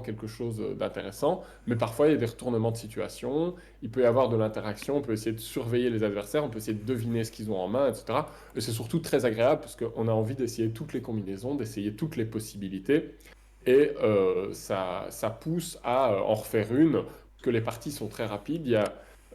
quelque chose d'intéressant, mais parfois il y a des retournements de situation, il peut y avoir de l'interaction, on peut essayer de surveiller les adversaires, on peut essayer de deviner ce qu'ils ont en main, etc. Et c'est surtout très agréable parce qu'on a envie d'essayer toutes les combinaisons, d'essayer toutes les possibilités, et ça pousse à en refaire une, que les parties sont très rapides.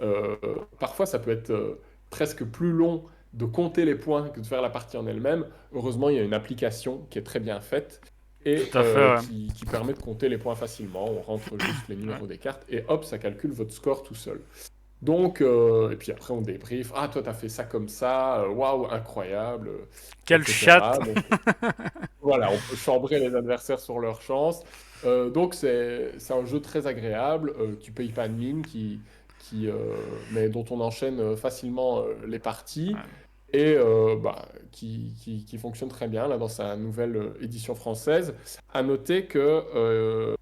Euh, Parfois ça peut être presque plus long de compter les points que de faire la partie en elle-même. Heureusement, il y a une application qui est très bien faite et Tout à fait, ouais. qui permet de compter les points facilement. On rentre juste les Ouais. numéros des cartes et hop, ça calcule votre score tout seul. Donc, et puis après, on débrief. Ah, toi, t'as fait ça comme ça. Waouh, incroyable, Quel chat! etc. Donc, voilà, on peut chambrer les adversaires sur leur chance. Donc, c'est un jeu très agréable. Tu payes pas de mine, mais dont on enchaîne facilement les parties Ouais. et qui fonctionne très bien là, dans sa nouvelle édition française. À noter que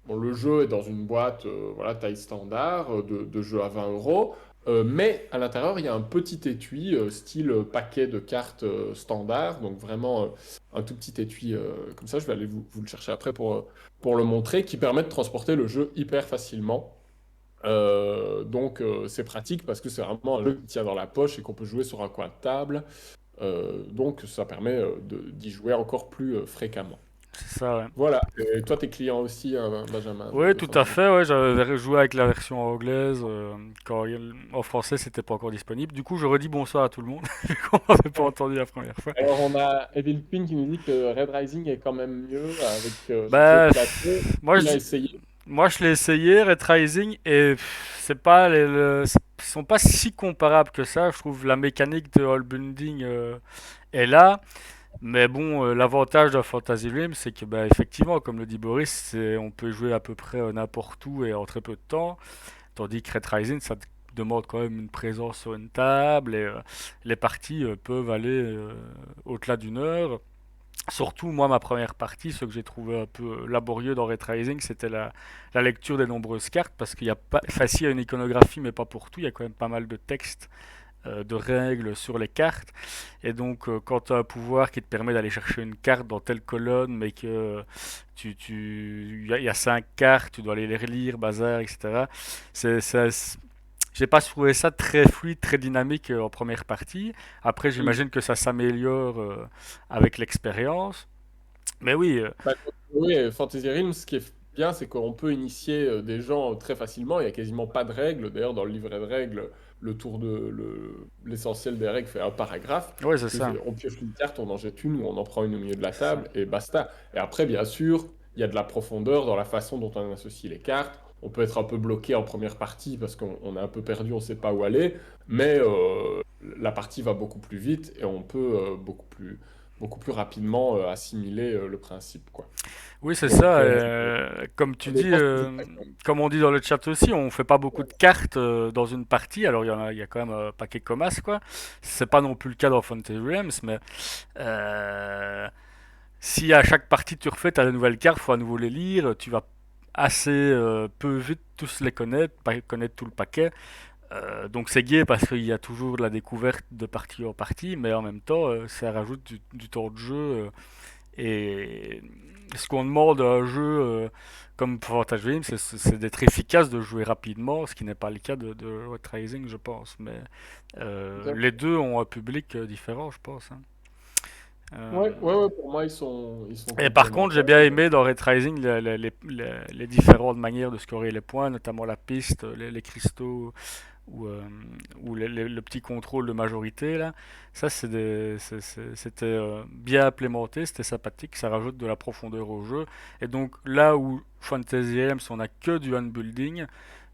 bon, le jeu est dans une boîte voilà, taille standard de jeu à 20 euros, mais à l'intérieur, il y a un petit étui style paquet de cartes standard, donc vraiment un tout petit étui comme ça. Je vais aller vous le chercher après pour le montrer, qui permet de transporter le jeu hyper facilement. Donc c'est pratique parce que c'est vraiment un jeu qui tient dans la poche et qu'on peut jouer sur un coin de table. Donc ça permet d'y jouer encore plus fréquemment. C'est ça, ouais. Voilà. Et toi, t'es client aussi, Benjamin, Ouais, de tout à Fantasy. fait, ouais, j'avais joué avec la version anglaise en français c'était pas encore disponible. Du coup, je redis bonsoir à tout le monde, vu qu'on m'avait pas Ouais. entendu la première fois. Alors, on a Evil Queen qui nous dit que Red Rising est quand même mieux avec jeu de Bah, plateau. moi Il je a dis, essayé. moi je l'ai essayé, Red Rising, et c'est pas ils sont pas si comparables que ça. Je trouve la mécanique de All Binding est là. Mais bon, l'avantage de Fantasy Realms, c'est que, bah, effectivement, comme le dit Boris, on peut jouer à peu près n'importe où et en très peu de temps. Tandis que Red Rising, ça demande quand même une présence sur une table et les parties peuvent aller au-delà d'une heure. Surtout, moi, ma première partie, ce que j'ai trouvé un peu laborieux dans Red Rising, c'était la lecture des nombreuses cartes parce qu'il y a pas, enfin, si, il y a une iconographie, mais pas pour tout. Il y a quand même pas mal de textes de règles sur les cartes. Et donc, quand tu as un pouvoir qui te permet d'aller chercher une carte dans telle colonne, mais que il y a 5 cartes, tu dois aller les relire, bazar, etc. J'ai pas trouvé ça très fluide, très dynamique en première partie. Après, Hmm. j'imagine que ça s'améliore avec l'expérience. Mais oui, Bah, oui, Fantasy Realms, ce qui est bien, c'est qu'on peut initier des gens très facilement. Il n'y a quasiment pas de règles. D'ailleurs, dans le livret de règles, l'essentiel des règles fait un paragraphe. ouais, c'est ça. On pioche une carte, on en jette une ou on en prend une au milieu de la C'est ça. table et basta. Et après, bien sûr, il y a de la profondeur dans la façon dont on associe les cartes. On peut être un peu bloqué en première partie parce qu'on est un peu perdu, on ne sait pas où aller. Mais la partie va beaucoup plus vite et on peut beaucoup plus rapidement assimiler le principe, quoi. Oui, c'est ça. Donc, Comme tu ça dis, dépend ce que vous faites, quoi. comme on dit dans le chat aussi, on fait pas beaucoup de cartes dans une partie. Alors il y a quand même un paquet comme as, quoi. C'est pas non plus le cas dans Fantasy Realms, mais euh, si à chaque partie tu refais, tu as de nouvelles cartes, faut à nouveau les lire. Tu vas assez peu vite tous les connaître, pas connaître tout le paquet. Donc c'est gai parce qu'il y a toujours de la découverte de partie en partie, mais en même temps, ça rajoute du temps de jeu. Et ce qu'on demande à un jeu comme Fantasy Dream, c'est d'être efficace, de jouer rapidement, ce qui n'est pas le cas de Red Rising, je pense. Mais Tout à les fait. deux ont un public différent, je pense, hein. Ouais, Euh, ouais, ouais, pour moi, ils sont et par contre, j'ai complémentaires. bien aimé dans Red Rising les différentes manières de scorer les points, notamment la piste, les cristaux ou, le petit contrôle de majorité là. Ça, c'était bien implémenté, c'était sympathique, ça rajoute de la profondeur au jeu. Et donc là où Fantasy Realms on a que du handbuilding,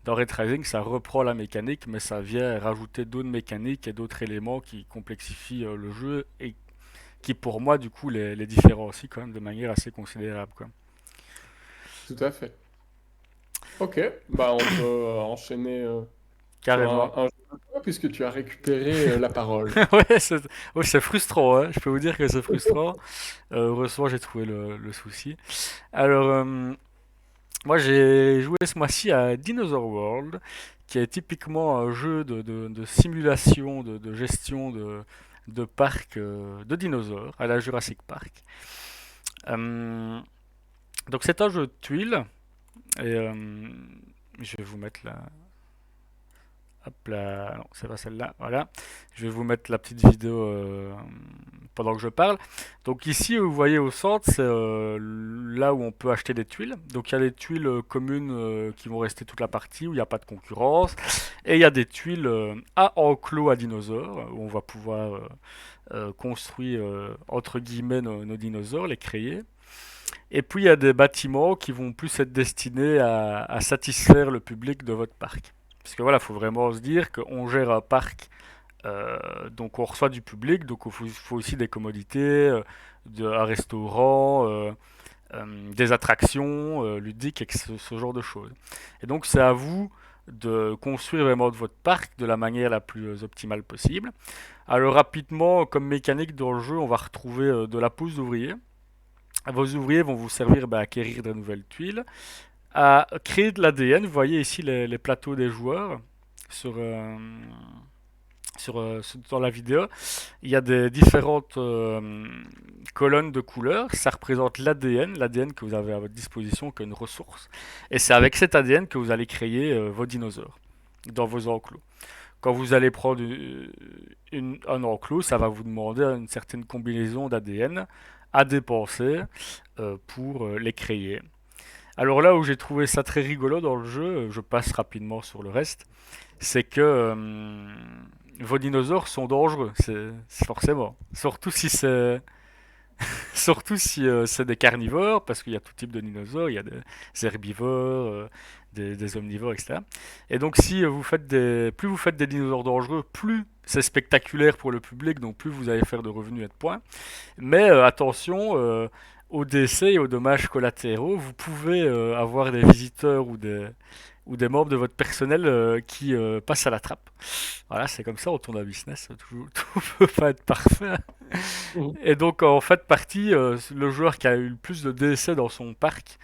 dans Ray Tracing ça reprend la mécanique, mais ça vient rajouter d'autres mécaniques et d'autres éléments qui complexifient le jeu et qui pour moi du coup les différencient quand même de manière assez considérable, quoi. Tout à fait. Ok, bah on peut enchaîner sur Carrément. un jeu de toi, puisque tu as récupéré la parole. Ouais, c'est frustrant, hein. Je peux vous dire que c'est frustrant. Heureusement, j'ai trouvé le souci. Alors, moi, j'ai joué ce mois-ci à Dinosaur World, qui est typiquement un jeu de simulation, de gestion de parcs de dinosaures à la Jurassic Park. Euh, donc, c'est un jeu de tuiles Et je vais vous mettre la, hop là, non, c'est pas celle-là, voilà. Je vais vous mettre la petite vidéo pendant que je parle. Donc ici, vous voyez au centre, c'est là où on peut acheter des tuiles. Donc il y a des tuiles communes qui vont rester toute la partie où il n'y a pas de concurrence. Et il y a des tuiles à enclos à dinosaures où on va pouvoir construire entre guillemets nos dinosaures, les créer. Et puis il y a des bâtiments qui vont plus être destinés à satisfaire le public de votre parc. Parce que voilà, il faut vraiment se dire qu'on gère un parc, donc on reçoit du public, donc il faut aussi des commodités, un restaurant, des attractions ludiques et ce genre de choses. Et donc c'est à vous de construire vraiment votre parc de la manière la plus optimale possible. Alors rapidement, comme mécanique dans le jeu, on va retrouver de la pousse d'ouvrier. Vos ouvriers vont vous servir à acquérir de nouvelles tuiles, à créer de l'ADN. Vous voyez ici les plateaux des joueurs sur, dans la vidéo. Il y a des différentes colonnes de couleurs. Ça représente l'ADN que vous avez à votre disposition, qui est une ressource. Et c'est avec cet ADN que vous allez créer vos dinosaures dans vos enclos. Quand vous allez prendre un enclos, ça va vous demander une certaine combinaison d'ADN à dépenser pour les créer. Alors là où j'ai trouvé ça très rigolo dans le jeu, je passe rapidement sur le reste, c'est que vos dinosaures sont dangereux, c'est forcément. Surtout si c'est surtout si c'est des carnivores, parce qu'il y a tout type de dinosaures, il y a des herbivores, des omnivores, etc. Et donc si vous faites plus vous faites des dinosaures dangereux, plus c'est spectaculaire pour le public, donc plus vous allez faire de revenus et de points. Mais attention aux décès et aux dommages collatéraux, vous pouvez avoir des visiteurs ou des membres de votre personnel qui passent à la trappe. Voilà, c'est comme ça, on tourne un business, tout peut pas être parfait. Mhm. Et donc, en fait, partie, le joueur qui a eu le plus de décès dans son parc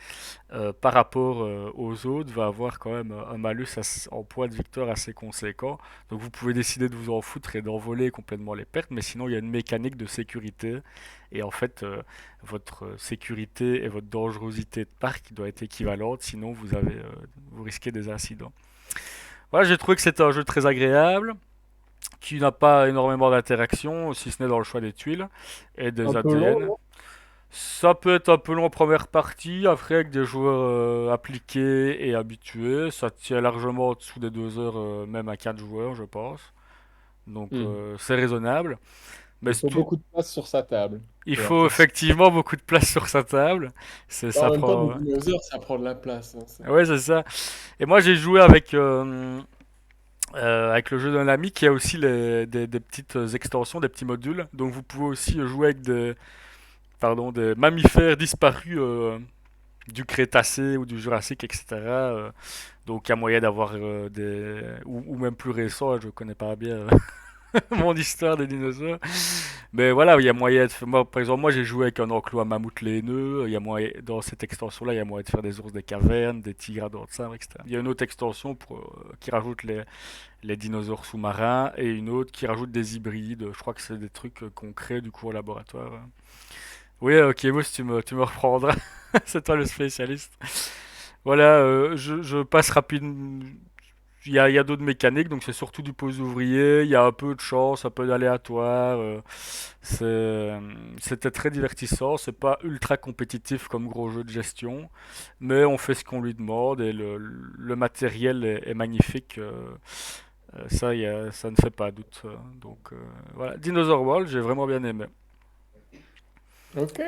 par rapport aux autres va avoir quand même un malus en points de victoire assez conséquent. Donc, vous pouvez décider de vous en foutre et d'envoler complètement les pertes, mais sinon, il y a une mécanique de sécurité. Et en fait, votre sécurité et votre dangerosité de parc doit être équivalente, sinon vous risquez des incidents. Voilà, j'ai trouvé que c'était un jeu très agréable qui n'a pas énormément d'interactions, si ce n'est dans le choix des tuiles et Un des peu long, ADN. non? Ça peut être un peu long en première partie, après avec des joueurs appliqués et habitués, ça tient largement en dessous des 2 heures, même à 4 joueurs, je pense. Donc Hmm. c'est raisonnable. Mais Il faut beaucoup de place sur sa table, il j'ai faut l'impression. effectivement beaucoup de place sur sa table. En Ça même temps, des prend. dinosaures, ça prend de la place, hein, Ouais, c'est ça. Et moi j'ai joué avec le jeu d'un ami qui a aussi des petites extensions, des petits modules. Donc vous pouvez aussi jouer avec des mammifères disparus du Crétacé ou du Jurassique, etc. Donc il y a moyen d'avoir ou même plus récent, je connais pas bien mon histoire des dinosaures. Mais voilà, il y a moyen moi, par exemple, moi j'ai joué avec un enclos à mammouth laineux. Il y a moyen, dans cette extension-là, il y a moyen de faire des ours des cavernes, des tigres à dents de sabre, etc. Il y a une autre extension qui rajoute les dinosaures sous-marins et une autre qui rajoute des hybrides. Je crois que c'est des trucs qu'on crée du coup au laboratoire. Oui, ok, moi, tu me reprendras. C'est toi le spécialiste. Voilà, je passe rapidement. Il y a d'autres mécaniques, donc c'est surtout du pose ouvrier. Il y a un peu de chance, un peu d'aléatoire. C'était très divertissant. C'est pas ultra compétitif comme gros jeu de gestion, mais on fait ce qu'on lui demande et le matériel est magnifique. Ça ne fait pas doute. Donc voilà, Dinosaur World, j'ai vraiment bien aimé. Ok.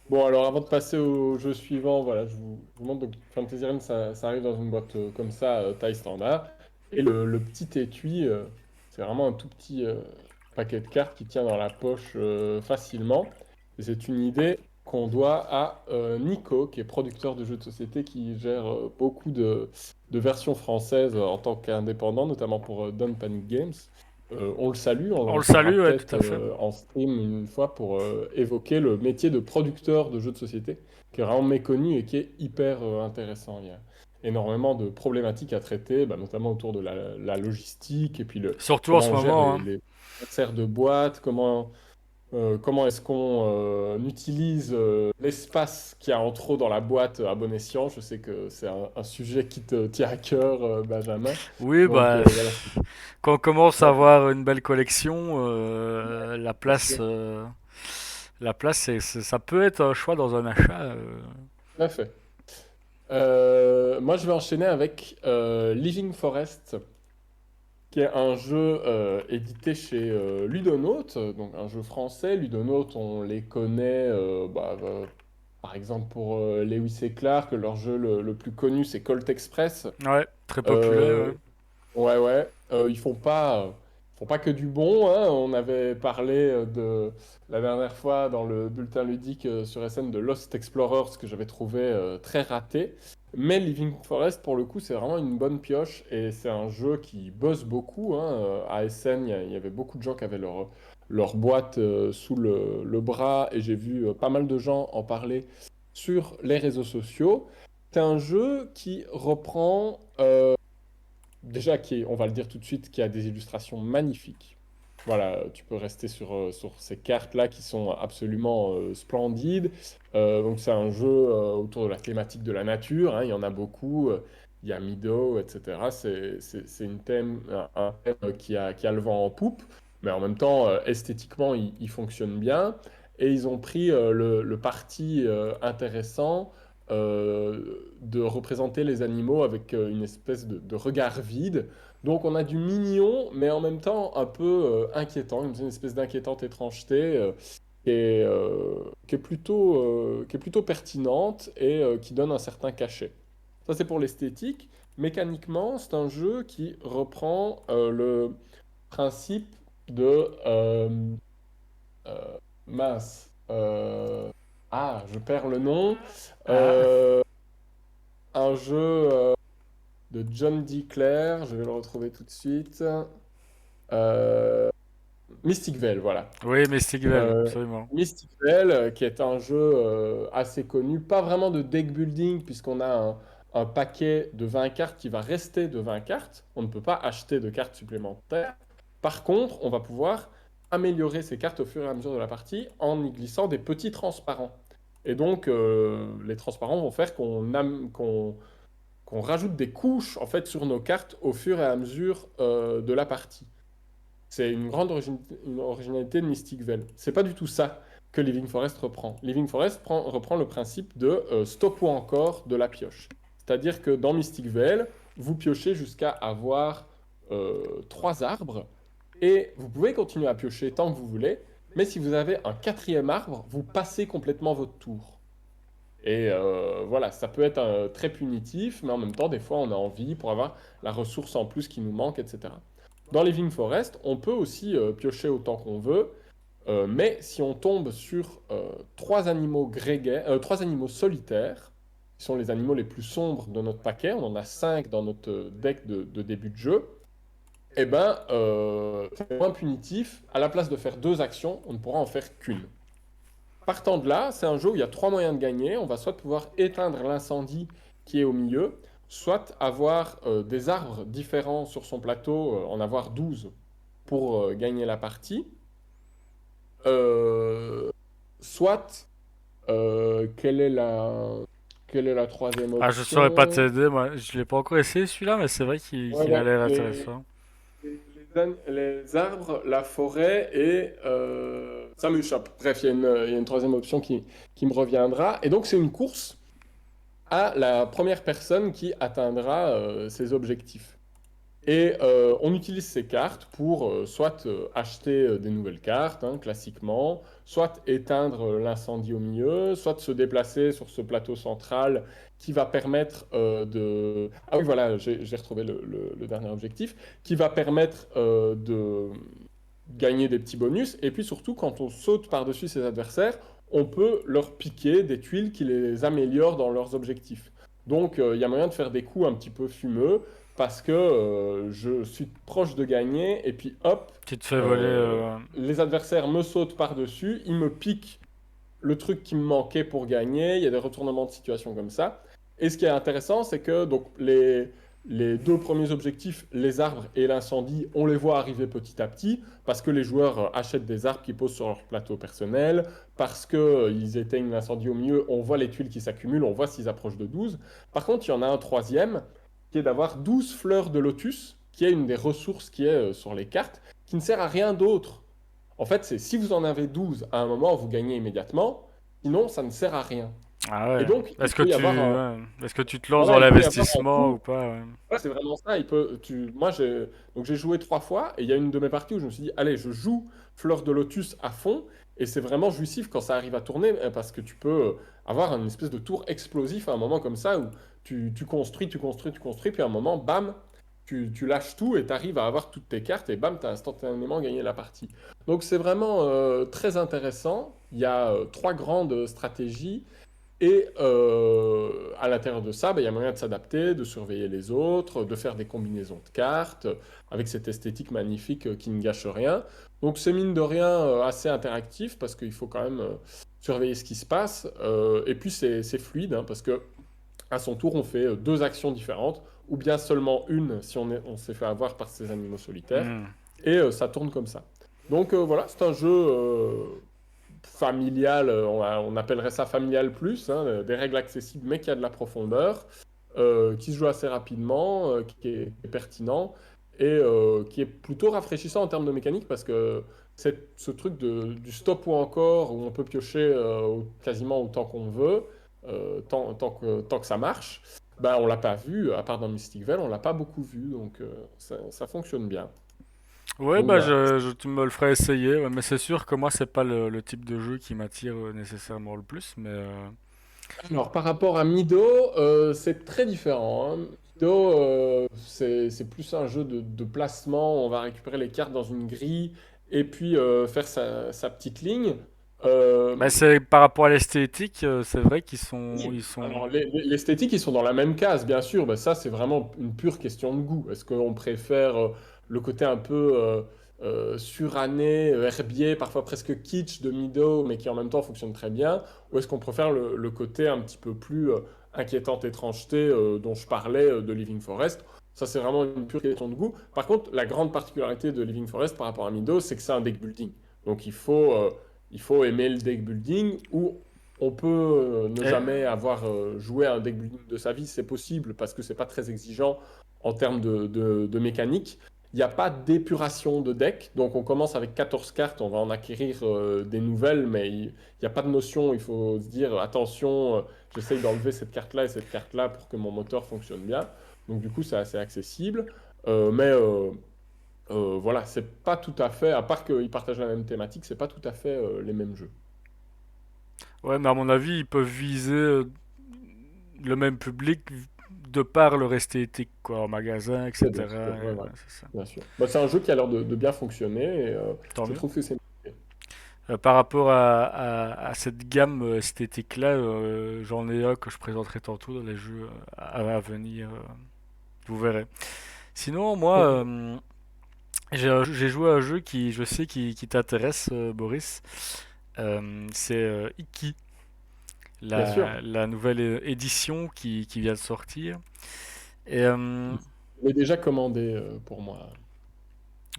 Bon, alors avant de passer au jeu suivant, voilà, je vous montre donc Fantasyland, ça arrive dans une boîte comme ça, taille standard. Et le petit étui, c'est vraiment un tout petit paquet de cartes qui tient dans la poche facilement. Et c'est une idée qu'on doit à Nico, qui est producteur de jeux de société, qui gère beaucoup de versions françaises en tant qu'indépendant, notamment pour Don't Panic Games. On le salue, on le On le recevra salue, ouais, peut-être tout à fait. en stream une fois pour évoquer le métier de producteur de jeux de société, qui est vraiment méconnu et qui est hyper intéressant. Il y a énormément de problématiques à traiter, bah, notamment autour de la logistique et puis Surtout en comment ce on gère moment, hein. les concerts de boîtes, comment. comment est-ce qu'on utilise l'espace qu'il y a en trop dans la boîte à bon escient. Je sais que c'est un sujet qui te tient à cœur, Benjamin. Oui, Donc bah, voilà, quand on commence à ouais, avoir une belle collection, bien sûr. la place, ça peut être un choix dans un achat. Tout à fait. Moi, je vais enchaîner avec Living Forest, qui est un jeu édité chez Ludonote, donc un jeu français. Ludonote, on les connaît, par exemple pour Lewis et Clark, leur jeu le plus connu, c'est Colt Express. Ouais, très populaire. Euh, Ouais. ouais, ouais, ils font pas que du bon, hein. On avait parlé de la dernière fois dans le bulletin ludique sur SN de Lost Explorers que j'avais trouvé très raté. Mais Living Forest, pour le coup, c'est vraiment une bonne pioche et c'est un jeu qui bosse beaucoup, hein. À SN, il y avait beaucoup de gens qui avaient leur boîte sous le bras et j'ai vu pas mal de gens en parler sur les réseaux sociaux. C'est un jeu qui reprend déjà, on va le dire tout de suite, qui a des illustrations magnifiques. Voilà, tu peux rester sur ces cartes-là qui sont absolument splendides. Donc c'est un jeu autour de la thématique de la nature, hein, il y en a beaucoup. Il y a Meadow, etc. C'est un thème qui a le vent en poupe, mais en même temps, esthétiquement, il fonctionne bien. Et ils ont pris le parti intéressant de représenter les animaux avec une espèce de regard vide. Donc on a du mignon, mais en même temps un peu inquiétant, une espèce d'inquiétante étrangeté qui est plutôt pertinente et qui donne un certain cachet. Ça c'est pour l'esthétique. Mécaniquement, c'est un jeu qui reprend le principe de mince. Je perds le nom. Ah, Euh, un jeu de John D. Clare, je vais le retrouver tout de suite. Euh, Mystic Vale, voilà. oui, Mystic Vale, Euh, absolument. Mystic Vale, qui est un jeu assez connu, pas vraiment de deck building, puisqu'on a un paquet de 20 cartes qui va rester de 20 cartes. On ne peut pas acheter de cartes supplémentaires. Par contre, on va pouvoir améliorer ces cartes au fur et à mesure de la partie en y glissant des petits transparents. Et donc, les transparents vont faire qu'on rajoute des couches en fait sur nos cartes au fur et à mesure de la partie. C'est une originalité de Mystic Vale. C'est pas du tout ça que Living Forest reprend. Living Forest reprend le principe de stop ou encore de la pioche. C'est-à-dire que dans Mystic Vale, vous piochez jusqu'à avoir 3 arbres et vous pouvez continuer à piocher tant que vous voulez, mais si vous avez un quatrième arbre, vous passez complètement votre tour. Et voilà, ça peut être très punitif, mais en même temps, des fois, on a envie pour avoir la ressource en plus qui nous manque, etc. Dans Living Forest, on peut aussi piocher autant qu'on veut, mais si on tombe sur 3 animaux solitaires, qui sont les animaux les plus sombres de notre paquet, on en a 5 dans notre deck de début de jeu, eh ben, c'est moins punitif. À la place de faire 2 actions, on ne pourra en faire qu'une. Partant de là, c'est un jeu où il y a 3 moyens de gagner. On va soit pouvoir éteindre l'incendie qui est au milieu, soit avoir des arbres différents sur son plateau, en avoir 12 pour gagner la partie. Euh, soit, quelle est la troisième Ah, je saurais pas option? t'aider, moi. Je l'ai pas encore essayé celui-là, mais c'est vrai Ouais, qu'il a ouais, l'air intéressant. les arbres, la forêt et ça m'échappe. Bref, il y a une troisième option qui me reviendra. Et donc, c'est une course à la première personne qui atteindra ses objectifs. Et on utilise ces cartes pour soit acheter des nouvelles cartes, hein, classiquement, soit éteindre l'incendie au milieu, soit se déplacer sur ce plateau central qui va permettre de... Ah oui, voilà, j'ai retrouvé le dernier objectif, qui va permettre de gagner des petits bonus. Et puis surtout, quand on saute par-dessus ses adversaires, on peut leur piquer des tuiles qui les améliorent dans leurs objectifs. Donc, il y a moyen de faire des coups un petit peu fumeux parce que je suis proche de gagner et puis hop, Tu te fais voler. les adversaires me sautent par-dessus, ils me piquent le truc qui me manquait pour gagner, il y a des retournements de situation comme ça. Et ce qui est intéressant, c'est que donc, les deux premiers objectifs, les arbres et l'incendie, on les voit arriver petit à petit, parce que les joueurs achètent des arbres qu'ils posent sur leur plateau personnel, parce qu'ils éteignent l'incendie au milieu, on voit les tuiles qui s'accumulent, on voit s'ils approchent de 12. Par contre, il y en a un troisième, qui est d'avoir 12 fleurs de lotus, qui est une des ressources qui est sur les cartes, qui ne sert à rien d'autre. En fait, c'est si vous en avez 12, à un moment, vous gagnez immédiatement, sinon, ça ne sert à rien. Ah Et ouais. donc, il peut y avoir un... Est-ce que tu te lances Voilà, dans il peut y avoir un l'investissement ou tour. pas? Ouais. Ouais, c'est vraiment ça. Moi, j'ai joué 3 fois et il y a une de mes parties où je me suis dit, allez, je joue Fleur de Lotus à fond et c'est vraiment jouissif quand ça arrive à tourner parce que tu peux avoir une espèce de tour explosif à un moment comme ça où tu construis, tu construis, tu construis, puis à un moment, bam, tu lâches tout et tu arrives à avoir toutes tes cartes et bam, tu as instantanément gagné la partie. Donc c'est vraiment très intéressant. Il y a 3 grandes stratégies. Et à l'intérieur de ça, ben, il y a moyen de s'adapter, de surveiller les autres, de faire des combinaisons de cartes, avec cette esthétique magnifique qui ne gâche rien. Donc c'est mine de rien assez interactif, parce qu'il faut quand même surveiller ce qui se passe. Et puis c'est fluide, hein, parce que à son tour, on fait 2 actions différentes, ou bien seulement une si on s'est fait avoir par ces animaux solitaires, Hmm. et ça tourne comme ça. Donc voilà, c'est un jeu familial, on appellerait ça familial plus, hein, des règles accessibles mais qui a de la profondeur, qui se joue assez rapidement, qui est pertinent et qui est plutôt rafraîchissant en termes de mécanique parce que c'est ce truc du stop ou encore où on peut piocher quasiment autant qu'on veut, tant que ça marche. Ben, on l'a pas vu, à part dans Mystic Vale, on l'a pas beaucoup vu, donc ça fonctionne bien. Ouais, Donc bah voilà. tu me le ferais essayer, ouais, mais c'est sûr que moi c'est pas le type de jeu qui m'attire nécessairement le plus, mais Alors, par rapport à Mido, c'est très différent, hein. Mido, c'est plus un jeu de placement. On va récupérer les cartes dans une grille et puis faire sa petite ligne. bah, Euh, c'est par rapport à l'esthétique, c'est vrai oui. ils sont. Alors, l'esthétique, ils sont dans la même case, bien sûr. Ben, ça, c'est vraiment une pure question de goût. Est-ce qu'on préfère le côté un peu suranné, herbier, parfois presque kitsch de Mido, mais qui en même temps fonctionne très bien? Ou est-ce qu'on préfère le côté un petit peu plus inquiétante étrangeté dont je parlais de Living Forest? Ça, c'est vraiment une pure question de goût. Par contre, la grande particularité de Living Forest par rapport à Mido, c'est que c'est un deck building. Donc, il faut aimer le deck building ou on peut ne Eh, jamais avoir joué à un deck building de sa vie, c'est possible parce que c'est pas très exigeant en termes de mécanique. Il n'y a pas d'épuration de deck, donc on commence avec 14 cartes, on va en acquérir des nouvelles, mais il n'y a pas de notion, il faut se dire attention, j'essaye d'enlever cette carte-là et cette carte-là pour que mon moteur fonctionne bien. Donc du coup, c'est assez accessible. Mais voilà, c'est pas tout à fait, à part qu'ils partagent la même thématique, c'est pas tout à fait les mêmes jeux. ouais, mais à mon avis, ils peuvent viser le même public de par leur esthétique, quoi, en magasin, Ouais, bien etc. sûr, ouais, ouais, Ouais, c'est ça. bien sûr. Bah, c'est un jeu qui a l'air de bien fonctionner et Tant je mieux. trouve que c'est... Par rapport à cette gamme esthétique-là, j'en ai un que je présenterai tantôt dans les jeux à venir. Vous verrez. Sinon, moi, Ok, j'ai joué à un jeu qui, je sais, qui t'intéresse, Boris. C'est Iki, bien sûr. la nouvelle édition qui vient de sortir. Et Il est déjà commandé pour moi.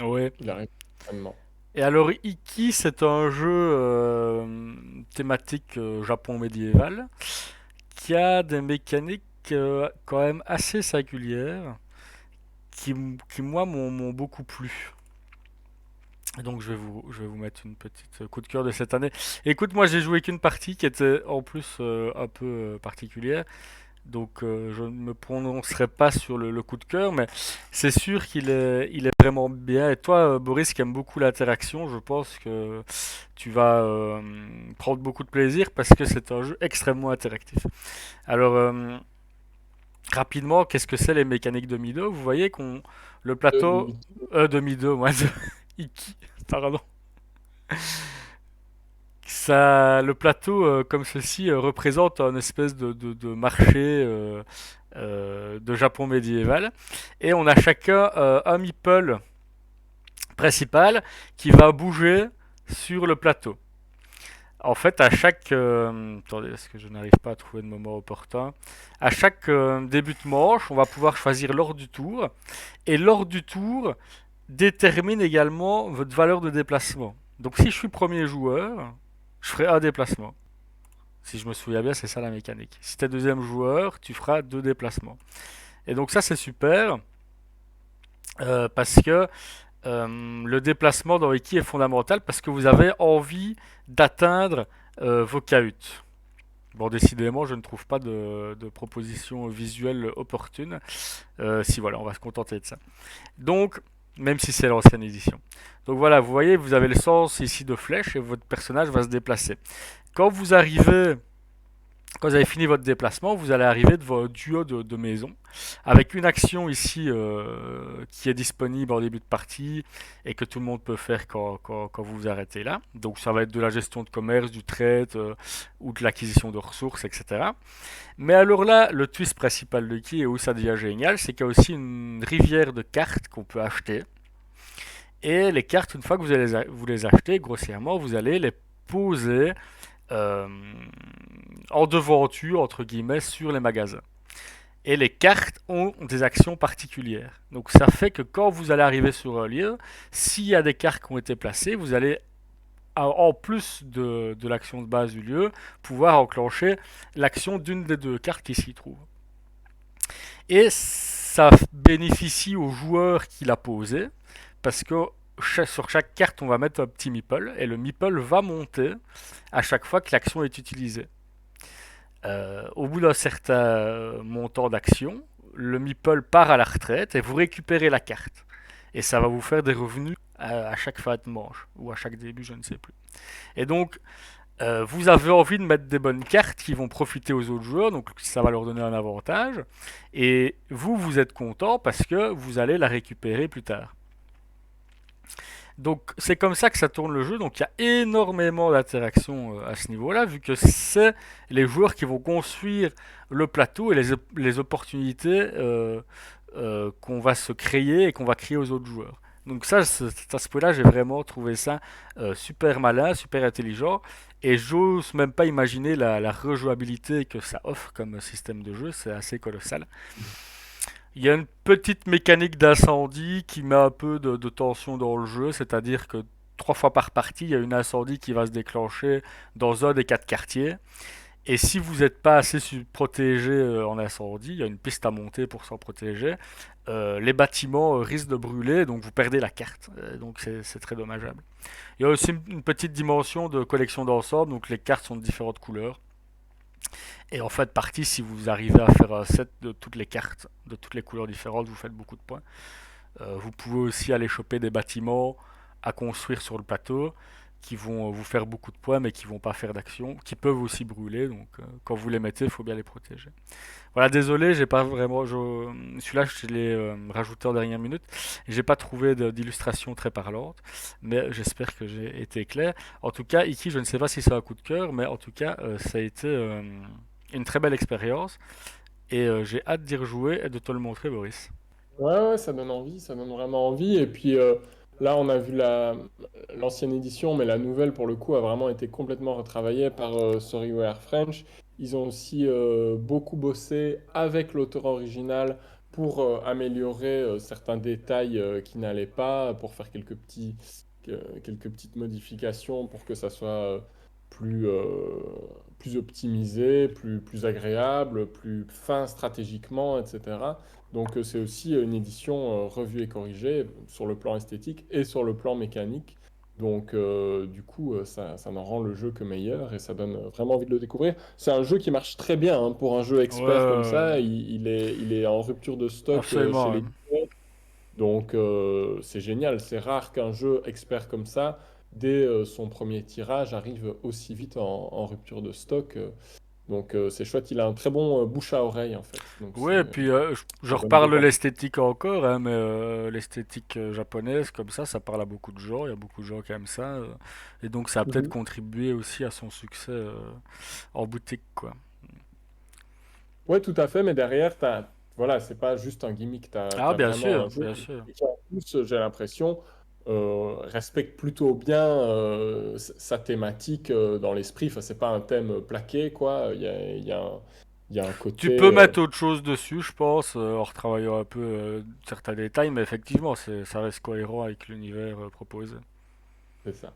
ouais. Il arrive prochainement. Et alors, Iki, c'est un jeu thématique Japon médiéval qui a des mécaniques quand même assez singulières qui moi, m'ont beaucoup plu. Et donc je vais vous mettre une petite coup de cœur de cette année. Écoute, moi j'ai joué qu'une partie qui était en plus un peu particulière. Donc je ne me prononcerai pas sur le coup de cœur, mais c'est sûr il est vraiment bien. Et toi, Boris, qui aime beaucoup l'interaction, je pense que tu vas prendre beaucoup de plaisir parce que c'est un jeu extrêmement interactif. Alors, rapidement, qu'est-ce que c'est les mécaniques de Mido? Vous voyez qu'on le De plateau Mickey. de Mido, moi, de Iki, pardon. Ça, le plateau comme ceci représente un espèce de marché de Japon médiéval. Et on a chacun un meeple principal qui va bouger sur le plateau. En fait, à chaque... attendez, est-ce que je n'arrive pas à trouver le moment opportun? À chaque début de manche, on va pouvoir choisir l'ordre du tour. Et l'ordre du tour détermine également votre valeur de déplacement. Donc si je suis premier joueur, je ferai un déplacement. Si je me souviens bien, c'est ça la mécanique. Si tu es deuxième joueur, tu feras deux déplacements. Et donc ça, c'est super. Parce que le déplacement dans Wiki est fondamental parce que vous avez envie d'atteindre vos cahutes. Bon, décidément, je ne trouve pas de proposition visuelle opportune. Si voilà, on va se contenter de ça. Donc, même si c'est l'ancienne édition. Donc voilà, vous voyez, vous avez le sens ici de flèche et votre personnage va se déplacer. Quand vous arrivez Quand vous avez fini votre déplacement, vous allez arriver devant un duo de maisons avec une action ici qui est disponible en début de partie et que tout le monde peut faire quand vous vous arrêtez là. Donc ça va être de la gestion de commerce, du trade ou de l'acquisition de ressources, etc. Mais alors là, le twist principal de qui et où ça devient génial, c'est qu'il y a aussi une rivière de cartes qu'on peut acheter. Et les cartes, une fois que vous les achetez, grossièrement, vous allez les poser euh, en devanture, entre guillemets, sur les magasins. Et les cartes ont des actions particulières. Donc ça fait que quand vous allez arriver sur un lieu, s'il y a des cartes qui ont été placées, vous allez, en plus de l'action de base du lieu, pouvoir enclencher l'action d'une des deux cartes qui s'y trouve. Et ça bénéficie au joueur qui l'a posé, parce que sur chaque carte, on va mettre un petit meeple, et le meeple va monter à chaque fois que l'action est utilisée. Au bout d'un certain montant d'action, le meeple part à la retraite et vous récupérez la carte. Et ça va vous faire des revenus à chaque fin de manche, ou à chaque début, je ne sais plus. Et donc, vous avez envie de mettre des bonnes cartes qui vont profiter aux autres joueurs, donc ça va leur donner un avantage. Et vous, vous êtes content parce que vous allez la récupérer plus tard. Donc c'est comme ça que ça tourne le jeu. Donc il y a énormément d'interactions à ce niveau-là, vu que c'est les joueurs qui vont construire le plateau et les opportunités qu'on va se créer et qu'on va créer aux autres joueurs. Donc ça, cet aspect-là, j'ai vraiment trouvé ça super malin, super intelligent. Et j'ose même pas imaginer la rejouabilité que ça offre comme système de jeu. C'est assez colossal. Il y a une petite mécanique d'incendie qui met un peu de tension dans le jeu, c'est-à-dire que 3 fois par partie, il y a une incendie qui va se déclencher dans un des 4 quartiers. Et si vous n'êtes pas assez protégé en incendie, il y a une piste à monter pour s'en protéger, les bâtiments risquent de brûler, donc vous perdez la carte. Donc c'est très dommageable. Il y a aussi une petite dimension de collection d'ensemble, donc les cartes sont de différentes couleurs. Et en fait, partie, si vous arrivez à faire un set de toutes les cartes, de toutes les couleurs différentes, vous faites beaucoup de points. Vous pouvez aussi aller choper des bâtiments à construire sur le plateau qui vont vous faire beaucoup de points mais qui vont pas faire d'action, qui peuvent aussi brûler. Donc quand vous les mettez, il faut bien les protéger. Voilà, désolé, j'ai pas vraiment. Celui-là, je l'ai rajouté en dernière minute. J'ai pas trouvé d'illustration très parlante, mais j'espère que j'ai été clair. En tout cas, Iki, je ne sais pas si c'est un coup de cœur, mais en tout cas, ça a été une très belle expérience et j'ai hâte d'y rejouer et de te le montrer, Boris. Ouais, ouais, ça donne envie, ça donne vraiment envie. Et puis là, on a vu l'ancienne édition, mais la nouvelle, pour le coup, a vraiment été complètement retravaillée par Storyware French. Ils ont aussi beaucoup bossé avec l'auteur original pour améliorer certains détails qui n'allaient pas, pour faire quelques petites modifications pour que ça soit plus, euh, plus optimisé, plus agréable, plus fin stratégiquement, etc. Donc c'est aussi une édition revue et corrigée sur le plan esthétique et sur le plan mécanique. Donc du coup, ça n'en rend le jeu que meilleur et ça donne vraiment envie de le découvrir. C'est un jeu qui marche très bien hein, pour un jeu Ouais, expert comme ça. Il est en rupture de stock chez absolument. Ouais. l'éditeur. Donc c'est génial. C'est rare qu'un jeu expert comme ça, dès son premier tirage, arrive aussi vite en rupture de stock. Donc c'est chouette. Il a un très bon bouche à oreille en fait. Donc Ouais, et puis je ça donne reparle de beaucoup. l'esthétique encore, hein, mais l'esthétique japonaise, comme ça parle à beaucoup de gens, il y a beaucoup de gens qui aiment ça, et donc ça a peut-être Mhm. contribué aussi à son succès en boutique, quoi. Ouais, tout à fait, mais derrière, voilà, c'est pas juste un gimmick, Ah, t'as bien vraiment sûr, un jeu bien qui, sûr. et qui, en plus, j'ai l'impression, respecte plutôt bien sa thématique dans l'esprit. Enfin, c'est pas un thème plaqué, quoi. Il y a un Tu peux côté. mettre autre chose dessus, je pense, en retravaillant un peu certains détails, mais effectivement, ça reste cohérent avec l'univers proposé. C'est ça.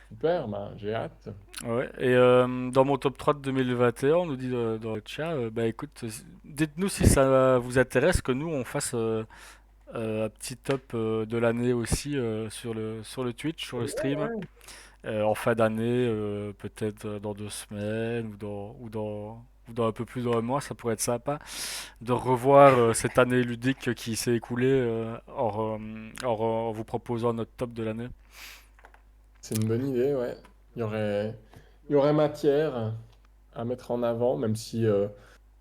Super, ben, j'ai hâte. Ouais, et dans mon top 3 de 2021, on nous dit dans le chat, bah écoute, dites-nous si ça vous intéresse que nous on fasse un petit top de l'année aussi sur le Twitch, sur le stream, Ouais. en fin d'année, peut-être dans 2 semaines ou dans un peu plus d'un mois, ça pourrait être sympa de revoir cette année ludique qui s'est écoulée en vous proposant notre top de l'année. C'est une bonne idée, ouais. Il y aurait matière à mettre en avant, même si,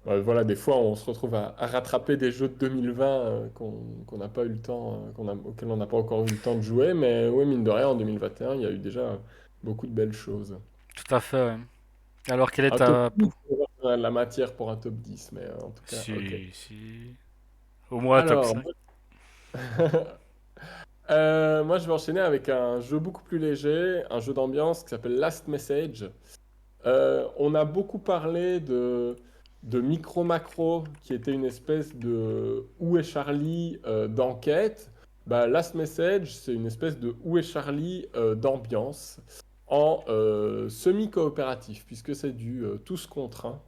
voilà, des fois, on se retrouve à rattraper des jeux de 2020 qu'on n'a pas eu le temps, auxquels on n'a pas encore eu le temps de jouer. Mais oui, mine de rien, en 2021, il y a eu déjà beaucoup de belles choses. Tout à fait. Ouais. Alors, quelle est Un top ta... 10, on a la matière pour un top 10, mais en tout cas, ok. Si. Au moins un top Alors, 5. moi, je vais enchaîner avec un jeu beaucoup plus léger, un jeu d'ambiance qui s'appelle Last Message. On a beaucoup parlé de Micro Macro, qui était une espèce de Où est Charlie d'enquête. Bah, Last Message, c'est une espèce de Où est Charlie d'ambiance en semi-coopératif, puisque c'est du tous contre un.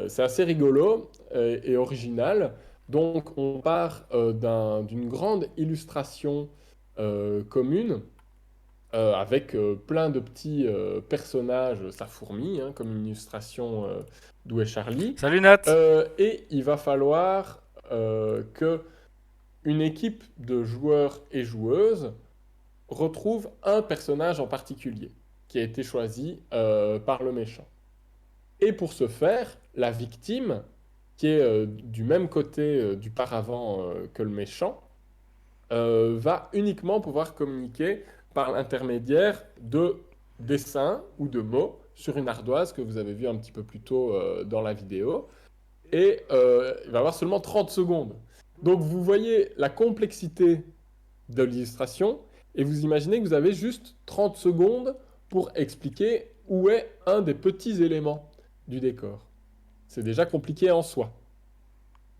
C'est assez rigolo et original. Donc, on part d'une grande illustration commune avec plein de petits personnages, ça fourmille, hein, comme une illustration d'Où est Charlie. Salut Nat. Et il va falloir que une équipe de joueurs et joueuses retrouve un personnage en particulier qui a été choisi par le méchant. Et pour ce faire, la victime, qui est du même côté du paravent que le méchant, va uniquement pouvoir communiquer par l'intermédiaire de dessins ou de mots sur une ardoise que vous avez vu un petit peu plus tôt dans la vidéo. Et il va avoir seulement 30 secondes. Donc vous voyez la complexité de l'illustration et vous imaginez que vous avez juste 30 secondes pour expliquer où est un des petits éléments du décor. C'est déjà compliqué en soi.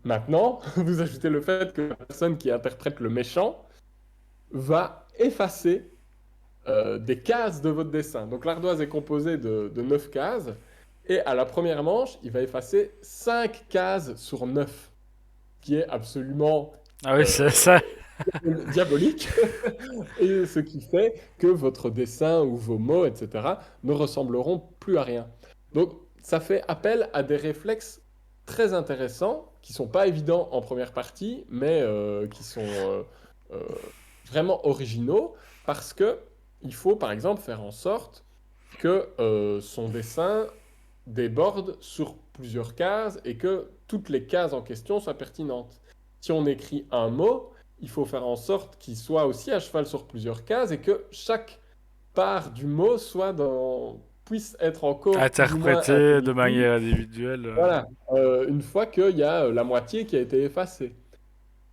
Maintenant, vous ajoutez le fait que la personne qui interprète le méchant va effacer des cases de votre dessin. Donc l'ardoise est composée de 9 cases, et à la première manche, il va effacer 5 cases sur 9, qui est absolument Ah oui, c'est euh, ça. diabolique, et ce qui fait que votre dessin ou vos mots, etc., ne ressembleront plus à rien. Donc ça fait appel à des réflexes très intéressants, qui sont pas évidents en première partie, mais qui sont euh, vraiment originaux, parce que il faut par exemple faire en sorte que son dessin déborde sur plusieurs cases et que toutes les cases en question soient pertinentes. Si on écrit un mot, il faut faire en sorte qu'il soit aussi à cheval sur plusieurs cases et que chaque part du mot puisse être encore plus ou moins Interprété de intelligible. manière individuelle. Voilà, une fois qu'il y a la moitié qui a été effacée.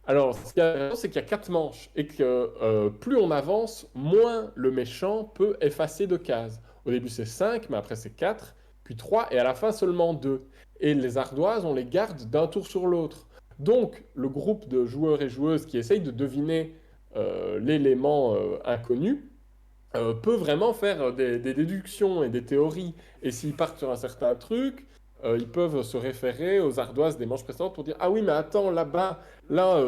Alors, ce qui est intéressant, c'est qu'il y a 4 manches et que plus on avance, moins le méchant peut effacer de cases. Au début, c'est 5, mais après, c'est 4, puis 3, et à la fin, seulement 2. Et les ardoises, on les garde d'un tour sur l'autre. Donc, le groupe de joueurs et joueuses qui essayent de deviner l'élément inconnu peut vraiment faire des déductions et des théories. Et s'ils partent sur un certain truc, ils peuvent se référer aux ardoises des manches précédentes pour dire: Ah oui, mais attends, là-bas, là,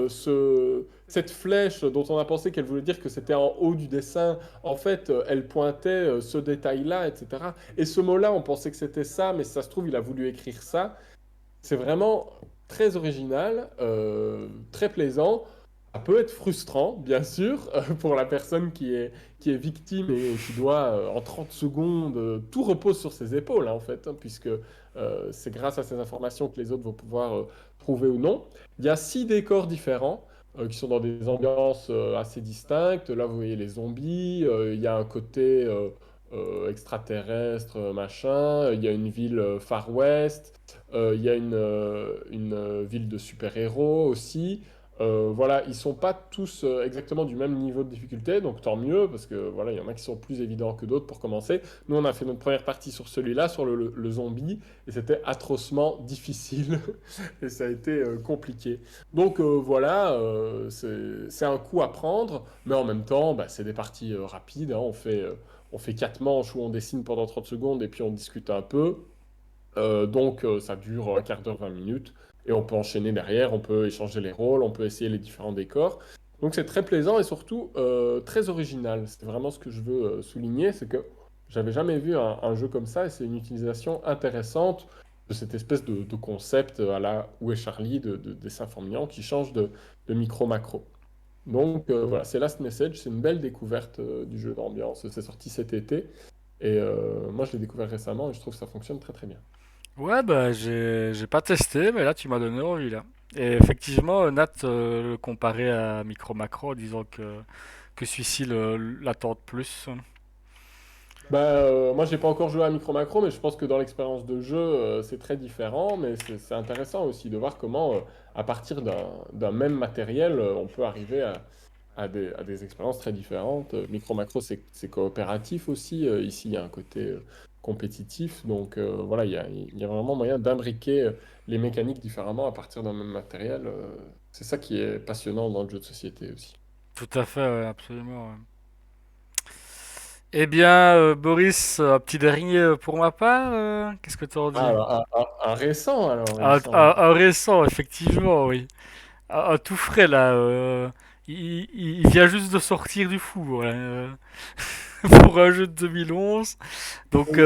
cette flèche dont on a pensé qu'elle voulait dire que c'était en haut du dessin, en fait, elle pointait ce détail-là, etc. Et ce mot-là, on pensait que c'était ça, mais si ça se trouve, il a voulu écrire ça. C'est vraiment très original, très plaisant. Ça peut être frustrant, bien sûr, pour la personne qui est victime et qui doit, en 30 secondes, tout repose sur ses épaules, hein, en fait, hein, puisque c'est grâce à ces informations que les autres vont pouvoir trouver ou non. Il y a 6 décors différents qui sont dans des ambiances assez distinctes. Là, vous voyez les zombies, il y a un côté extraterrestre, machin, il y a une ville Far West, il y a une ville de super-héros aussi. Voilà, ils sont pas tous exactement du même niveau de difficulté, donc tant mieux, parce que voilà, il y en a qui sont plus évidents que d'autres pour commencer. Nous, on a fait notre première partie sur celui-là, sur le zombie, et c'était atrocement difficile, et ça a été compliqué. Donc voilà, c'est un coup à prendre, mais en même temps, bah, c'est des parties rapides, hein. On fait 4 manches où on dessine pendant 30 secondes, et puis on discute un peu. Donc ça dure un quart d'heure, 20 minutes, et on peut enchaîner derrière, on peut échanger les rôles, on peut essayer les différents décors. Donc c'est très plaisant et surtout très original. C'est vraiment ce que je veux souligner, c'est que j'avais jamais vu un jeu comme ça, et c'est une utilisation intéressante de cette espèce de concept à la Où est Charlie de dessin formiant qui change de micro-macro. Donc voilà, c'est Last Message, c'est une belle découverte du jeu d'ambiance. C'est sorti cet été, et moi je l'ai découvert récemment et je trouve que ça fonctionne très très bien. Ouais, bah j'ai pas testé, mais là tu m'as donné envie là. Et effectivement, Nat le comparait à Micro Macro en disant que celui-ci la tente plus. Bah, moi, j'ai pas encore joué à Micro Macro, mais je pense que dans l'expérience de jeu, c'est très différent. Mais c'est intéressant aussi de voir comment, à partir d'un même matériel, on peut arriver à des expériences très différentes. Micro Macro, c'est coopératif aussi. Ici, il y a un côté compétitif. Donc, voilà, il y a vraiment moyen d'imbriquer les mécaniques différemment à partir d'un même matériel. C'est ça qui est passionnant dans le jeu de société aussi. Tout à fait, ouais, absolument. Ouais. Eh bien, Boris, un petit dernier pour ma part, qu'est-ce que t'en Ah, dis? alors, un récent, alors, il me semble. Un récent, effectivement, oui. Un tout frais là. Il vient juste de sortir du four là, pour un jeu de 2011. Donc,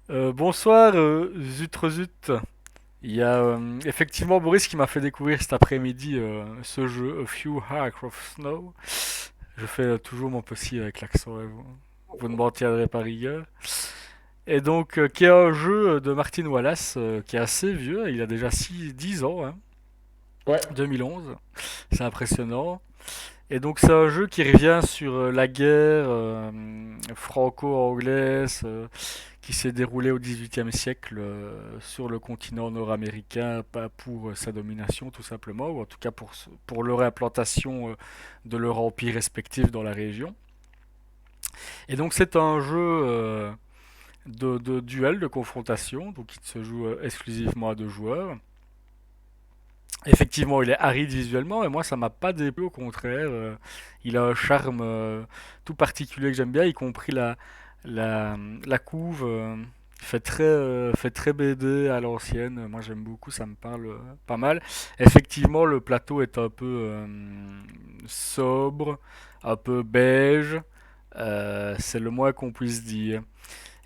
bonsoir, Zutre Zut. Il y a effectivement Boris qui m'a fait découvrir cet après-midi ce jeu, A Few Acres of Snow. Je fais toujours mon possible avec l'accent, hein, vous ne m'en tiendrez pas rigueur. Et donc, qui est un jeu de Martin Wallace, qui est assez vieux, il a déjà 10 ans, hein, Ouais. 2011. C'est impressionnant. Et donc c'est un jeu qui revient sur la guerre franco-anglaise qui s'est déroulée au XVIIIe siècle sur le continent nord-américain, pas pour sa domination tout simplement, ou en tout cas pour leur implantation de leur empire respectif dans la région. Et donc c'est un jeu de duel, de confrontation, donc il se joue exclusivement à 2 joueurs. Effectivement, il est aride visuellement et moi ça m'a pas déplu, au contraire. Il a un charme tout particulier que j'aime bien, y compris la, la couve. Fait très BD à l'ancienne. Moi j'aime beaucoup, ça me parle pas mal. Effectivement, le plateau est un peu sobre, un peu beige. C'est le moins qu'on puisse dire.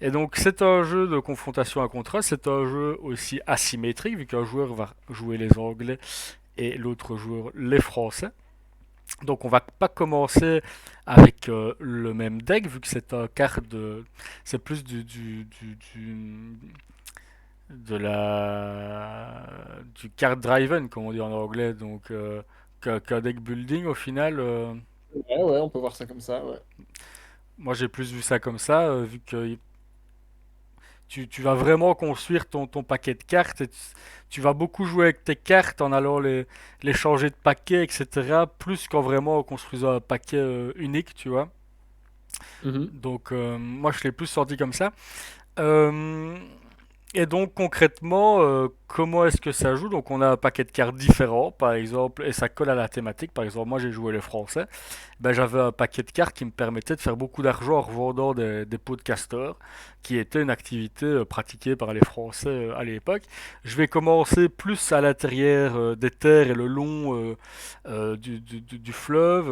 Et donc c'est un jeu de confrontation à contrat, c'est un jeu aussi asymétrique vu qu'un joueur va jouer les Anglais et l'autre joueur les Français. Donc on va pas commencer avec le même deck vu que c'est un carte de, c'est plus de la du card driven comme on dit en anglais, donc qu'un deck building au final. Ouais, ouais, on peut voir ça comme ça, ouais. Moi j'ai plus vu ça comme ça vu que tu vas vraiment construire ton paquet de cartes et tu vas beaucoup jouer avec tes cartes en allant les changer de paquet, etc. Plus qu'en vraiment construisant un paquet unique, tu vois. Mhm. Donc moi je l'ai plus senti comme ça. Euh, Et donc concrètement, comment est-ce que ça joue? Donc on a un paquet de cartes différents, par exemple, et ça colle à la thématique. Par exemple, moi j'ai joué les Français. Ben, j'avais un paquet de cartes qui me permettait de faire beaucoup d'argent en revendant des pots de castor, qui était une activité pratiquée par les Français à l'époque. Je vais commencer plus à l'intérieur des terres et le long du fleuve.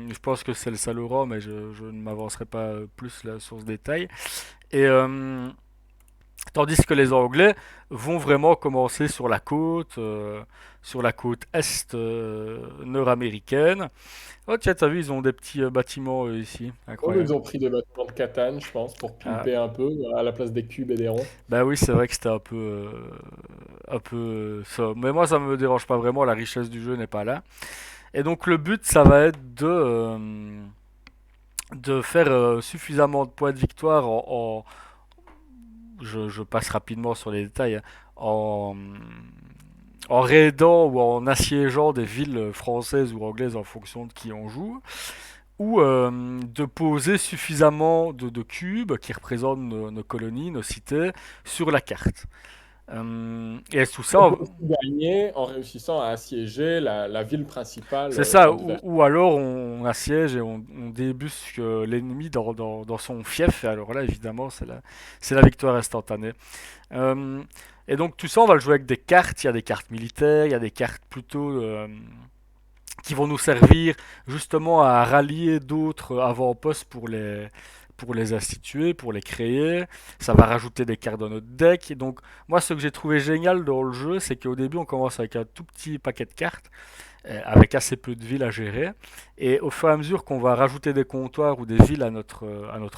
Je pense que c'est le Saint-Laurent, mais je ne m'avancerai pas plus là, sur ce détail. Et tandis que les Anglais vont vraiment commencer sur la côte est nord-américaine. Oh tiens, t'as vu, ils ont des petits bâtiments ici, Oh, mais ils incroyable. ont pris des bâtiments de Catane, je pense, pour Ah, pimper un peu, à la place des cubes et des ronds. bah oui, c'est vrai que c'était un peu ça. Mais moi, ça me dérange pas vraiment. La richesse du jeu n'est pas là. Et donc le but, ça va être de faire suffisamment de points de victoire je passe rapidement sur les détails, hein, en, en raidant ou en assiégeant des villes françaises ou anglaises en fonction de qui on joue, ou de poser suffisamment de cubes qui représentent nos colonies, nos cités, sur la carte. Et tout ça, On peut aussi gagner en réussissant à assiéger la ville principale c'est ça, adverse. ou alors on assiège et on débusque l'ennemi dans son fief, et alors là, évidemment, c'est la victoire instantanée. Euh, et donc tout ça, on va le jouer avec des cartes. Il y a des cartes militaires, il y a des cartes plutôt qui vont nous servir justement à rallier d'autres avant-postes pour les instituer, pour les créer. Ça va rajouter des cartes dans notre deck. Et donc, moi, ce que j'ai trouvé génial dans le jeu, c'est qu'au début, on commence avec un tout petit paquet de cartes, avec assez peu de villes à gérer. Et au fur et à mesure qu'on va rajouter des comptoirs ou des villes à notre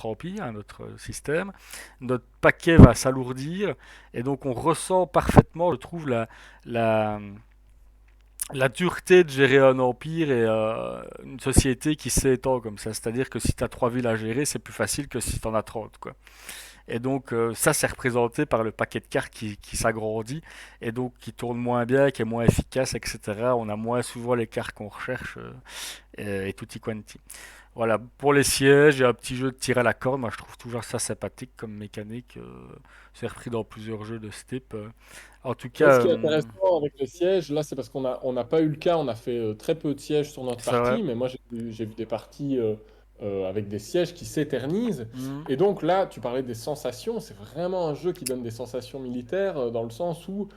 empire, à notre système, notre paquet va s'alourdir. Et donc, on ressent parfaitement, je trouve, la, la dureté de gérer un empire et une société qui s'étend comme ça. C'est-à-dire que si tu as 3 villes à gérer, c'est plus facile que si tu en as 30, quoi. Et donc ça, c'est représenté par le paquet de cartes qui s'agrandit et donc qui tourne moins bien, qui est moins efficace, etc. On a moins souvent les cartes qu'on recherche et tutti quanti. Voilà, pour les sièges, il y a un petit jeu de tir à la corde. Moi, je trouve toujours ça sympathique comme mécanique. C'est repris dans plusieurs jeux de ce type. En tout Mais ce cas, qui est intéressant avec les sièges, là, c'est parce on n'a pas eu le cas, on a fait très peu de sièges sur notre c'est vrai. partie, mais moi j'ai vu des parties avec des sièges qui s'éternisent. Mhm. Et donc là, tu parlais des sensations, c'est vraiment un jeu qui donne des sensations militaires dans le sens où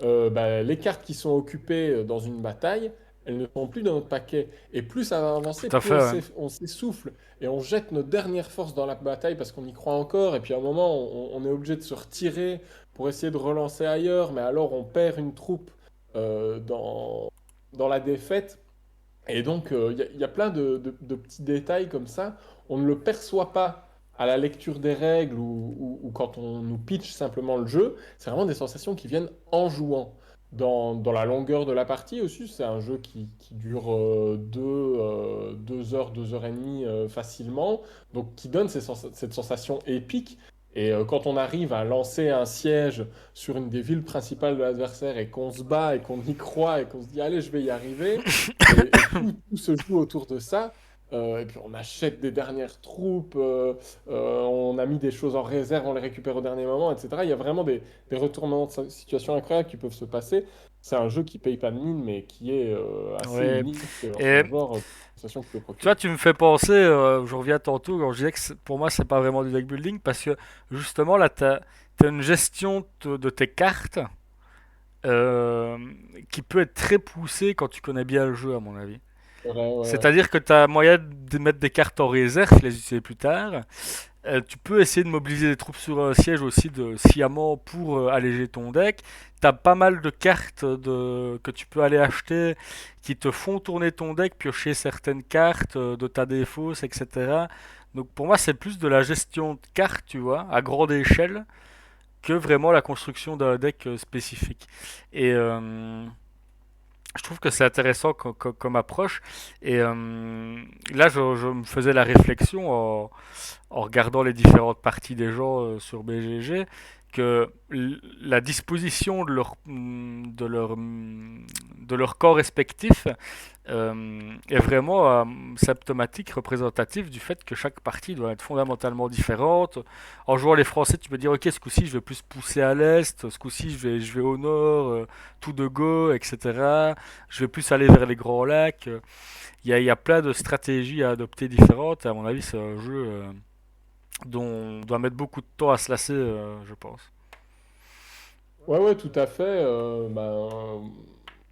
bah, les cartes qui sont occupées dans une bataille, elles ne sont plus dans notre paquet. Et plus ça va avancer, Tout à plus fait, ouais. on s'essouffle et on jette nos dernières forces dans la bataille parce qu'on y croit encore. Et puis à un moment, on est obligé de se retirer pour essayer de relancer ailleurs, mais alors on perd une troupe dans la défaite. Et donc, il y a plein de petits détails comme ça. On ne le perçoit pas à la lecture des règles ou quand on nous pitch simplement le jeu. C'est vraiment des sensations qui viennent en jouant. Dans la longueur de la partie aussi, c'est un jeu qui dure 2 heures, 2 heures et demie facilement, donc qui donne cette sensation épique. Et quand on arrive à lancer un siège sur une des villes principales de l'adversaire et qu'on se bat et qu'on y croit et qu'on se dit allez, je vais y arriver, et tout se joue autour de ça. Et puis on achète des dernières troupes, on a mis des choses en réserve, on les récupère au dernier moment, etc. Il y a vraiment des retournements de situation incroyables qui peuvent se passer. C'est un jeu qui paye pas de mine, mais qui est assez Ouais. unique en Et son genre, sensation qu'il peut tu vois, procurer. tu me fais penser, je reviens tantôt quand je disais que pour moi, c'est pas vraiment du deck building parce que justement, là, t'as une gestion de tes cartes euh, qui peut être très poussée quand tu connais bien le jeu, à mon avis. C'est vrai, ouais, ouais. C'est-à-dire que tu as moyen de mettre des cartes en réserve, les utiliser plus tard. Tu peux essayer de mobiliser des troupes sur un siège aussi sciemment pour alléger ton deck. Tu as pas mal de cartes que tu peux aller acheter qui te font tourner ton deck, piocher certaines cartes de ta défausse, etc. Donc pour moi, c'est plus de la gestion de cartes, tu vois, à grande échelle, que vraiment la construction d'un deck spécifique. Et je trouve que c'est intéressant comme approche. Et là, je me faisais la réflexion en regardant les différentes parties des gens sur BGG, que la disposition de leur corps respectif est vraiment symptomatique, représentatif du fait que chaque partie doit être fondamentalement différente. En jouant les Français, tu peux dire, ok, ce coup-ci, je vais plus pousser à l'est, ce coup-ci, je vais au nord, tout de go, etc. Je vais plus aller vers les Grands Lacs. Il y a plein de stratégies à adopter différentes. Et à mon avis, c'est un jeu dont on doit mettre beaucoup de temps à se lasser, je pense. Ouais, ouais, tout à fait.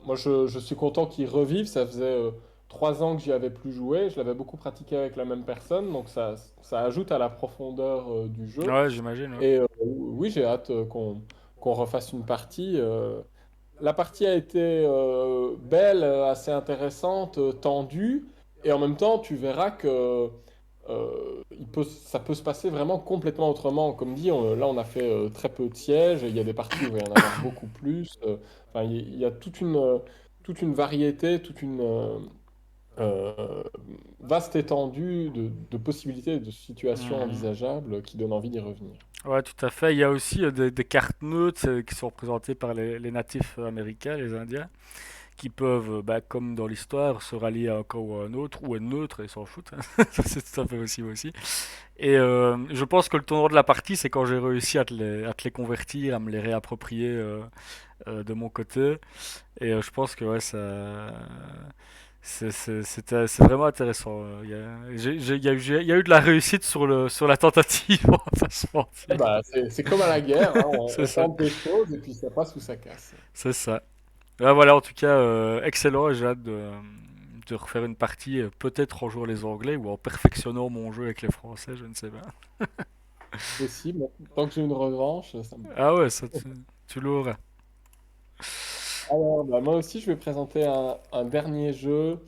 Moi, je suis content qu'il revive. Ça faisait 3 ans que j'y avais plus joué. Je l'avais beaucoup pratiqué avec la même personne, donc ça ajoute à la profondeur du jeu. Ouais, j'imagine. Ouais. Et oui, j'ai hâte qu'on refasse une partie. La partie a été belle, assez intéressante, tendue, et en même temps, tu verras que ça peut se passer vraiment complètement autrement. Comme dit, là, on a fait très peu de sièges, et il y a des parties où il va y en avoir beaucoup plus. Enfin, il y a toute une variété, toute une euh, vaste étendue de possibilités et de situations Mhm. envisageables qui donnent envie d'y revenir. Ouais, tout à fait. Il y a aussi des cartes neutres qui sont représentées par les natifs américains, les Indiens, qui peuvent, bah, comme dans l'histoire, se rallier à un camp ou à un autre, ou être neutre et s'en foutre. Ça, c'est tout à fait possible aussi. Et je pense que le tournoi de la partie, c'est quand j'ai réussi à te les convertir, à me les réapproprier de mon côté. Et je pense que ouais, c'est vraiment intéressant. Il y a eu de la réussite sur la tentative, on va pas se Ah mentir. bah, c'est comme à la guerre, hein, C'est on ça, tente des choses et puis ça passe ou ça casse. c'est ça. Là, voilà, en tout cas, excellent et j'ai hâte de refaire une partie, peut-être en jouant les Anglais ou en perfectionnant mon jeu avec les Français, je ne sais pas. Possible. Tant que j'ai une revanche, ça me va. Ah ouais, ça, tu l'auras. Alors, bah, moi aussi, je vais présenter un dernier jeu.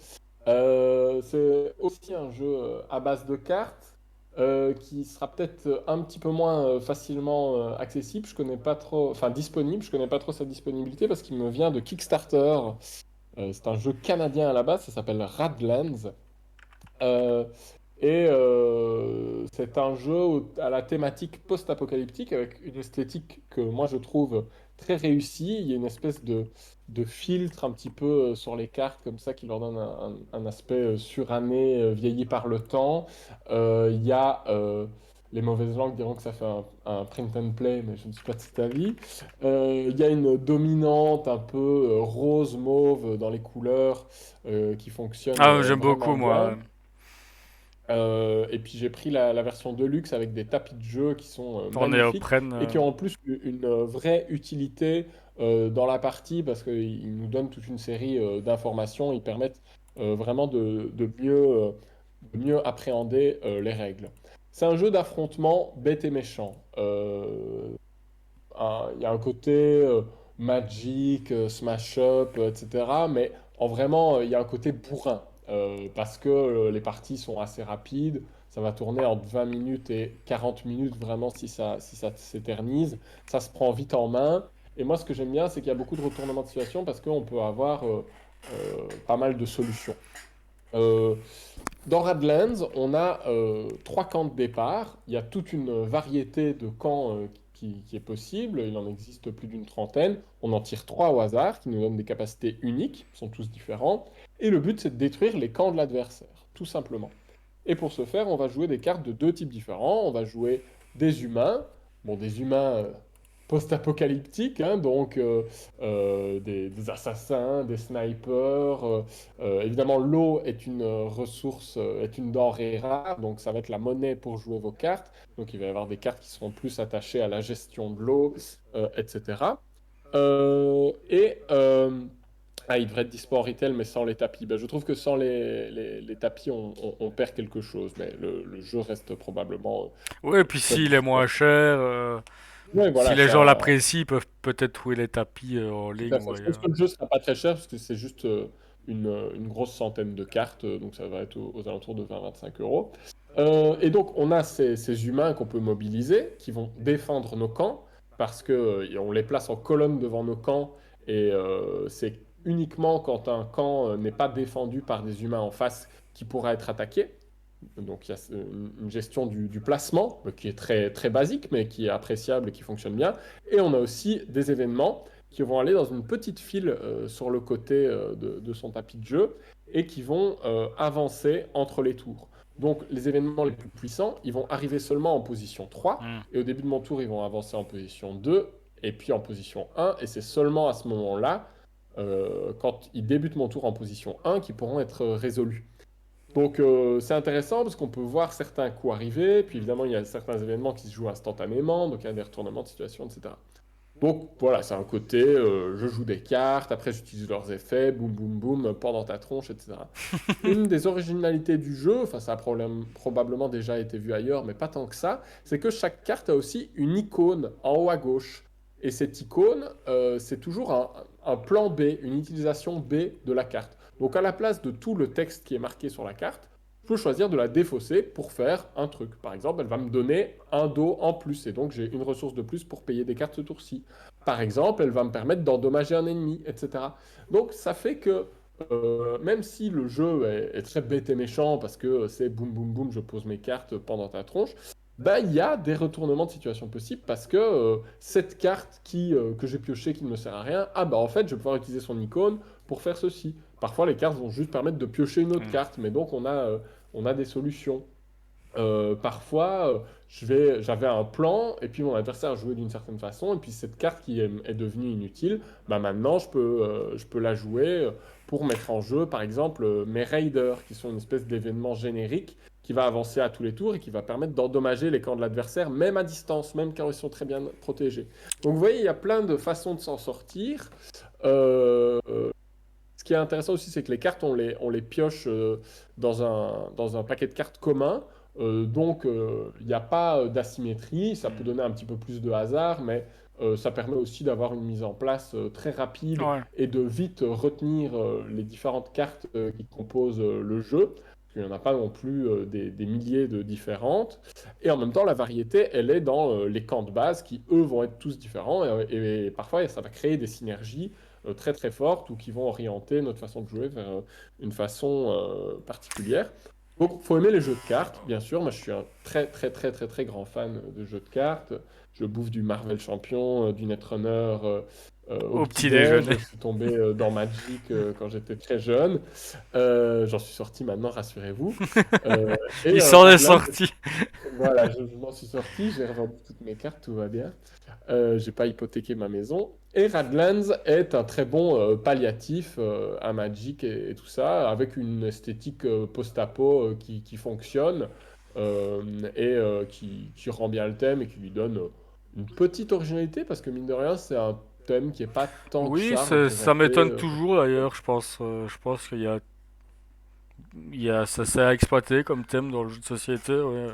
C'est aussi un jeu à base de cartes qui sera peut-être un petit peu moins facilement accessible. Je connais pas trop, enfin disponible. Je connais pas trop sa disponibilité parce qu'il me vient de Kickstarter. C'est un jeu canadien à la base. Ça s'appelle Radlands. Euh, c'est un jeu à la thématique post-apocalyptique avec une esthétique que moi je trouve très réussie. Il y a une espèce de filtre un petit peu sur les cartes comme ça qui leur donne un aspect suranné, vieilli par le temps. Il y a, les mauvaises langues diront que ça fait un print and play, mais je ne suis pas de cet avis. Il y a une dominante un peu rose-mauve dans les couleurs qui fonctionne Ah, j'aime beaucoup, vraiment moi. bien. Et puis j'ai pris la version Deluxe avec des tapis de jeu qui sont On est magnifiques Oprène. et qui ont en plus une vraie utilité dans la partie parce qu'ils nous donnent toute une série d'informations. Ils permettent vraiment de mieux appréhender les règles. C'est un jeu d'affrontement bête et méchant. Il y a un côté Magic, Smash Up, etc. Mais en vraiment, il y a un côté bourrin. Parce que les parties sont assez rapides. Ça va tourner entre 20 minutes et 40 minutes vraiment si ça s'éternise. Ça se prend vite en main. Et moi, ce que j'aime bien, c'est qu'il y a beaucoup de retournements de situation parce qu'on peut avoir pas mal de solutions. Euh, Dans Radlands, on a trois camps de départ. Il y a toute une variété de camps qui est possible. Il en existe plus d'une trentaine. On en tire trois au hasard qui nous donnent des capacités uniques, ils sont tous différents. Et le but, c'est de détruire les camps de l'adversaire, tout simplement. Et pour ce faire, on va jouer des cartes de deux types différents. On va jouer des humains, bon, des humains post-apocalyptiques, hein, donc des assassins, des snipers. Évidemment, l'eau est une ressource, est une denrée rare, donc ça va être la monnaie pour jouer vos cartes. Donc il va y avoir des cartes qui seront plus attachées à la gestion de l'eau, etc. Ah, il devrait être dispo en retail, mais sans les tapis. Ben, je trouve que sans les tapis, on perd quelque chose, mais le jeu reste probablement Oui, et puis chouette s'il est pour ça. moins cher, Ouais, si voilà, les gens ça, l'apprécient, ils peuvent peut-être trouver les tapis en tout ligne à ou fait. Je pense ailleurs. que le jeu sera pas très cher parce que c'est juste une grosse centaine de cartes, donc ça va être aux alentours de 20-25 euros. Et donc, on a ces humains qu'on peut mobiliser, qui vont défendre nos camps, parce que on les place en colonne devant nos camps, et c'est uniquement quand un camp n'est pas défendu par des humains en face qui pourra être attaqué. Donc, il y a une gestion du placement qui est très, très basique, mais qui est appréciable et qui fonctionne bien. Et on a aussi des événements qui vont aller dans une petite file sur le côté de son tapis de jeu et qui vont avancer entre les tours. Donc, les événements les plus puissants, ils vont arriver seulement en position 3, Hmm. et au début de mon tour, ils vont avancer en position 2, et puis en position 1, et c'est seulement à ce moment-là, quand ils débutent mon tour en position 1, qu'ils pourront être résolus. Donc c'est intéressant parce qu'on peut voir certains coups arriver, puis évidemment il y a certains événements qui se jouent instantanément, donc il y a des retournements de situation, etc. Donc voilà, c'est un côté, je joue des cartes, après j'utilise leurs effets, boum boum boum, pendant ta tronche, etc. Une des originalités du jeu, enfin ça a probablement déjà été vu ailleurs, mais pas tant que ça, c'est que chaque carte a aussi une icône en haut à gauche. Et cette icône, c'est toujours un plan B, une utilisation B de la carte. Donc à la place de tout le texte qui est marqué sur la carte, je peux choisir de la défausser pour faire un truc. Par exemple, elle va me donner un dos en plus, et donc j'ai une ressource de plus pour payer des cartes ce tour-ci. Par exemple, elle va me permettre d'endommager un ennemi, etc. Donc ça fait que même si le jeu est très bête et méchant parce que c'est boum boum boum, je pose mes cartes pendant ta tronche, bah il y a des retournements de situation possibles parce que cette carte que j'ai piochée qui ne me sert à rien, ah bah en fait je vais pouvoir utiliser son icône pour faire ceci. Parfois les cartes vont juste permettre de piocher une autre Mm. carte, mais donc on a des solutions. Parfois, j'avais un plan, et puis mon adversaire jouait d'une certaine façon, et puis cette carte est devenue inutile, bah maintenant je peux la jouer pour mettre en jeu, par exemple, mes raiders, qui sont une espèce d'événement générique qui va avancer à tous les tours et qui va permettre d'endommager les camps de l'adversaire, même à distance, même quand ils sont très bien protégés. Donc vous voyez, il y a plein de façons de s'en sortir. Euh, Ce qui est intéressant aussi, c'est que les cartes, on les pioche dans un paquet de cartes commun. Donc, il n'y a pas d'asymétrie. Ça peut Mm. donner un petit peu plus de hasard, mais ça permet aussi d'avoir une mise en place très rapide Ouais. et de vite retenir les différentes cartes qui composent le jeu. Il n'y en a pas non plus des milliers de différentes. Et en même temps, la variété, elle est dans les camps de base qui, eux, vont être tous différents. Et parfois, ça va créer des synergies très très fortes ou qui vont orienter notre façon de jouer vers une façon particulière. Donc, il faut aimer les jeux de cartes, bien sûr. Moi, je suis un très très très très très grand fan de jeux de cartes. Je bouffe du Marvel Champion, du Netrunner au Au petit petit-déj. déjeuner. Je suis tombé dans Magic quand j'étais très jeune. J'en suis sorti maintenant, rassurez-vous. Euh, et Il s'en est Radland, sorti. voilà, je m'en suis sorti, j'ai revendu toutes mes cartes, tout va bien. J'ai pas hypothéqué ma maison. Et Radlands est un très bon palliatif à Magic et tout ça, avec une esthétique post-apo qui fonctionne qui rend bien le thème et qui lui donne une petite originalité, parce que mine de rien, c'est un thème qui est pas tant que Oui, ça ça représenté. m'étonne toujours d'ailleurs, je pense. Je pense ça s'est à exploiter comme thème dans le jeu de société. Ouais.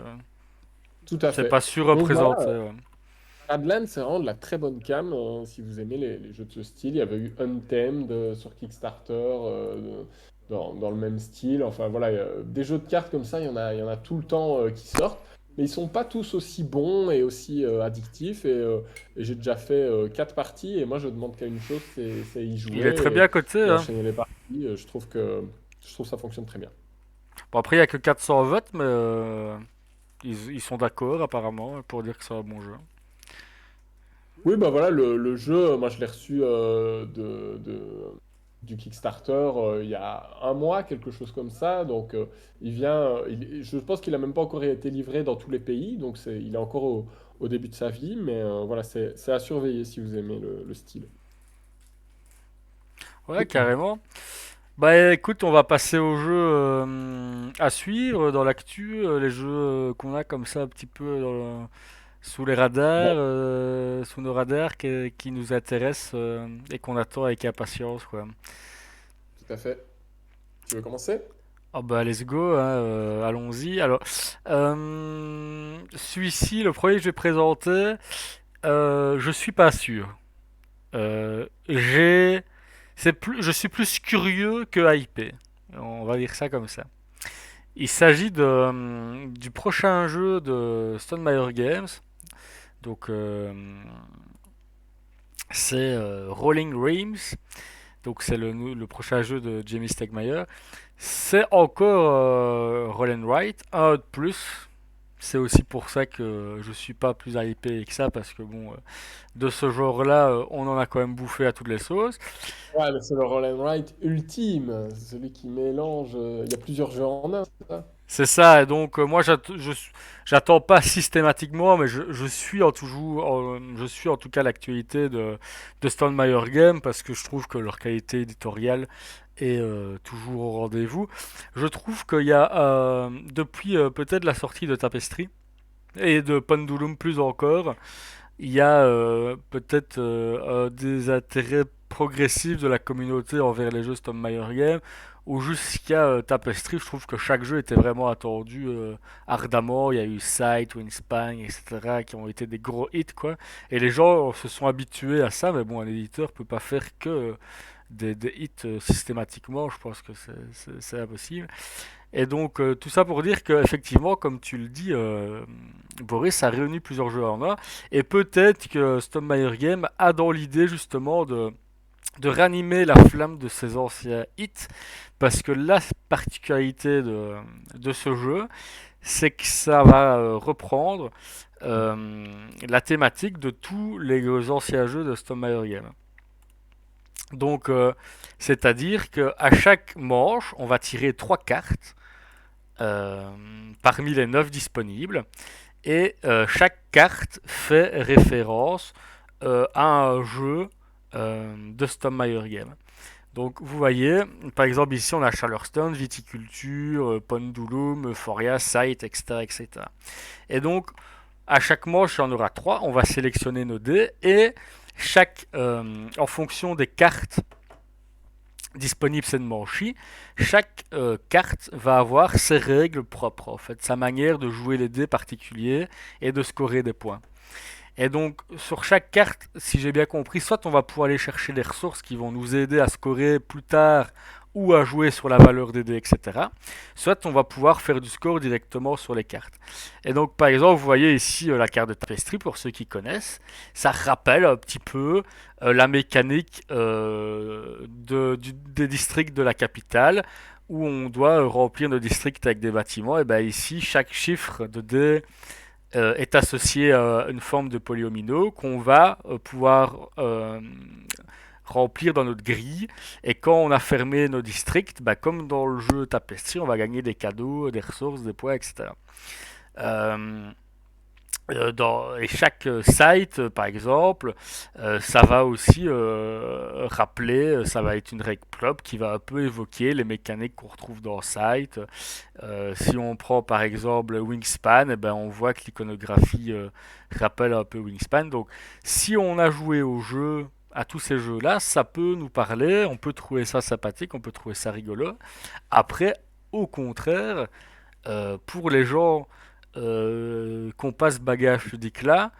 Tout à C'est fait. pas Donc voilà, surreprésenté. Ouais. Badlands, c'est vraiment de la très bonne cam si vous aimez les jeux de ce style. Il y avait eu Untamed sur Kickstarter dans le même style. Enfin voilà, des jeux de cartes comme ça, il y en a tout le temps qui sortent. Mais ils sont pas tous aussi bons et aussi addictifs. Et j'ai déjà fait 4 parties. Et moi, je demande qu'à une chose, c'est y Il est très jouer bien coté. et Hein. enchaîner les parties. Je trouve que ça fonctionne très bien. Bon, après, il y a que 400 votes, mais ils sont d'accord apparemment pour dire que c'est un bon jeu. Oui, bah voilà, le jeu, moi je l'ai reçu du Kickstarter il y a un mois, quelque chose comme ça. Donc je pense qu'il a même pas encore été livré dans tous les pays, donc il est encore au début de sa vie, mais voilà, c'est à surveiller si vous aimez le style. Ouais, carrément. Bah écoute, on va passer aux jeux à suivre dans l'actu, les jeux qu'on a comme ça un petit peu sous les radars, Bon, sous nos radars qui nous intéressent et qu'on attend avec impatience quoi. tout à fait. Tu veux commencer? Ah bah let's go, hein, allons-y. Alors, celui-ci, le premier que je vais présenter, je suis pas sûr. Je suis plus curieux que hypé. On va dire ça comme ça. Il s'agit du prochain jeu de Stone Meyer Games. Donc, c'est Rolling Realms. Donc, c'est le prochain jeu de Jamie Stegmaier. C'est encore Roll and Write, un de plus. C'est aussi pour ça que je suis pas plus hypé que ça, parce que bon, de ce genre-là, on en a quand même bouffé à toutes les sauces. Ouais, mais c'est le roll and write ultime, c'est celui qui mélange. Il y a plusieurs jeux en un, c'est ça? C'est ça, et donc moi j'attends pas systématiquement, mais je suis je suis en tout cas l'actualité de Stone Meyer Game, parce que je trouve que leur qualité éditoriale est toujours au rendez-vous. Je trouve qu'il y a, depuis peut-être la sortie de Tapestry, et de Pendulum plus encore, il y a peut-être un désintérêt progressif de la communauté envers les jeux Stone Meyer Game, ou jusqu'à Tapestry, je trouve que chaque jeu était vraiment attendu ardemment. Il y a eu Sight, Wingspan, etc., qui ont été des gros hits, quoi. Et les gens se sont habitués à ça, mais bon, un éditeur peut pas faire que des hits systématiquement. Je pense que c'est impossible. Et donc, tout ça pour dire qu'effectivement, comme tu le dis, Boris a réuni plusieurs jeux en un. Et peut-être que Stone Meyer Game a dans l'idée justement de ranimer la flamme de ses anciens hits, parce que la particularité de ce jeu, c'est que ça va reprendre la thématique de tous les anciens jeux de Stonemaier Game. Donc, c'est-à-dire qu'à chaque manche, on va tirer 3 cartes euh, parmi les 9 disponibles, et chaque carte fait référence à un jeu de Stonemaier Game. Donc vous voyez, par exemple ici on a Charleston, Viticulture, Pendulum, Euphoria, Sight, etc., etc. Et donc à chaque manche il y en aura 3, on va sélectionner nos dés et en fonction des cartes disponibles cette manche, chaque carte va avoir ses règles propres, en fait, sa manière de jouer les dés particuliers et de scorer des points. Et donc, sur chaque carte, si j'ai bien compris, soit on va pouvoir aller chercher des ressources qui vont nous aider à scorer plus tard ou à jouer sur la valeur des dés, etc. Soit on va pouvoir faire du score directement sur les cartes. Et donc, par exemple, vous voyez ici la carte de tapestry, pour ceux qui connaissent. Ça rappelle un petit peu la mécanique des districts de la capitale, où on doit remplir nos districts avec des bâtiments. Et bien ici, chaque chiffre de dés est associé à une forme de polyomino qu'on va pouvoir remplir dans notre grille. Et quand on a fermé nos districts, bah, comme dans le jeu Tapestry, on va gagner des cadeaux, des ressources, des points, etc. Euh, et chaque site, par exemple, ça va aussi rappeler, ça va être une règle propre qui va un peu évoquer les mécaniques qu'on retrouve dans site. Si on prend par exemple Wingspan, eh ben, on voit que l'iconographie rappelle un peu Wingspan. Donc si on a joué au jeu, à tous ces jeux-là, ça peut nous parler, on peut trouver ça sympathique, on peut trouver ça rigolo. Après, au contraire, pour les gens qu'on passe bagage ludique là,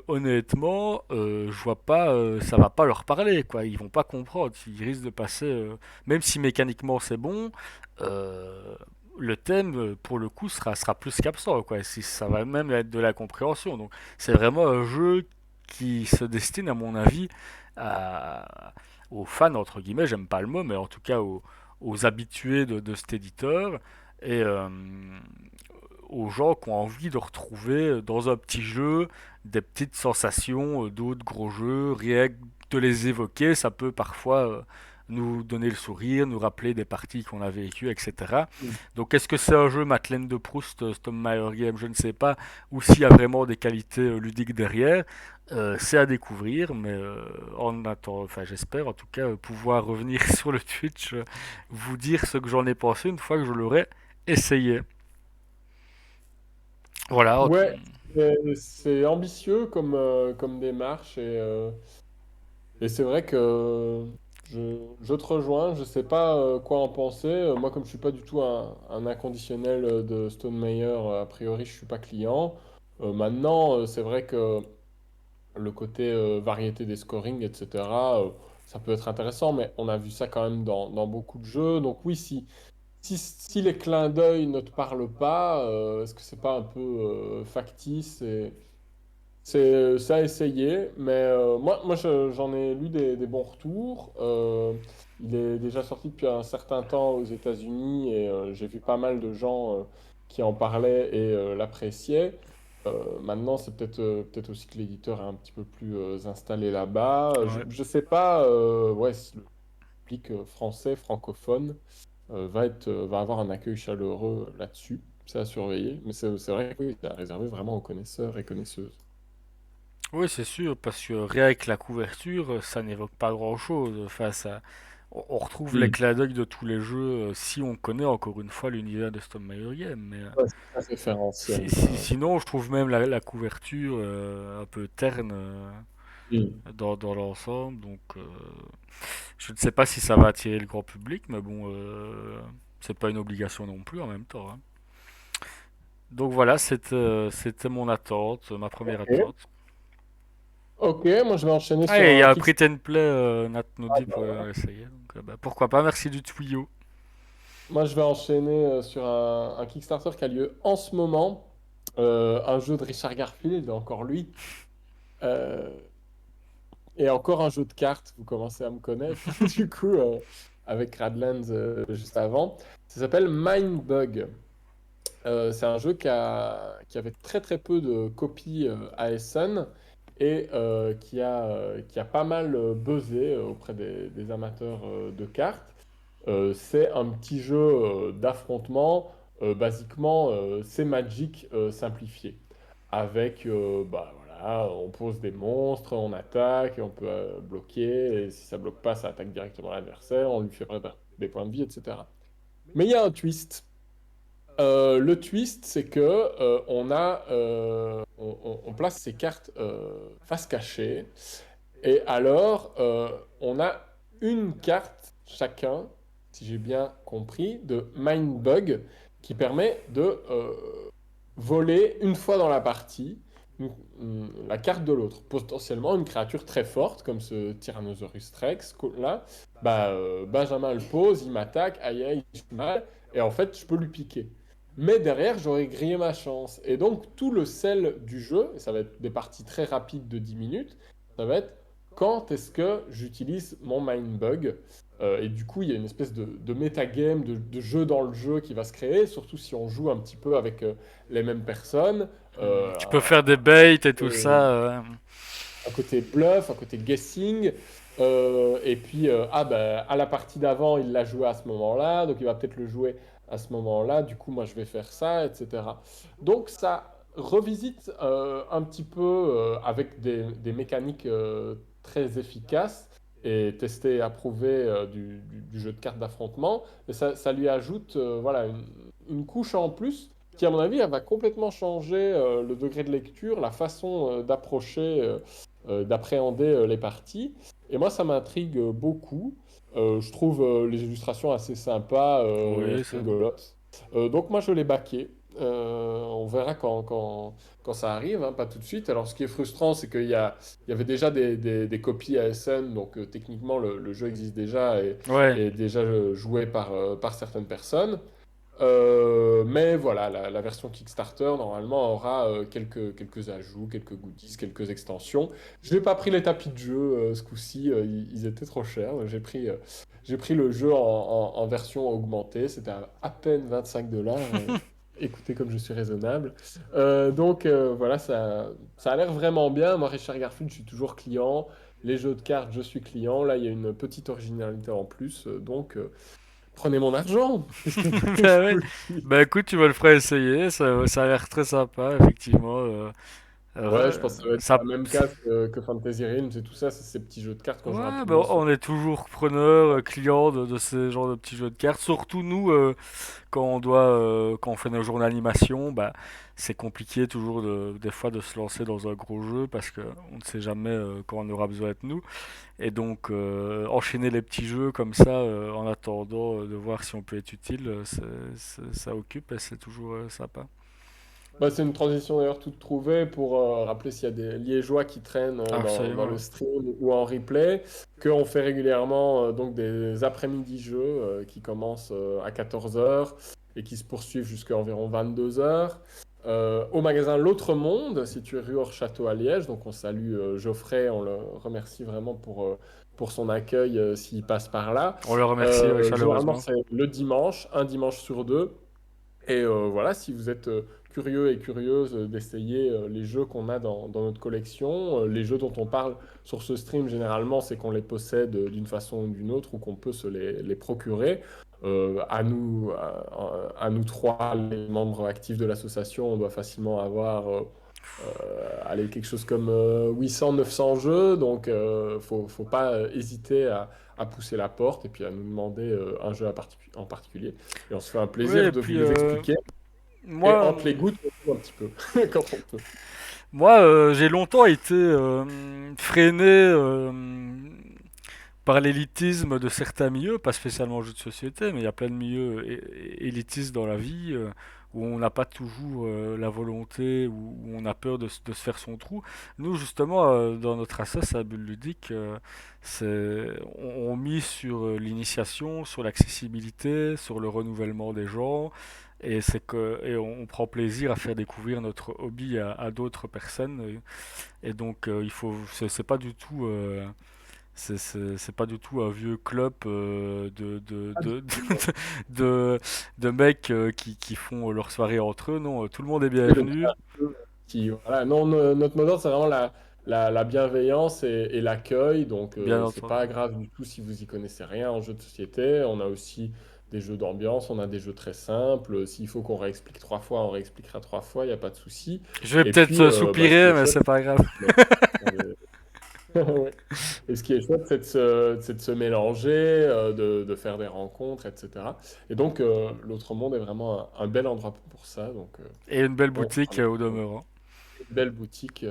honnêtement, je vois pas, ça va pas leur parler, quoi. Ils vont pas comprendre. Ils risquent de passer, même si mécaniquement c'est bon, euh, le thème, pour le coup, sera plus qu'absent, quoi. Si, ça va même être de la compréhension. Donc, c'est vraiment un jeu qui se destine, à mon avis, à- aux fans, entre guillemets, j'aime pas le mot, mais en tout cas aux habitués de cet éditeur. Et aux gens qui ont envie de retrouver dans un petit jeu des petites sensations d'autres gros jeux, rien que de les évoquer, ça peut parfois nous donner le sourire, nous rappeler des parties qu'on a vécues, etc. Donc est-ce que c'est un jeu Madeleine de Proust, Stonemaier Game, je ne sais pas, ou s'il y a vraiment des qualités ludiques derrière, c'est à découvrir, mais en attendant, enfin j'espère en tout cas pouvoir revenir sur le Twitch, vous dire ce que j'en ai pensé une fois que je l'aurai essayé. Voilà. Ouais, c'est ambitieux comme démarche et c'est vrai que je te rejoins, je sais pas quoi en penser. Moi, comme je suis pas du tout un inconditionnel de Stone Meyer, a priori, je suis pas client. Maintenant, c'est vrai que le côté variété des scorings, etc., ça peut être intéressant, mais on a vu ça quand même dans beaucoup de jeux. Donc oui, si les clins d'œil ne te parlent pas, est-ce que c'est pas un peu factice et c'est à essayer, mais j'en ai lu des bons retours. Il est déjà sorti depuis un certain temps aux États-Unis et j'ai vu pas mal de gens qui en parlaient et l'appréciaient. Maintenant, c'est peut-être aussi que l'éditeur est un petit peu plus installé là-bas. Ouais. Je sais pas ouais, si le public français, francophone, va avoir un accueil chaleureux là-dessus. C'est à surveiller, mais c'est vrai que oui, c'est réservé vraiment aux connaisseurs et connaisseuses. Oui, c'est sûr, parce que rien que la couverture, ça n'évoque pas grand-chose. Enfin, on retrouve les Hmm. clins d'œil de tous les jeux si on connaît encore une fois l'univers de Stonemaier Game. Mais Ouais, c'est très référentiel, quoi. sinon, je trouve même la couverture un peu terne Hmm. dans l'ensemble. Donc, je ne sais pas si ça va attirer le grand public, mais bon, c'est pas une obligation non plus en même temps, hein. Donc voilà, c'était mon attente, ma première Ok, attente. Ok, moi je vais enchaîner Ah, sur et il y un a un Kickstarter. print and play, Nat nous dit pour essayer. Donc, bah, pourquoi pas, merci du tuyau. Moi je vais enchaîner sur un Kickstarter qui a lieu en ce moment. Un jeu de Richard Garfield, encore lui. Euh, Et encore un jeu de cartes, vous commencez à me connaître, du coup, avec Radlands juste avant. Ça s'appelle Mindbug. C'est un jeu qui avait très très peu de copies à Essen et qui a pas mal buzzé auprès des amateurs de cartes. C'est un petit jeu d'affrontement. Basiquement, c'est Magic simplifié. Avec, bah, voilà, on pose des monstres, on attaque, et on peut bloquer. Et si ça bloque pas, ça attaque directement l'adversaire, on lui fait perdre des points de vie, etc. Mais il y a un twist. Le twist, c'est que on place ces cartes face cachée, et alors on a une carte chacun, si j'ai bien compris, de Mindbug qui permet de voler une fois dans la partie la carte de l'autre. Potentiellement une créature très forte comme ce Tyrannosaurus Rex là, bah, Benjamin le pose, il m'attaque, aïe aïe, je fais mal, et en fait je peux lui piquer. Mais derrière, j'aurais grillé ma chance. Et donc, tout le sel du jeu, et ça va être des parties très rapides de 10 minutes, ça va être quand est-ce que j'utilise mon Mindbug. Et du coup, il y a une espèce de metagame, de jeu dans le jeu qui va se créer, surtout si on joue un petit peu avec les mêmes personnes. Tu peux faire des baits et tout Euh, ça. un côté bluff, un côté guessing. Et puis, ah ben, à la partie d'avant, il l'a joué à ce moment-là, donc il va peut-être le jouer à ce moment-là. Du coup, moi, je vais faire ça, etc. Donc, ça revisite un petit peu avec des mécaniques très efficaces et testées et approuvées du jeu de cartes d'affrontement. Mais ça lui ajoute voilà, une couche en plus qui, à mon avis, elle va complètement changer le degré de lecture, la façon d'approcher d'appréhender les parties. Et moi, ça m'intrigue beaucoup. Je trouve les illustrations assez sympas, Oui, ça. rigolotes. Donc moi, je l'ai baqué. On verra quand ça arrive, hein, pas tout de suite. Alors, ce qui est frustrant, c'est il y avait déjà des copies ASN, donc techniquement, le jeu existe déjà Ouais. et est déjà joué par certaines personnes. Mais voilà, la version Kickstarter, normalement, aura quelques ajouts, quelques goodies, quelques extensions. Je n'ai pas pris les tapis de jeu ce coup-ci, ils étaient trop chers. J'ai pris le jeu en version augmentée, c'était à peine 25 dollars. Écoutez comme je suis raisonnable. Donc voilà, ça a l'air vraiment bien. Moi, Richard Garfield, je suis toujours client. Les jeux de cartes, je suis client. Là, il y a une petite originalité en plus. Donc, prenez mon argent. Qu'est-ce que vous voulez que je Ah ouais. vous dise? Bah écoute, tu vas le feras essayer. Ça a l'air très sympa, effectivement. Ouais, je pense que ça va être Ça, la même case que Fantasy Realms et tout ça. C'est ces petits jeux de cartes qu'on joue ouais, bah, rapidement sur. on est toujours preneur, client de ces genres de petits jeux de cartes. Surtout nous, quand on fait nos jours d'animation, bah, c'est compliqué toujours des fois de se lancer dans un gros jeu parce que on ne sait jamais quand on aura besoin de nous. Et donc, enchaîner les petits jeux comme ça en attendant de voir si on peut être utile, ça occupe et c'est toujours sympa. Bah, c'est une transition d'ailleurs toute trouvée pour rappeler s'il y a des Liégeois qui traînent dans Absolument, le ouais. stream ou en replay, qu'on fait régulièrement donc des après-midi jeux qui commencent à 14 heures et qui se poursuivent jusqu'à environ 22 heures. Au magasin L'Autre Monde, situé rue Hors-Château à Liège. Donc on salue Geoffrey, on le remercie vraiment pour son accueil s'il passe par là. On le remercie Généralement, chaleureusement. c'est le dimanche, un dimanche sur deux. Et voilà, si vous êtes curieux et curieuse d'essayer les jeux qu'on a dans notre collection, les jeux dont on parle sur ce stream, généralement, c'est qu'on les possède d'une façon ou d'une autre ou qu'on peut se les procurer. À nous trois, les membres actifs de l'association, on doit facilement avoir allez, quelque chose comme 800-900 jeux, donc faut pas hésiter à pousser la porte et puis à nous demander un jeu en particulier. Et on se fait un Oui, plaisir et de vous puis les expliquer. Et moi, entre les gouttes, on joue un petit peu quand on peut. j'ai longtemps été freiné par l'élitisme de certains milieux, pas spécialement en jeux de société, mais il y a plein de milieux élitistes dans la vie, où on n'a pas toujours la volonté, où on a peur de se faire son trou. Nous, justement, dans notre assoce à Bulle Ludique, on mise sur l'initiation, sur l'accessibilité, sur le renouvellement des gens, et on prend plaisir à faire découvrir notre hobby à d'autres personnes. Et donc, c'est pas du tout. C'est pas du tout un vieux club Ah, du coup, de, de mecs qui font leur soirée entre eux. Non, tout le monde est oui, donc c'est bienvenu, un jeu voilà. Non, notre mot d'ordre, c'est vraiment la bienveillance et l'accueil. Donc, bien c'est entendu. pas grave du tout si vous y connaissez rien en jeu de société. On a aussi des jeux d'ambiance, on a des jeux très simples. S'il faut qu'on réexplique 3 fois, on réexpliquera 3 fois, il n'y a pas de souci. Je vais Et peut-être puis, ce qui soupirer, est mais chouette, c'est pas grave. euh, ouais. Et ce qui est chouette, c'est de se mélanger, de faire des rencontres, etc. Et donc, l'autre monde est vraiment un bel endroit pour ça. Donc, Et une belle ouais, boutique au demeurant. une belle boutique.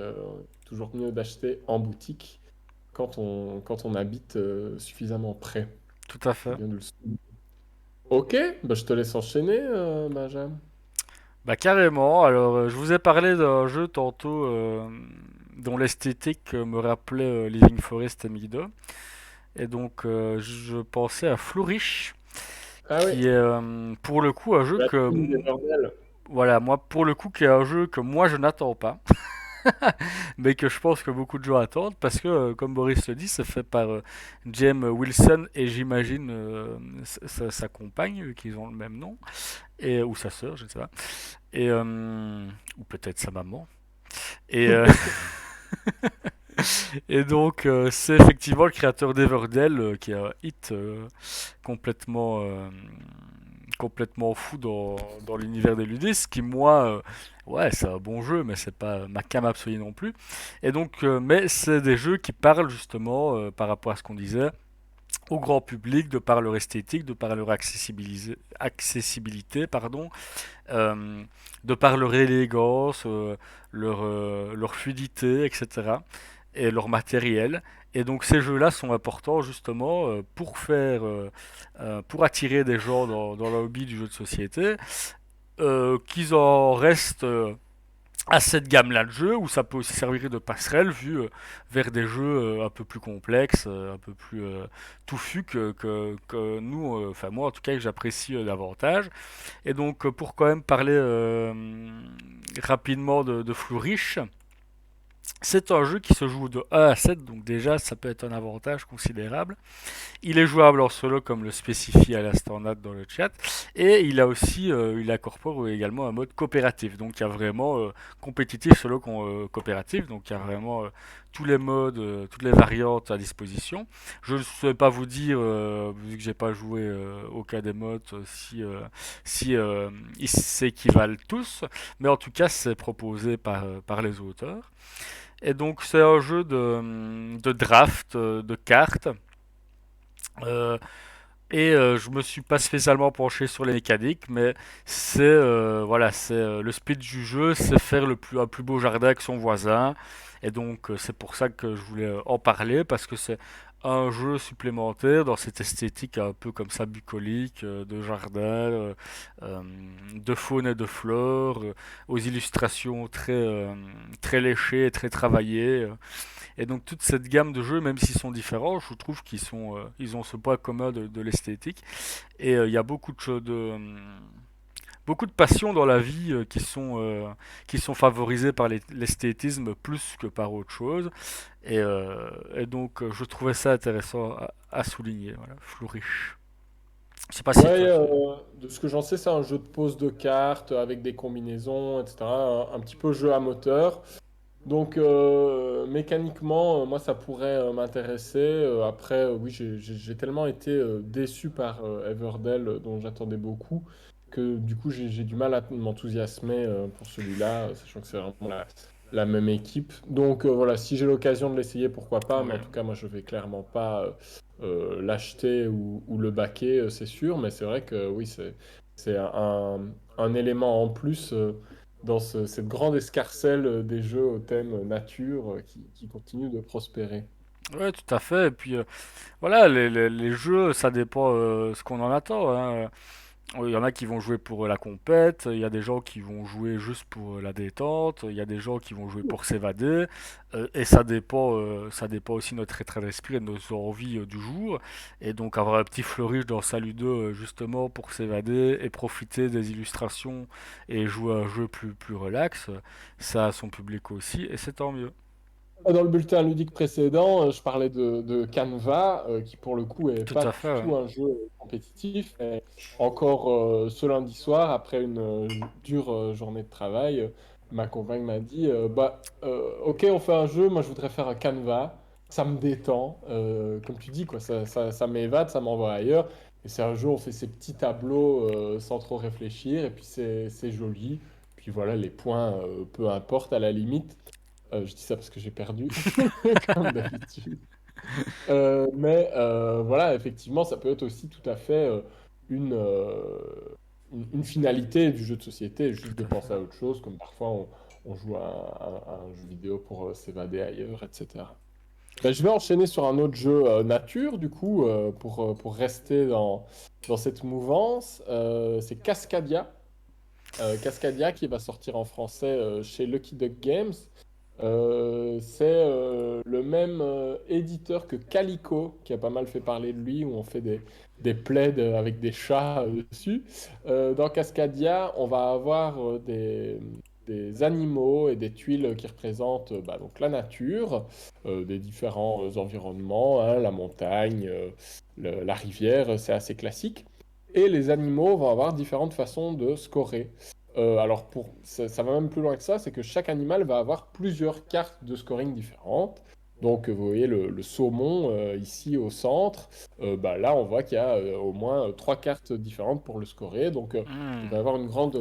Toujours mieux d'acheter en boutique quand on habite suffisamment près. Tout à C'est fait. bien de le souligner. Ok, bah, je te laisse enchaîner, Benjamin. Bah carrément. Alors, je vous ai parlé d'un jeu tantôt dont l'esthétique me rappelait Living Forest et Mido. Et donc, je pensais à Flourish, Ah oui, qui est pour le coup un jeu la que team des bordels. voilà, moi, pour le coup, qui est un jeu que moi je n'attends pas, mais que je pense que beaucoup de gens attendent, parce que, comme Boris le dit, c'est fait par James Wilson et j'imagine sa compagne, qui ont le même nom, ou sa sœur, je ne sais pas, ou peut-être sa maman. Et, et donc, c'est effectivement le créateur d'Everdell, qui a un hit complètement, complètement fou dans l'univers des ludistes, qui moi, ouais, c'est un bon jeu, mais c'est pas ma came absolue non plus. Et donc, mais c'est des jeux qui parlent justement, par rapport à ce qu'on disait, au grand public, de par leur esthétique, de par leur accessibilité, pardon, euh, de par leur élégance, leur fluidité, etc. Et leur matériel. Et donc ces jeux-là sont importants justement pour attirer des gens dans le hobby du jeu de société, qu'ils en restent à cette gamme-là de jeux, où ça peut aussi servir de passerelle vers des jeux un peu plus complexes, un peu plus touffus que nous, enfin moi en tout cas que j'apprécie davantage. Et donc pour quand même parler rapidement de Flourish, c'est un jeu qui se joue de 1 à 7, donc déjà ça peut être un avantage considérable. Il est jouable en solo comme le spécifie à l'instant Nat dans le chat, et il incorpore également un mode coopératif. Donc il y a vraiment compétitif, solo, coopératif, donc il y a vraiment tous les modes, toutes les variantes à disposition. Je ne saurais pas vous dire, vu que j'ai pas joué aucun des modes, si ils s'équivalent tous, mais en tout cas c'est proposé par les auteurs. Et donc c'est un jeu de draft, de cartes. Euh, je me suis pas spécialement penché sur les mécaniques, mais c'est le speed du jeu, c'est faire un plus beau jardin que son voisin. Et donc c'est pour ça que je voulais en parler, parce que c'est un jeu supplémentaire dans cette esthétique un peu comme ça bucolique, de jardin, euh, de faune et de flore, aux illustrations très léchées et très travaillées. Et donc toute cette gamme de jeux, même s'ils sont différents, je trouve ils ont ce point commun de l'esthétique. Et il y a beaucoup de passions dans la vie qui sont favorisées par l'esthétisme plus que par autre chose. Et donc je trouvais ça intéressant à souligner. Voilà, Flourish. Je sais pas si Ouais, toi tu... de ce que j'en sais, c'est un jeu de pose de cartes avec des combinaisons, etc. Un petit peu jeu à moteur. Donc, mécaniquement, moi, ça pourrait m'intéresser. Après, oui, j'ai tellement été déçu par Everdell, dont j'attendais beaucoup, que du coup, j'ai du mal à m'enthousiasmer pour celui-là, sachant que c'est vraiment la même équipe. Donc, voilà, si j'ai l'occasion de l'essayer, pourquoi pas. Mais en Ouais. tout cas, moi, je vais clairement pas l'acheter ou le baquer, c'est sûr. Mais c'est vrai que oui, c'est un élément en plus. Dans cette grande escarcelle des jeux au thème nature qui continue de prospérer. Ouais, tout à fait. Et puis voilà, les jeux, ça dépend ce qu'on en attend, hein. Il y en a qui vont jouer pour la compète, il y a des gens qui vont jouer juste pour la détente, il y a des gens qui vont jouer pour s'évader, et ça dépend aussi de notre état d'esprit et de nos envies du jour. Et donc avoir un petit flourish dans Saludo justement pour s'évader et profiter des illustrations et jouer à un jeu plus relax, ça a son public aussi, et c'est tant mieux. Dans le bulletin ludique précédent, je parlais de Canva, qui pour le coup est Tout pas à du fait, ouais. tout un jeu compétitif. Et encore ce lundi soir, après une dure journée de travail, ma compagne m'a dit, ok, on fait un jeu, moi je voudrais faire un Canva, ça me détend, comme tu dis, quoi, ça m'évade, ça m'envoie ailleurs. Et c'est un jeu, on fait ces petits tableaux sans trop réfléchir, et puis c'est joli. Puis voilà, les points, peu importe à la limite. Je dis ça parce que j'ai perdu, comme d'habitude. Mais voilà, effectivement, ça peut être aussi tout à fait une, euh, une finalité du jeu de société, juste Tout de à fait. penser à autre chose, comme parfois on joue à un jeu vidéo pour s'évader ailleurs, etc. Ben, je vais enchaîner sur un autre jeu nature, du coup, pour rester dans cette mouvance. C'est Cascadia. Cascadia qui va sortir en français chez Lucky Duck Games. C'est le même éditeur que Calico, qui a pas mal fait parler de lui, où on fait des plaids avec des chats dessus. Dans Cascadia, on va avoir des animaux et des tuiles qui représentent donc la nature, des différents environnements, hein, la montagne, la rivière, c'est assez classique. Et les animaux vont avoir différentes façons de scorer. Alors, ça va même plus loin que ça, c'est que chaque animal va avoir plusieurs cartes de scoring différentes. Donc, vous voyez le saumon ici au centre. Là, on voit qu'il y a au moins trois cartes différentes pour le scorer. Donc, il Hmm. va y avoir une grande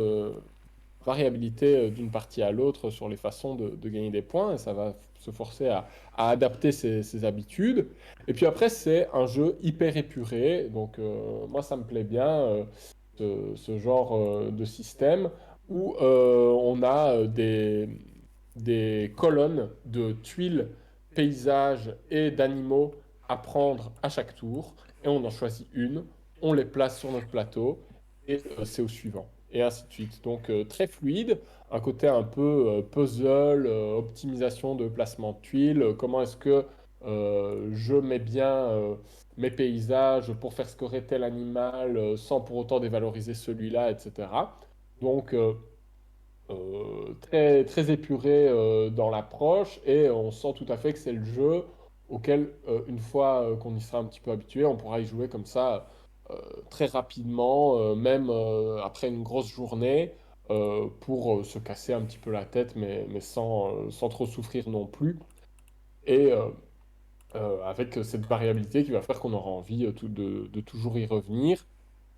variabilité d'une partie à l'autre sur les façons de gagner des points. Et ça va se forcer à adapter ses habitudes. Et puis après, c'est un jeu hyper épuré. Donc, moi, ça me plaît bien. Ce genre de système où on a des colonnes de tuiles, paysages et d'animaux à prendre à chaque tour. Et on en choisit une, on les place sur notre plateau et c'est au suivant. Et ainsi de suite. Donc très fluide, un côté un peu puzzle, optimisation de placement de tuiles. Comment est-ce que je mets bien mes paysages pour faire scorer tel animal sans pour autant dévaloriser celui-là, etc. Donc, très, très épuré dans l'approche et on sent tout à fait que c'est le jeu auquel, une fois qu'on y sera un petit peu habitué, on pourra y jouer comme ça euh, très rapidement, même après une grosse journée, pour se casser un petit peu la tête, mais sans trop souffrir non plus. Et avec cette variabilité qui va faire qu'on aura envie de toujours y revenir.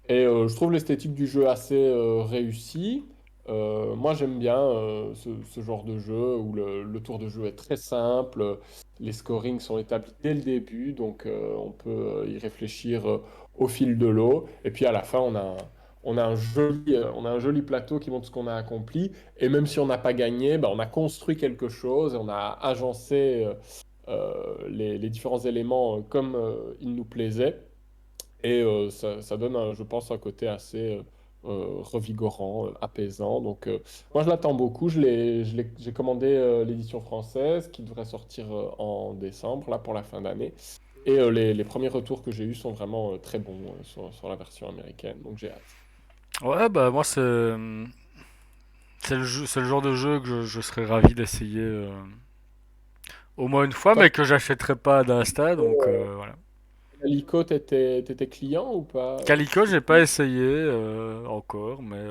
Et je trouve l'esthétique du jeu assez réussie. Moi, j'aime bien ce genre de jeu où le tour de jeu est très simple, les scorings sont établis dès le début, donc on peut y réfléchir au fil de l'eau. Et puis à la fin, on a un joli plateau qui montre ce qu'on a accompli. Et même si on n'a pas gagné, on a construit quelque chose, et on a agencé les différents éléments comme il nous plaisait. Et ça donne, je pense, un côté assez revigorant, apaisant. Donc, moi, je l'attends beaucoup. J'ai commandé l'édition française qui devrait sortir en décembre, là, pour la fin d'année. Et les premiers retours que j'ai eus sont vraiment très bons sur la version américaine. Donc, j'ai hâte. Ouais, bah moi c'est le genre de jeu que je serais ravi d'essayer au moins une fois, Toi, mais que j'achèterais pas d'Insta, donc voilà. Calico, t'étais client ou pas Calico, j'ai pas dessus. essayé encore, mais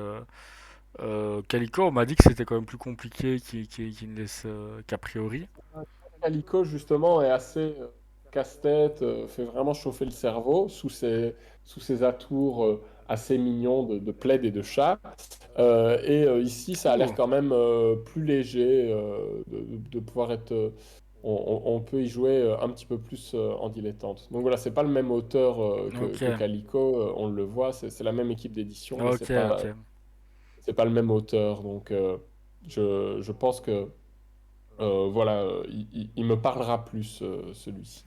Calico, on m'a dit que c'était quand même plus compliqué qu'il ne laisse qu'a priori. Calico, justement, est assez casse-tête, fait vraiment chauffer le cerveau sous ses atours assez mignons de plaid et de chat. Ici, ça a l'air Ouh, quand même plus léger de pouvoir être. On peut y jouer un petit peu plus en dilettante. Donc voilà, c'est pas le même auteur ok, que Calico, on le voit, c'est la même équipe d'édition, mais ok, c'est pas, ok. c'est pas le même auteur. Donc je pense que voilà, il me parlera plus celui-ci.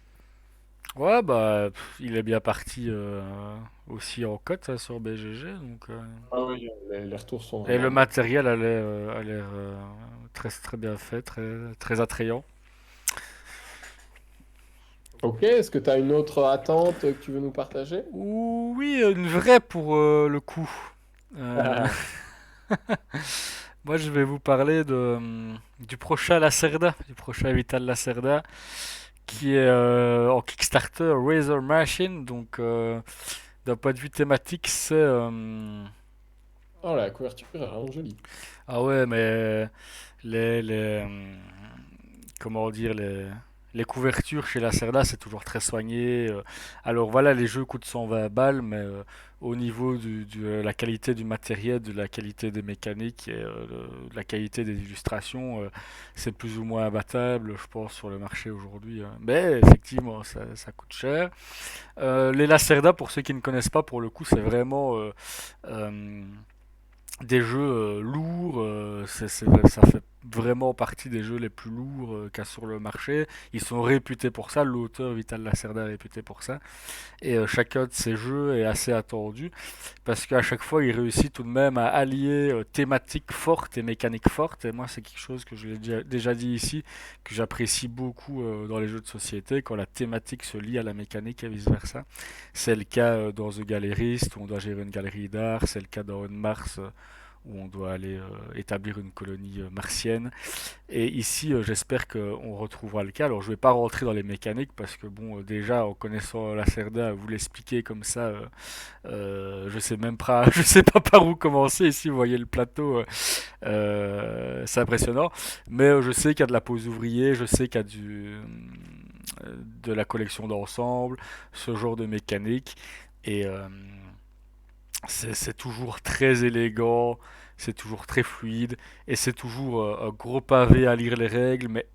Ouais, bah, il est bien parti aussi en cote hein, sur BGG. Ah oui, les retours sont Et vraiment le bons. matériel a l'air très, très bien fait, très, très attrayant. Ok, est-ce que tu as une autre attente que tu veux nous partager? Oui, une vraie pour le coup. Euh, Moi, je vais vous parler du prochain Lacerda, du prochain Vital Lacerda, qui est en Kickstarter Razor Machine. D'un point de vue thématique, Oh, la couverture est vraiment jolie. ah ouais, mais comment dire, les couvertures chez Lacerda, c'est toujours très soigné. Alors voilà, les jeux coûtent 120 balles, mais au niveau de la qualité du matériel, de la qualité des mécaniques et de la qualité des illustrations, c'est plus ou moins imbattable, je pense, sur le marché aujourd'hui. Mais effectivement, ça coûte cher. Les Lacerda, pour ceux qui ne connaissent pas, pour le coup, c'est vraiment euh, des jeux lourds, ça fait vraiment partie des jeux les plus lourds qu'il y a sur le marché. Ils sont réputés pour ça, l'auteur Vital Lacerda est réputé pour ça. Et chacun de ces jeux est assez attendu parce qu'à chaque fois il réussit tout de même à allier thématiques fortes et mécaniques fortes. Et moi c'est quelque chose que je l'ai déjà dit ici, que j'apprécie beaucoup dans les jeux de société, quand la thématique se lie à la mécanique et vice-versa. C'est le cas dans The Gallerist, où on doit gérer une galerie d'art, c'est le cas dans On Mars, où on doit aller établir une colonie martienne. Et ici, j'espère qu'on retrouvera le cas. Alors, je ne vais pas rentrer dans les mécaniques parce que, bon, déjà, en connaissant la Cerda, vous l'expliquer comme ça, je sais même pas, je sais pas par où commencer. Ici, vous voyez le plateau, c'est impressionnant. Mais je sais qu'il y a de la pose ouvrier, je sais qu'il y a de la collection d'ensemble, ce genre de mécanique. Et c'est toujours très élégant, c'est toujours très fluide, et c'est toujours un gros pavé à lire les règles, mais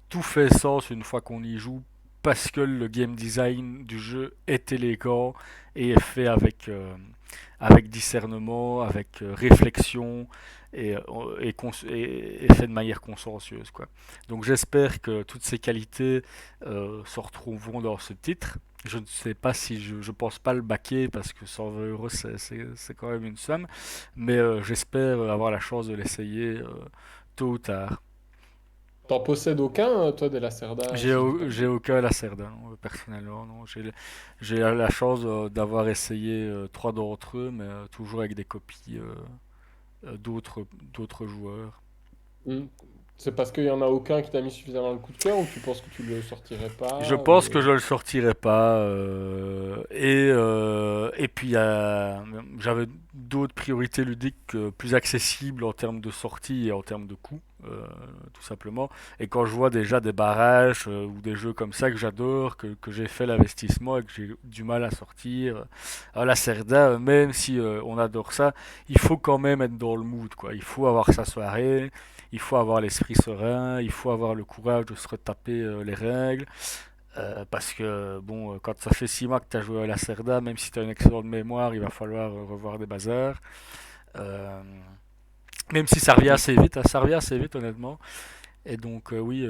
tout fait sens une fois qu'on y joue, parce que le game design du jeu est élégant et est fait avec discernement, avec réflexion, et fait de manière consciencieuse, quoi. Donc j'espère que toutes ces qualités se retrouveront dans ce titre. Je ne sais pas si je pense pas le baquer parce que 120 euros c'est quand même une somme, mais j'espère avoir la chance de l'essayer tôt ou tard. T'en possèdes aucun, toi, des Lacerda, si je dis pas de J'ai bêtises. aucun Lacerda, non, personnellement. Non. J'ai la chance d'avoir essayé trois d'entre eux, mais toujours avec des copies d'autres joueurs. Hmm. C'est parce qu'il y en a aucun qui t'a mis suffisamment le coup de cœur ou tu penses que tu le sortirais Je pas pense ou... que je le sortirai pas. Et puis j'avais d'autres priorités ludiques plus accessibles en termes de sortie et en termes de coût, tout simplement. Et quand je vois déjà des barrages ou des jeux comme ça que j'adore, que j'ai fait l'investissement et que j'ai du mal à sortir, à la Cerda, même si on adore ça, il faut quand même être dans le mood, quoi. Il faut avoir sa soirée, il faut avoir l'esprit serein, il faut avoir le courage de se retaper les règles. Parce que, bon, quand ça fait 6 mois que tu as joué à la Cerda, même si tu as une excellente mémoire, il va falloir revoir des bazars. Euh, Même si ça revient assez vite, hein, ça revient assez vite, honnêtement. Et donc, oui,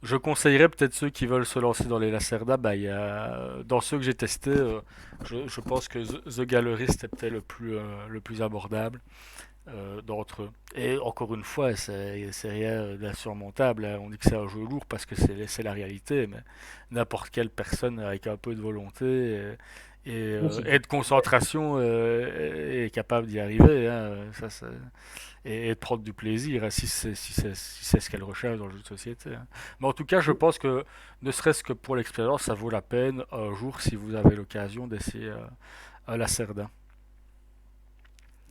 je conseillerais peut-être ceux qui veulent se lancer dans les Lacerda. Bah, dans ceux que j'ai testés, je pense que The Gallerist est peut-être le plus abordable d'entre eux. Et encore une fois, c'est rien d'insurmontable, hein. On dit que c'est un jeu lourd parce que c'est la réalité, mais n'importe quelle personne avec un peu de volonté Non, c'est et tout. de concentration est capable d'y arriver, hein. Et de prendre du plaisir, hein, si c'est ce qu'elle recherche dans le jeu de société, hein. Mais en tout cas, je pense que ne serait-ce que pour l'expérience, ça vaut la peine un jour si vous avez l'occasion d'essayer la Cerda.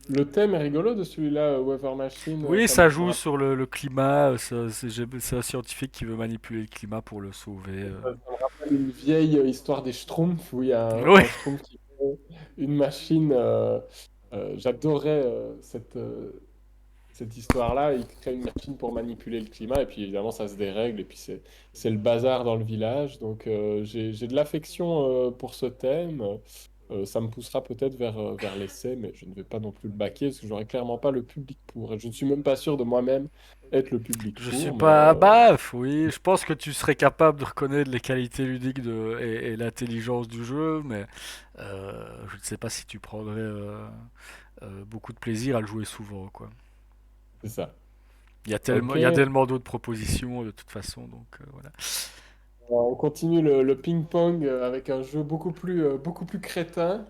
Le thème est rigolo de celui-là, Weather Machine, Oui, ça ça me joue rappelle, sur le climat. C'est un scientifique qui veut manipuler le climat pour le sauver. ça me rappelle une vieille histoire des Schtroumpfs où il y a Oui, un Schtroumpf qui fait une machine. J'adorais cette histoire-là. Il crée une machine pour manipuler le climat et puis évidemment ça se dérègle et puis c'est le bazar dans le village. Donc j'ai de l'affection pour ce thème. ça me poussera peut-être vers l'essai, mais je ne vais pas non plus le baquer parce que j'aurai clairement pas le public pour. Et je ne suis même pas sûr de moi-même être le public Je suis pour, mais pas baf, oui. Je pense que tu serais capable de reconnaître les qualités ludiques et l'intelligence du jeu, mais je ne sais pas si tu prendrais beaucoup de plaisir à le jouer souvent, quoi. c'est ça. Il Ok, y a tellement d'autres propositions de toute façon, donc voilà. on continue le ping-pong avec un jeu beaucoup plus crétin,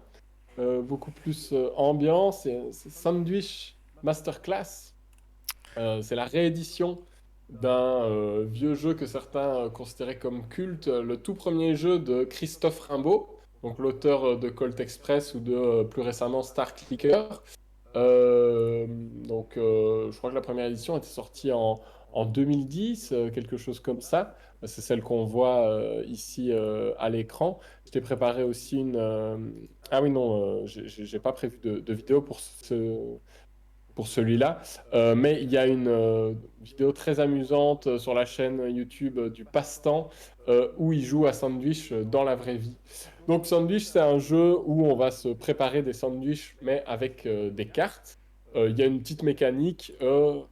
beaucoup plus ambiant. C'est Sandwich Masterclass. C'est la réédition d'un vieux jeu que certains considéraient comme culte, le tout premier jeu de Christophe Rimbaud, donc l'auteur de Colt Express ou de plus récemment Star Clicker. Je crois que la première édition était sortie en 2010, quelque chose comme ça. C'est celle qu'on voit ici à l'écran. Je t'ai préparé aussi une. Ah oui, non, j'ai pas prévu de vidéo pour celui-là. Mais il y a une vidéo très amusante sur la chaîne YouTube du Passe-Temps où il joue à Sandwich dans la vraie vie. Donc Sandwich, c'est un jeu où on va se préparer des sandwichs, mais avec des cartes. Il y a une petite mécanique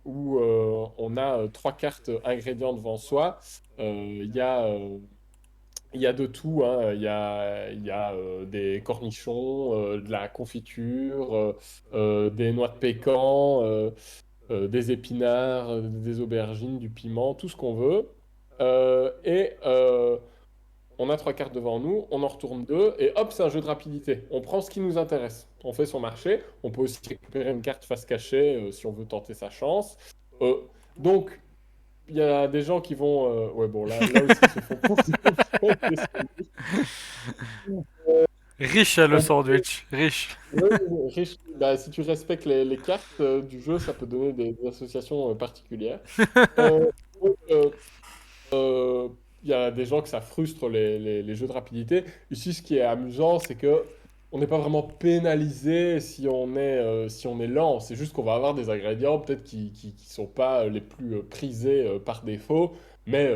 où on a trois cartes ingrédients devant soi. Il y a de tout, hein. Il y a des cornichons, de la confiture, des noix de pécan, des épinards, des aubergines, du piment, tout ce qu'on veut. On a trois cartes devant nous, on en retourne deux, et hop, c'est un jeu de rapidité. On prend ce qui nous intéresse. On fait son marché. On peut aussi récupérer une carte face cachée si on veut tenter sa chance. Euh, donc, il y a des gens qui vont. Ouais, bon, là aussi, ils se font pour des sandwichs. Riche le On peut- sandwich, riche. ouais, bah, si tu respectes les cartes du jeu, ça peut donner des associations particulières. Euh, donc, il y a des gens que ça frustre les jeux de rapidité. Ici, ce qui est amusant, c'est que on n'est pas vraiment pénalisé si on est lent. C'est juste qu'on va avoir des ingrédients peut-être qui sont pas les plus prisés par défaut, mais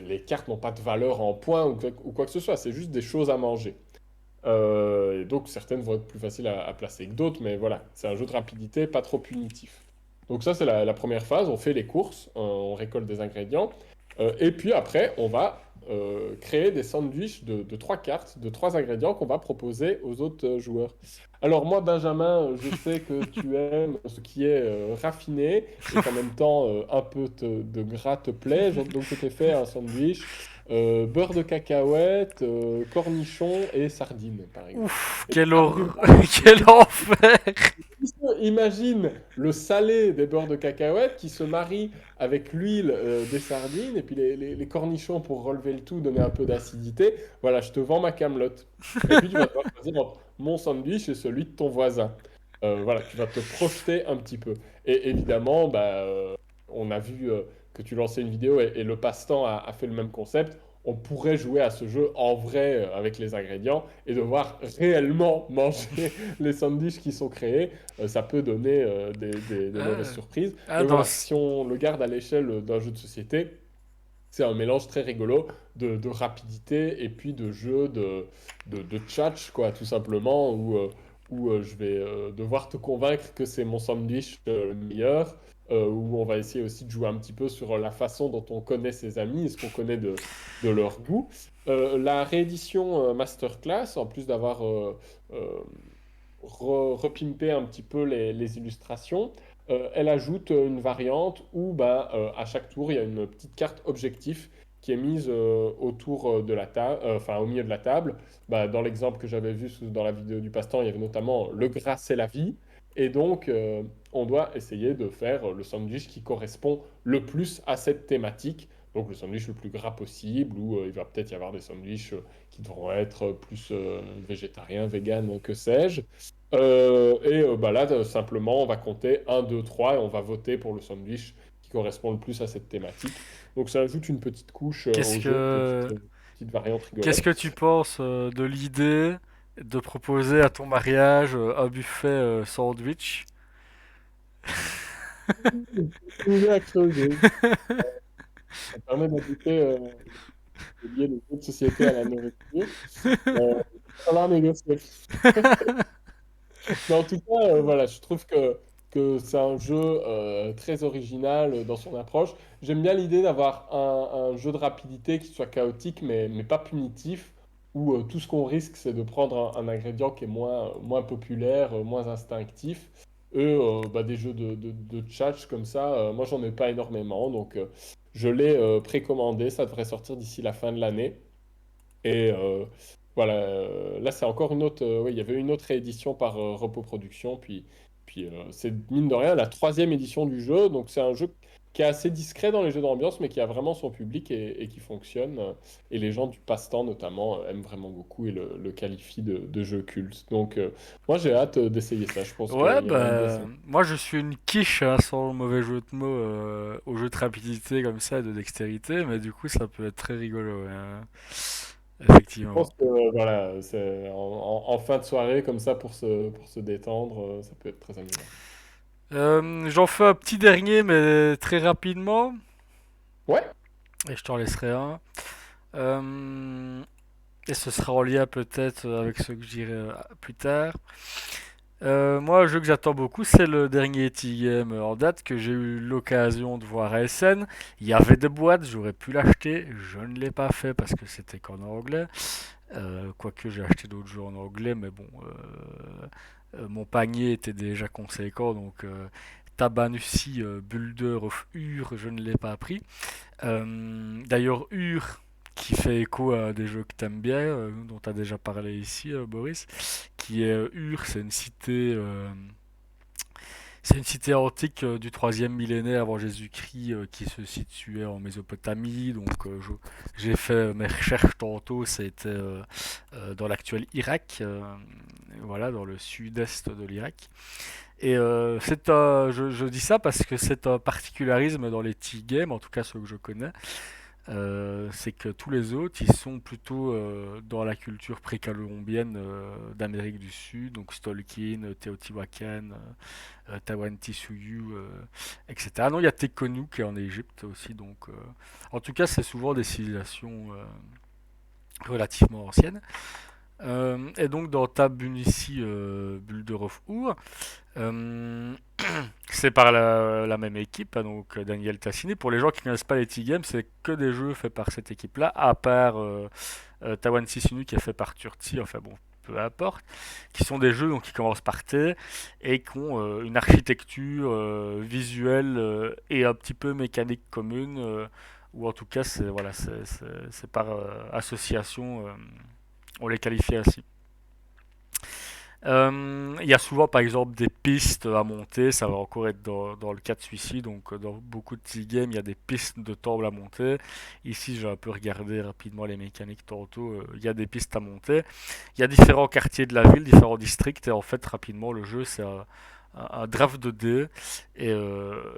les cartes n'ont pas de valeur en points ou quoi que ce soit. C'est juste des choses à manger. Et donc certaines vont être plus faciles à placer que d'autres, mais voilà, c'est un jeu de rapidité pas trop punitif. Donc ça, c'est la première phase, on fait les courses, on récolte des ingrédients, et puis après, on va créer des sandwichs de trois cartes, de trois ingrédients qu'on va proposer aux autres joueurs. Alors moi, Benjamin, je sais que tu aimes ce qui est raffiné et qu'en même temps, un peu de gras te plaît, donc je t'ai fait un sandwich beurre de cacahuète, cornichons et sardines, par exemple. Ouf, Et argument, quel enfer. imagine le salé des beurres de cacahuète qui se marie avec l'huile des sardines et puis les cornichons pour relever le tout, donner un peu d'acidité. Voilà, je te vends ma camelote. Et puis tu vas devoir choisir entre mon sandwich et celui de ton voisin. Voilà, tu vas te projeter un petit peu. Et évidemment, on a vu que tu lançais une vidéo et le passe-temps a fait le même concept. On pourrait jouer à ce jeu en vrai avec les ingrédients et devoir réellement manger les sandwichs qui sont créés. Ça peut donner des mauvaises Ah, surprises. ah, Mais voilà, si on le garde à l'échelle d'un jeu de société, c'est un mélange très rigolo de rapidité et puis de jeu de tchatch, quoi, tout simplement, où je vais devoir te convaincre que c'est mon sandwich le meilleur, où on va essayer aussi de jouer un petit peu sur la façon dont on connaît ses amis et ce qu'on connaît de leur goût. La réédition Masterclass, en plus d'avoir euh, repimpé un petit peu les illustrations, elle ajoute une variante où à chaque tour, il y a une petite carte objectif qui est mise autour de la table, enfin au milieu de la table. Dans l'exemple que j'avais vu dans la vidéo du passe-temps, il y avait notamment le gras, c'est la vie. Et donc, on doit essayer de faire le sandwich qui correspond le plus à cette thématique. Donc, le sandwich le plus gras possible, ou il va peut-être y avoir des sandwichs qui devront être plus végétariens, véganes, que sais-je. Là, simplement, on va compter un, 2, 3 et on va voter pour le sandwich qui correspond le plus à cette thématique. Donc ça ajoute une petite couche qu'est-ce au jeu, que petite variante qu'est-ce que rigolote. tu penses de l'idée de proposer à ton mariage un buffet sandwich? Sujet à creuser. Ça permet d'ajouter. J'ai lié les jeux de société à la nourriture. Euh, alors négocier. Mais en tout cas, voilà, je trouve que c'est un jeu très original dans son approche. J'aime bien l'idée d'avoir un jeu de rapidité qui soit chaotique, mais pas punitif, où tout ce qu'on risque, c'est de prendre un ingrédient qui est moins populaire, moins instinctif. Eux, bah, des jeux de tchatch comme ça, moi, j'en ai pas énormément, donc je l'ai précommandé, ça devrait sortir d'ici la fin de l'année. Et voilà, là c'est encore une autre, oui, il y avait une autre réédition par Repos Production, puis c'est mine de rien la troisième édition du jeu, donc c'est un jeu qui est assez discret dans les jeux d'ambiance, mais qui a vraiment son public et qui fonctionne. Et les gens du passe-temps notamment aiment vraiment beaucoup et le qualifient de jeu culte. Donc moi j'ai hâte d'essayer ça, je pense Ouais, qu'il y a moyen de bien bah, s'amuser. moi je suis une quiche, hein, sans le mauvais jeu de mots, au jeu de rapidité comme ça, de dextérité, mais du coup ça peut être très rigolo, ouais, hein. Je Effectivement. pense que voilà, c'est en fin de soirée comme ça pour se détendre, ça peut être très amusant. J'en fais un petit dernier, mais très rapidement, Ouais. et je t'en laisserai un. Euh, et ce sera en lien peut-être avec ce que je dirai plus tard. Moi, un jeu que j'attends beaucoup, c'est le dernier T-Game en date que j'ai eu l'occasion de voir à Essen. Il y avait des boîtes, j'aurais pu l'acheter. Je ne l'ai pas fait parce que c'était qu'en anglais. Quoique j'ai acheté d'autres jeux en anglais, mais bon, mon panier était déjà conséquent, donc Tabanusi Builder of Ur, je ne l'ai pas pris. D'ailleurs, Ur, qui fait écho à des jeux que t'aimes bien, dont tu as déjà parlé ici, Boris, qui est Ur, c'est une cité antique du troisième millénaire avant Jésus-Christ qui se situait en Mésopotamie. Donc j'ai fait mes recherches tantôt, c'était dans l'actuel Irak, voilà, dans le sud-est de l'Irak. Et je dis ça parce que c'est un particularisme dans les T-games, en tout cas ceux que je connais, c'est que tous les autres, ils sont plutôt dans la culture précolombienne d'Amérique du Sud, donc Tolkien, Teotihuacan, Tawantinsuyu, etc. Non, il y a Tekkenu qui est en Égypte aussi, donc en tout cas, c'est souvent des civilisations relativement anciennes. Et donc dans Tabunissi, Builder of Ur, euh, c'est par la même équipe, hein, donc Daniel Tassini. Pour les gens qui ne connaissent pas les T-Games, c'est que des jeux faits par cette équipe-là, à part Tawan Sisunu qui est fait par Turti, enfin bon, peu importe, qui sont des jeux donc, qui commencent par T et qui ont une architecture visuelle et un petit peu mécanique commune, ou en tout cas c'est voilà, c'est par association, on les qualifie ainsi. Il y a souvent, par exemple, des pistes à monter. Ça va encore être dans le cas de celui-ci. Donc, dans beaucoup de T-games, il y a des pistes de table à monter. Ici, j'ai un peu regardé rapidement les mécaniques tantôt. Il y a des pistes à monter. Il y a différents quartiers de la ville, différents districts. Et en fait, rapidement, le jeu, c'est un draft de dés. Et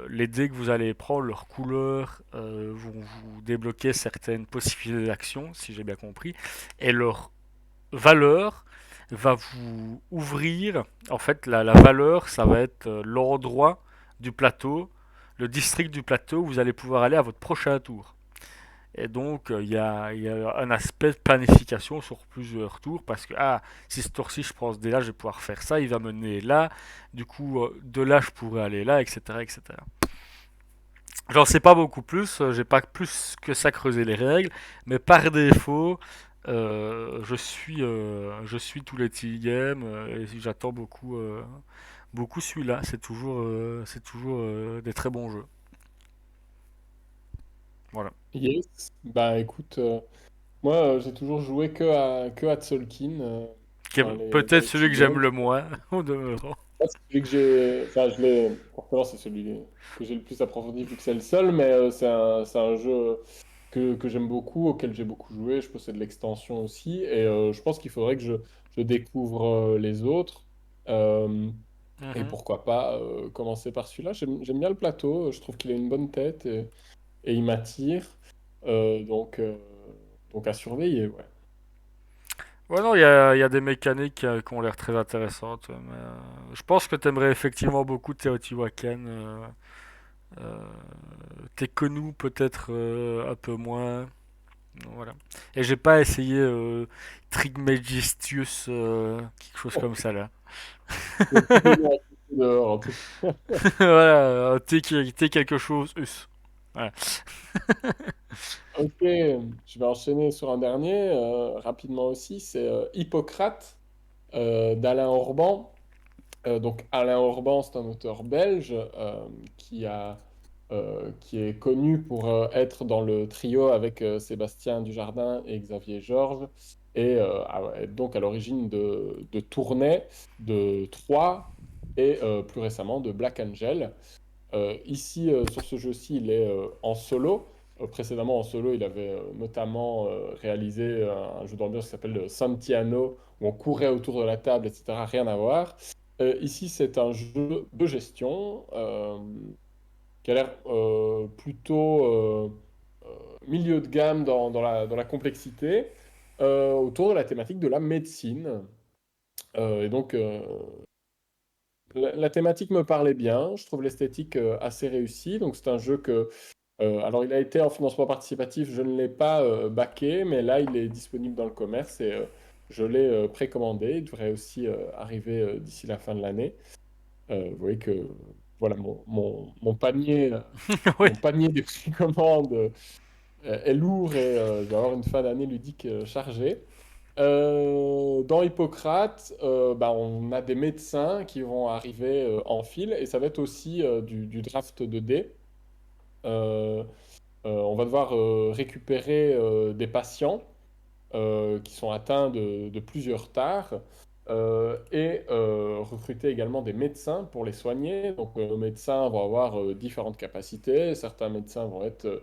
les dés que vous allez prendre, leurs couleurs, vont vous débloquer certaines possibilités d'action, si j'ai bien compris. Et leur valeur va vous ouvrir. En fait, la valeur, ça va être l'endroit du plateau, le district du plateau où vous allez pouvoir aller à votre prochain tour. Et donc, y a un aspect de planification sur plusieurs tours parce que, ah, si ce tour-ci je prends ce dé-là, je vais pouvoir faire ça, il va mener là, du coup, de là, je pourrais aller là, etc. etc. J'en sais pas beaucoup plus, j'ai pas plus que ça creusé les règles, mais par défaut, je suis tous les T-games et j'attends beaucoup, beaucoup celui-là. C'est toujours des très bons jeux. Voilà. Yes. Bah écoute, moi j'ai toujours joué que à Tzolk'in Qui est dans peut-être les celui que j'aime T-games. le moins, au demeurant. Moi, c'est celui que j'ai. Enfin, je l'ai. Forcément, c'est celui que j'ai le plus approfondi vu que c'est le seul, mais c'est un jeu que j'aime beaucoup, auquel j'ai beaucoup joué. Je possède l'extension aussi, et je pense qu'il faudrait que je découvre les autres. Euh, et Mhm. pourquoi pas commencer par celui-là. J'aime bien le plateau, je trouve qu'il a une bonne tête et il m'attire. Euh, donc, euh, donc à surveiller, ouais. Ouais, non, il y a des mécaniques qui ont l'air très intéressantes. Mais, je pense que tu aimerais effectivement beaucoup Teotihuacan. Tekkenu peut-être un peu moins. Donc, voilà. Et j'ai pas essayé Trismegistius, quelque chose comme ça là. Le petit bébé à côté dehors, en tout cas. Voilà, T quelque chose, us. Voilà. Ok, je vais enchaîner sur un dernier, rapidement aussi. C'est Hippocrate d'Alain Orban. Donc Alain Orban, c'est un auteur belge qui est connu pour être dans le trio avec Sébastien Dujardin et Xavier Georges, et être donc à l'origine de Tournai, de Troie et plus récemment de Black Angel. Ici, sur ce jeu-ci, il est en solo. Précédemment, en solo, il avait notamment réalisé un jeu d'ambiance qui s'appelle Santiano, où on courait autour de la table, etc. Rien à voir. Ici, c'est un jeu de gestion qui a l'air plutôt milieu de gamme dans la complexité, autour de la thématique de la médecine. Et donc, la thématique me parlait bien. Je trouve l'esthétique assez réussie. Donc, c'est un jeu que alors, il a été en financement participatif, je ne l'ai pas backé, mais là, il est disponible dans le commerce et je l'ai précommandé. Il devrait aussi arriver d'ici la fin de l'année. Vous voyez que voilà, Oui. mon panier des précommandes est lourd et je vais avoir une fin d'année ludique chargée. Dans Hippocrate, bah, on a des médecins qui vont arriver en file et ça va être aussi du draft de dés. Euh, on va devoir récupérer des patients qui sont atteints de plusieurs tares et recruter également des médecins pour les soigner. Donc, nos médecins vont avoir différentes capacités. Certains médecins vont être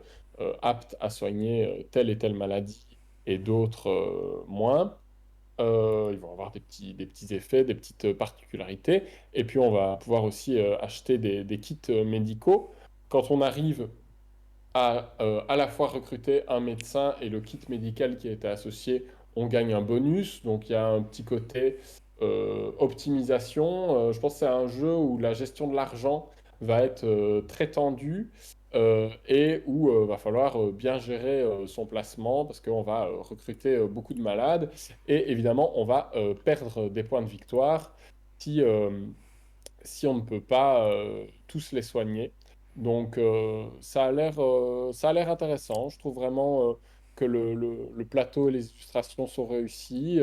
aptes à soigner telle et telle maladie et d'autres moins. Ils vont avoir des petits effets, des petites particularités. Et puis, on va pouvoir aussi acheter des kits médicaux. Quand on arrive à la fois recruter un médecin et le kit médical qui a été associé, on gagne un bonus. Donc il y a un petit côté optimisation. Je pense que c'est un jeu où la gestion de l'argent va être très tendue et où va falloir bien gérer son placement parce qu'on va recruter beaucoup de malades et évidemment on va perdre des points de victoire si, si on ne peut pas tous les soigner. Donc ça a l'air intéressant. Je trouve vraiment que le plateau et les illustrations sont réussis.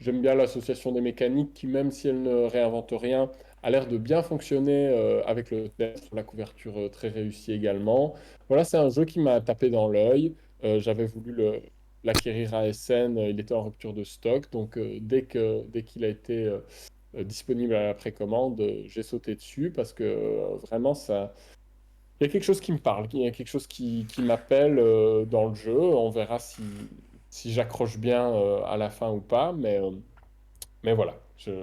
J'aime bien l'association des mécaniques qui, même si elle ne réinvente rien, a l'air de bien fonctionner avec le texte, la couverture très réussie également. Voilà, c'est un jeu qui m'a tapé dans l'œil. J'avais voulu l'acquérir à SN, il était en rupture de stock, donc dès qu'il a été disponible à la précommande, j'ai sauté dessus parce que vraiment, ça, il y a quelque chose qui me parle, il y a quelque chose qui m'appelle dans le jeu. On verra si j'accroche bien à la fin ou pas, mais voilà, Ouais.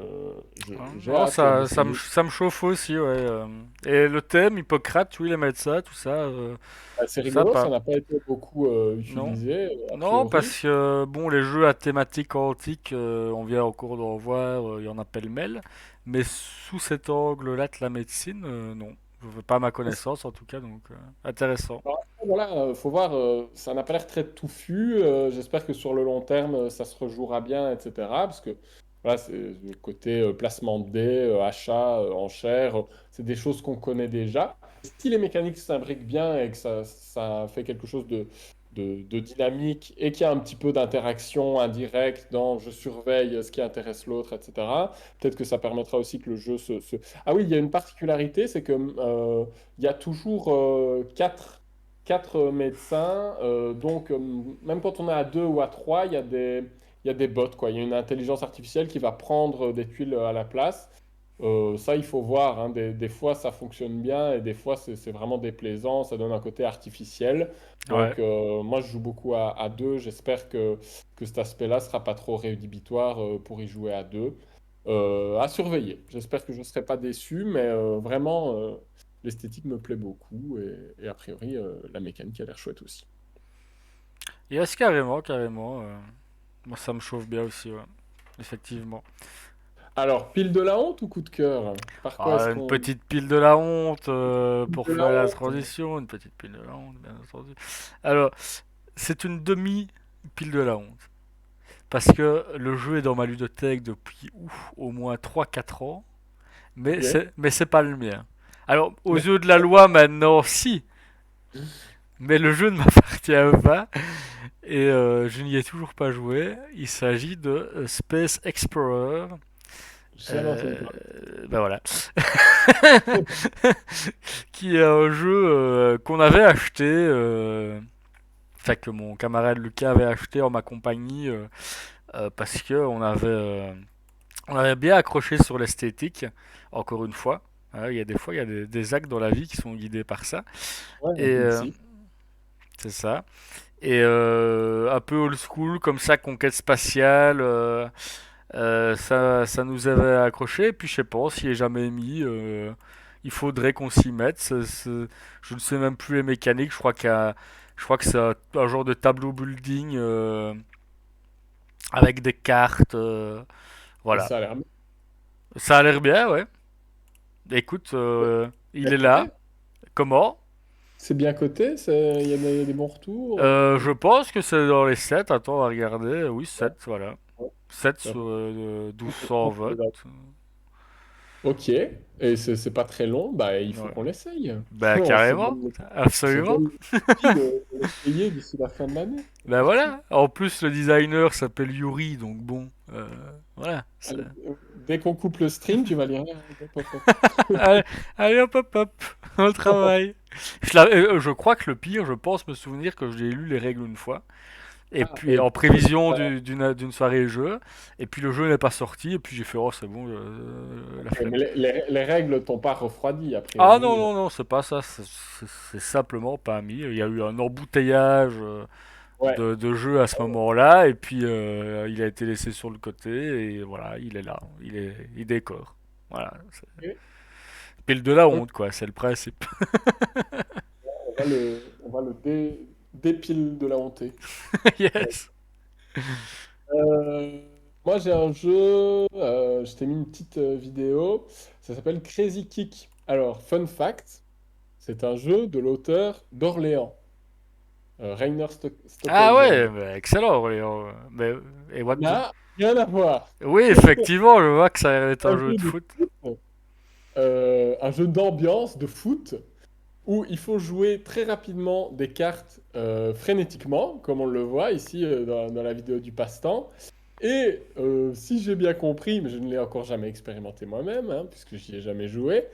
j'ai Non, hâte d'essayer. ça me chauffe aussi, ouais. Et le thème, Hippocrate, oui, les médecins, tout ça, C'est rigolo, ça sympa. n'a pas été beaucoup Non. utilisé, a Non, priori. parce que, bon, les jeux à thématique antique, on vient encore d'en voir, il y en a pêle-mêle. Mais sous cet angle-là de la médecine, non. Pas à ma connaissance, en tout cas, donc intéressant. Alors, voilà, faut voir, ça n'a pas l'air très touffu. J'espère que sur le long terme, ça se rejouera bien, etc. Parce que voilà, c'est le côté placement de dés, achat, enchères, c'est des choses qu'on connaît déjà. Si les mécaniques s'imbriquent bien et que ça fait quelque chose de dynamique et qu'il y a un petit peu d'interaction indirecte dans je surveille ce qui intéresse l'autre, etc., peut-être que ça permettra aussi que le jeu Ah oui, il y a une particularité, c'est que il y a toujours quatre médecins. Donc, même quand on est à deux ou à trois, il y a des bots, quoi. Il y a une intelligence artificielle qui va prendre des tuiles à la place. Ça, il faut voir, hein. Des fois, ça fonctionne bien et des fois, c'est vraiment déplaisant. Ça donne un côté artificiel. Ouais. Donc, moi, je joue beaucoup à deux. J'espère que cet aspect-là sera pas trop rédhibitoire pour y jouer à deux. À surveiller. J'espère que je ne serai pas déçu, mais vraiment, l'esthétique me plaît beaucoup et a priori, la mécanique a l'air chouette aussi. Yes, carrément, carrément. Moi, ça me chauffe bien aussi, ouais. Effectivement. Alors, pile de la honte ou coup de cœur? Par quoi est-ce Ah, une qu'on... petite pile de la honte Pile pour de la faire la honte. transition, une petite pile de la honte, bien entendu. Alors, c'est une demi. pile de la honte. Parce que le jeu est dans ma ludothèque depuis au moins 3 4 ans, mais Ok. c'est pas le mien. Alors, aux yeux de la loi, maintenant, si, mais le jeu ne m'appartient pas et je n'y ai toujours pas joué. Il s'agit de Space Explorer. Jamais entendu Euh, parler. ben voilà. Qui est un jeu qu'on avait acheté, enfin que mon camarade Lucas avait acheté en ma compagnie parce que on avait bien accroché sur l'esthétique, encore une fois. Il y a des fois, il y a des actes dans la vie qui sont guidés par ça. Ouais, Et impulsif. c'est ça. Et un peu old school, comme ça, conquête spatiale. Ça nous avait accroché. Et puis, je sais pas, s'il est jamais mis, il faudrait qu'on s'y mette. Je ne sais même plus les mécaniques. Je crois que c'est un genre de tableau building avec des cartes. Voilà. Ça a l'air bien. Ça a l'air bien, ouais. Écoute, il Bien est là. coté. Comment? C'est bien coté, il y a des bons retours. Je pense que c'est dans les 7. Attends, on va regarder. Oui, 7, voilà. Ouais, 7 ça sur fait 1200 votes. Ok, et c'est pas très long, bah il faut Ouais. qu'on l'essaye. Bah, carrément. On se Absolument. donne le défi de l'essayer d'ici la fin de l'année. C'est Ben parti. voilà. En plus, le designer s'appelle Yuri, donc bon. Voilà. Allez, dès qu'on coupe le stream, tu vas lire. Hop, hop, hop. Allez, allez, hop, hop, hop. On travaille. Je crois que le pire, je pense me souvenir que j'ai lu les règles une fois. Et Ah, puis en et prévision d'une soirée jeu. Et puis le jeu n'est pas sorti. Et puis j'ai fait, oh, c'est bon, la mais flemme. les règles t'ont pas refroidi, a Ah non, priori. non, non, c'est pas ça. C'est simplement pas mis. Il y a eu un embouteillage Ouais. de jeu à ce moment-là. Et puis il a été laissé sur le côté. Et voilà, il est là. Il décore. Voilà. Ok. Pile de la Donc, honte, quoi. C'est le principe. on va le dépile de la honte. Yes. Euh, Moi, j'ai un jeu, je t'ai mis une petite vidéo, ça s'appelle Crazy Kick. Alors, fun fact, c'est un jeu de l'auteur d'Orléans, Rainer Ah Stockhausen. ouais, bah, excellent. Mais, et what to- N'a rien à voir. Oui, effectivement, je vois que ça est un Un jeu jeu de de foot. foot, un jeu d'ambiance de foot où il faut jouer très rapidement des cartes frénétiquement, comme on le voit ici dans la vidéo du passe-temps. Et si j'ai bien compris, mais je ne l'ai encore jamais expérimenté moi-même, hein, puisque j'y ai jamais joué,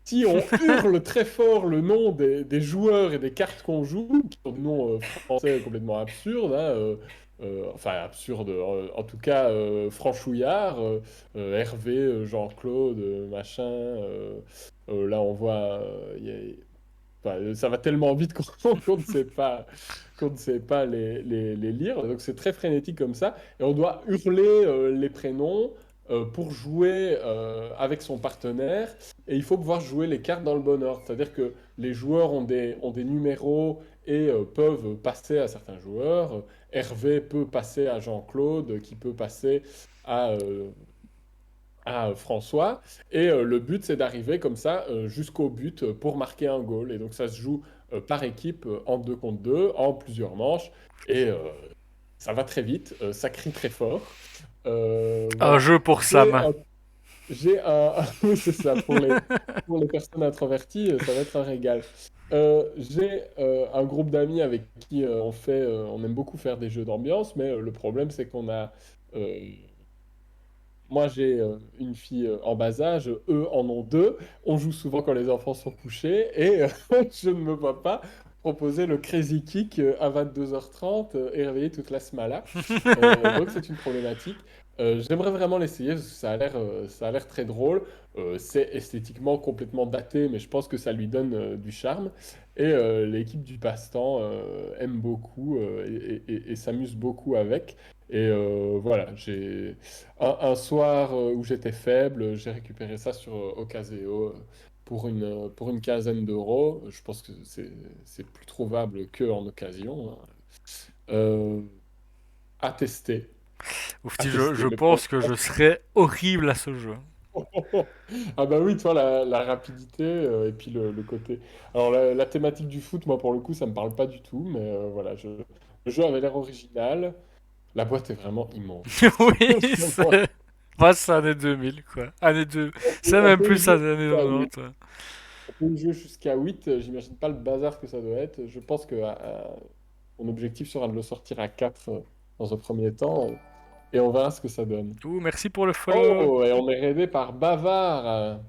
si on hurle très fort le nom des joueurs et des cartes qu'on joue, qui sont des noms français complètement absurdes, hein, enfin absurdes, en tout cas franchouillards, Hervé, Jean-Claude, machin, là on voit, enfin, ça va tellement vite qu'on ne sait pas les lire. Donc c'est très frénétique comme ça. Et on doit hurler les prénoms pour jouer avec son partenaire. Et il faut pouvoir jouer les cartes dans le bon ordre. C'est-à-dire que les joueurs ont des numéros et peuvent passer à certains joueurs. Hervé peut passer à Jean-Claude, qui peut passer à, François. Et le but, c'est d'arriver comme ça jusqu'au but pour marquer un goal. Et donc ça se joue par équipe en 2 contre 2, en plusieurs manches. Et ça va très vite, ça crie très fort. Un Voilà. jeu pour J'ai Sam. un, oui, c'est ça, pour les personnes introverties, ça va être un régal. J'ai un groupe d'amis avec qui on aime beaucoup faire des jeux d'ambiance, mais le problème, c'est qu'on a euh, moi, j'ai une fille en bas âge, eux en ont deux. On joue souvent quand les enfants sont couchés et je ne me vois pas proposer le Crazy Kick à 22h30 et réveiller toute la smala. Donc, c'est une problématique. J'aimerais vraiment l'essayer parce que ça a l'air très drôle. C'est esthétiquement complètement daté, mais je pense que ça lui donne du charme. Et l'équipe du passe-temps aime beaucoup et s'amuse beaucoup avec. Et voilà, un soir où j'étais faible, j'ai récupéré ça sur Ocaseo pour une quinzaine d'euros. Je pense que c'est plus trouvable qu'en occasion, hein. Euh, à tester, Ouf, à je tester. Mais pour pense que je serais horrible à ce jeu. ah bah oui, toi, la rapidité et puis le côté. Alors la thématique du foot, moi pour le coup, ça me parle pas du tout, mais voilà, Le jeu avait l'air original. La boîte est vraiment immense. Oui, Vraiment, c'est... Moi, c'est année 2000, quoi. Année 2. C'est on même peut y plus jouer année jusqu'à 8. 90. Ouais. On peut y jouer jusqu'à 8. J'imagine pas le bazar que ça doit être. Je pense que mon objectif sera de le sortir à 4 dans un premier temps. Et on verra ce que ça donne. Ouh, merci pour le follow. Oh, et on est aidé par Bavard,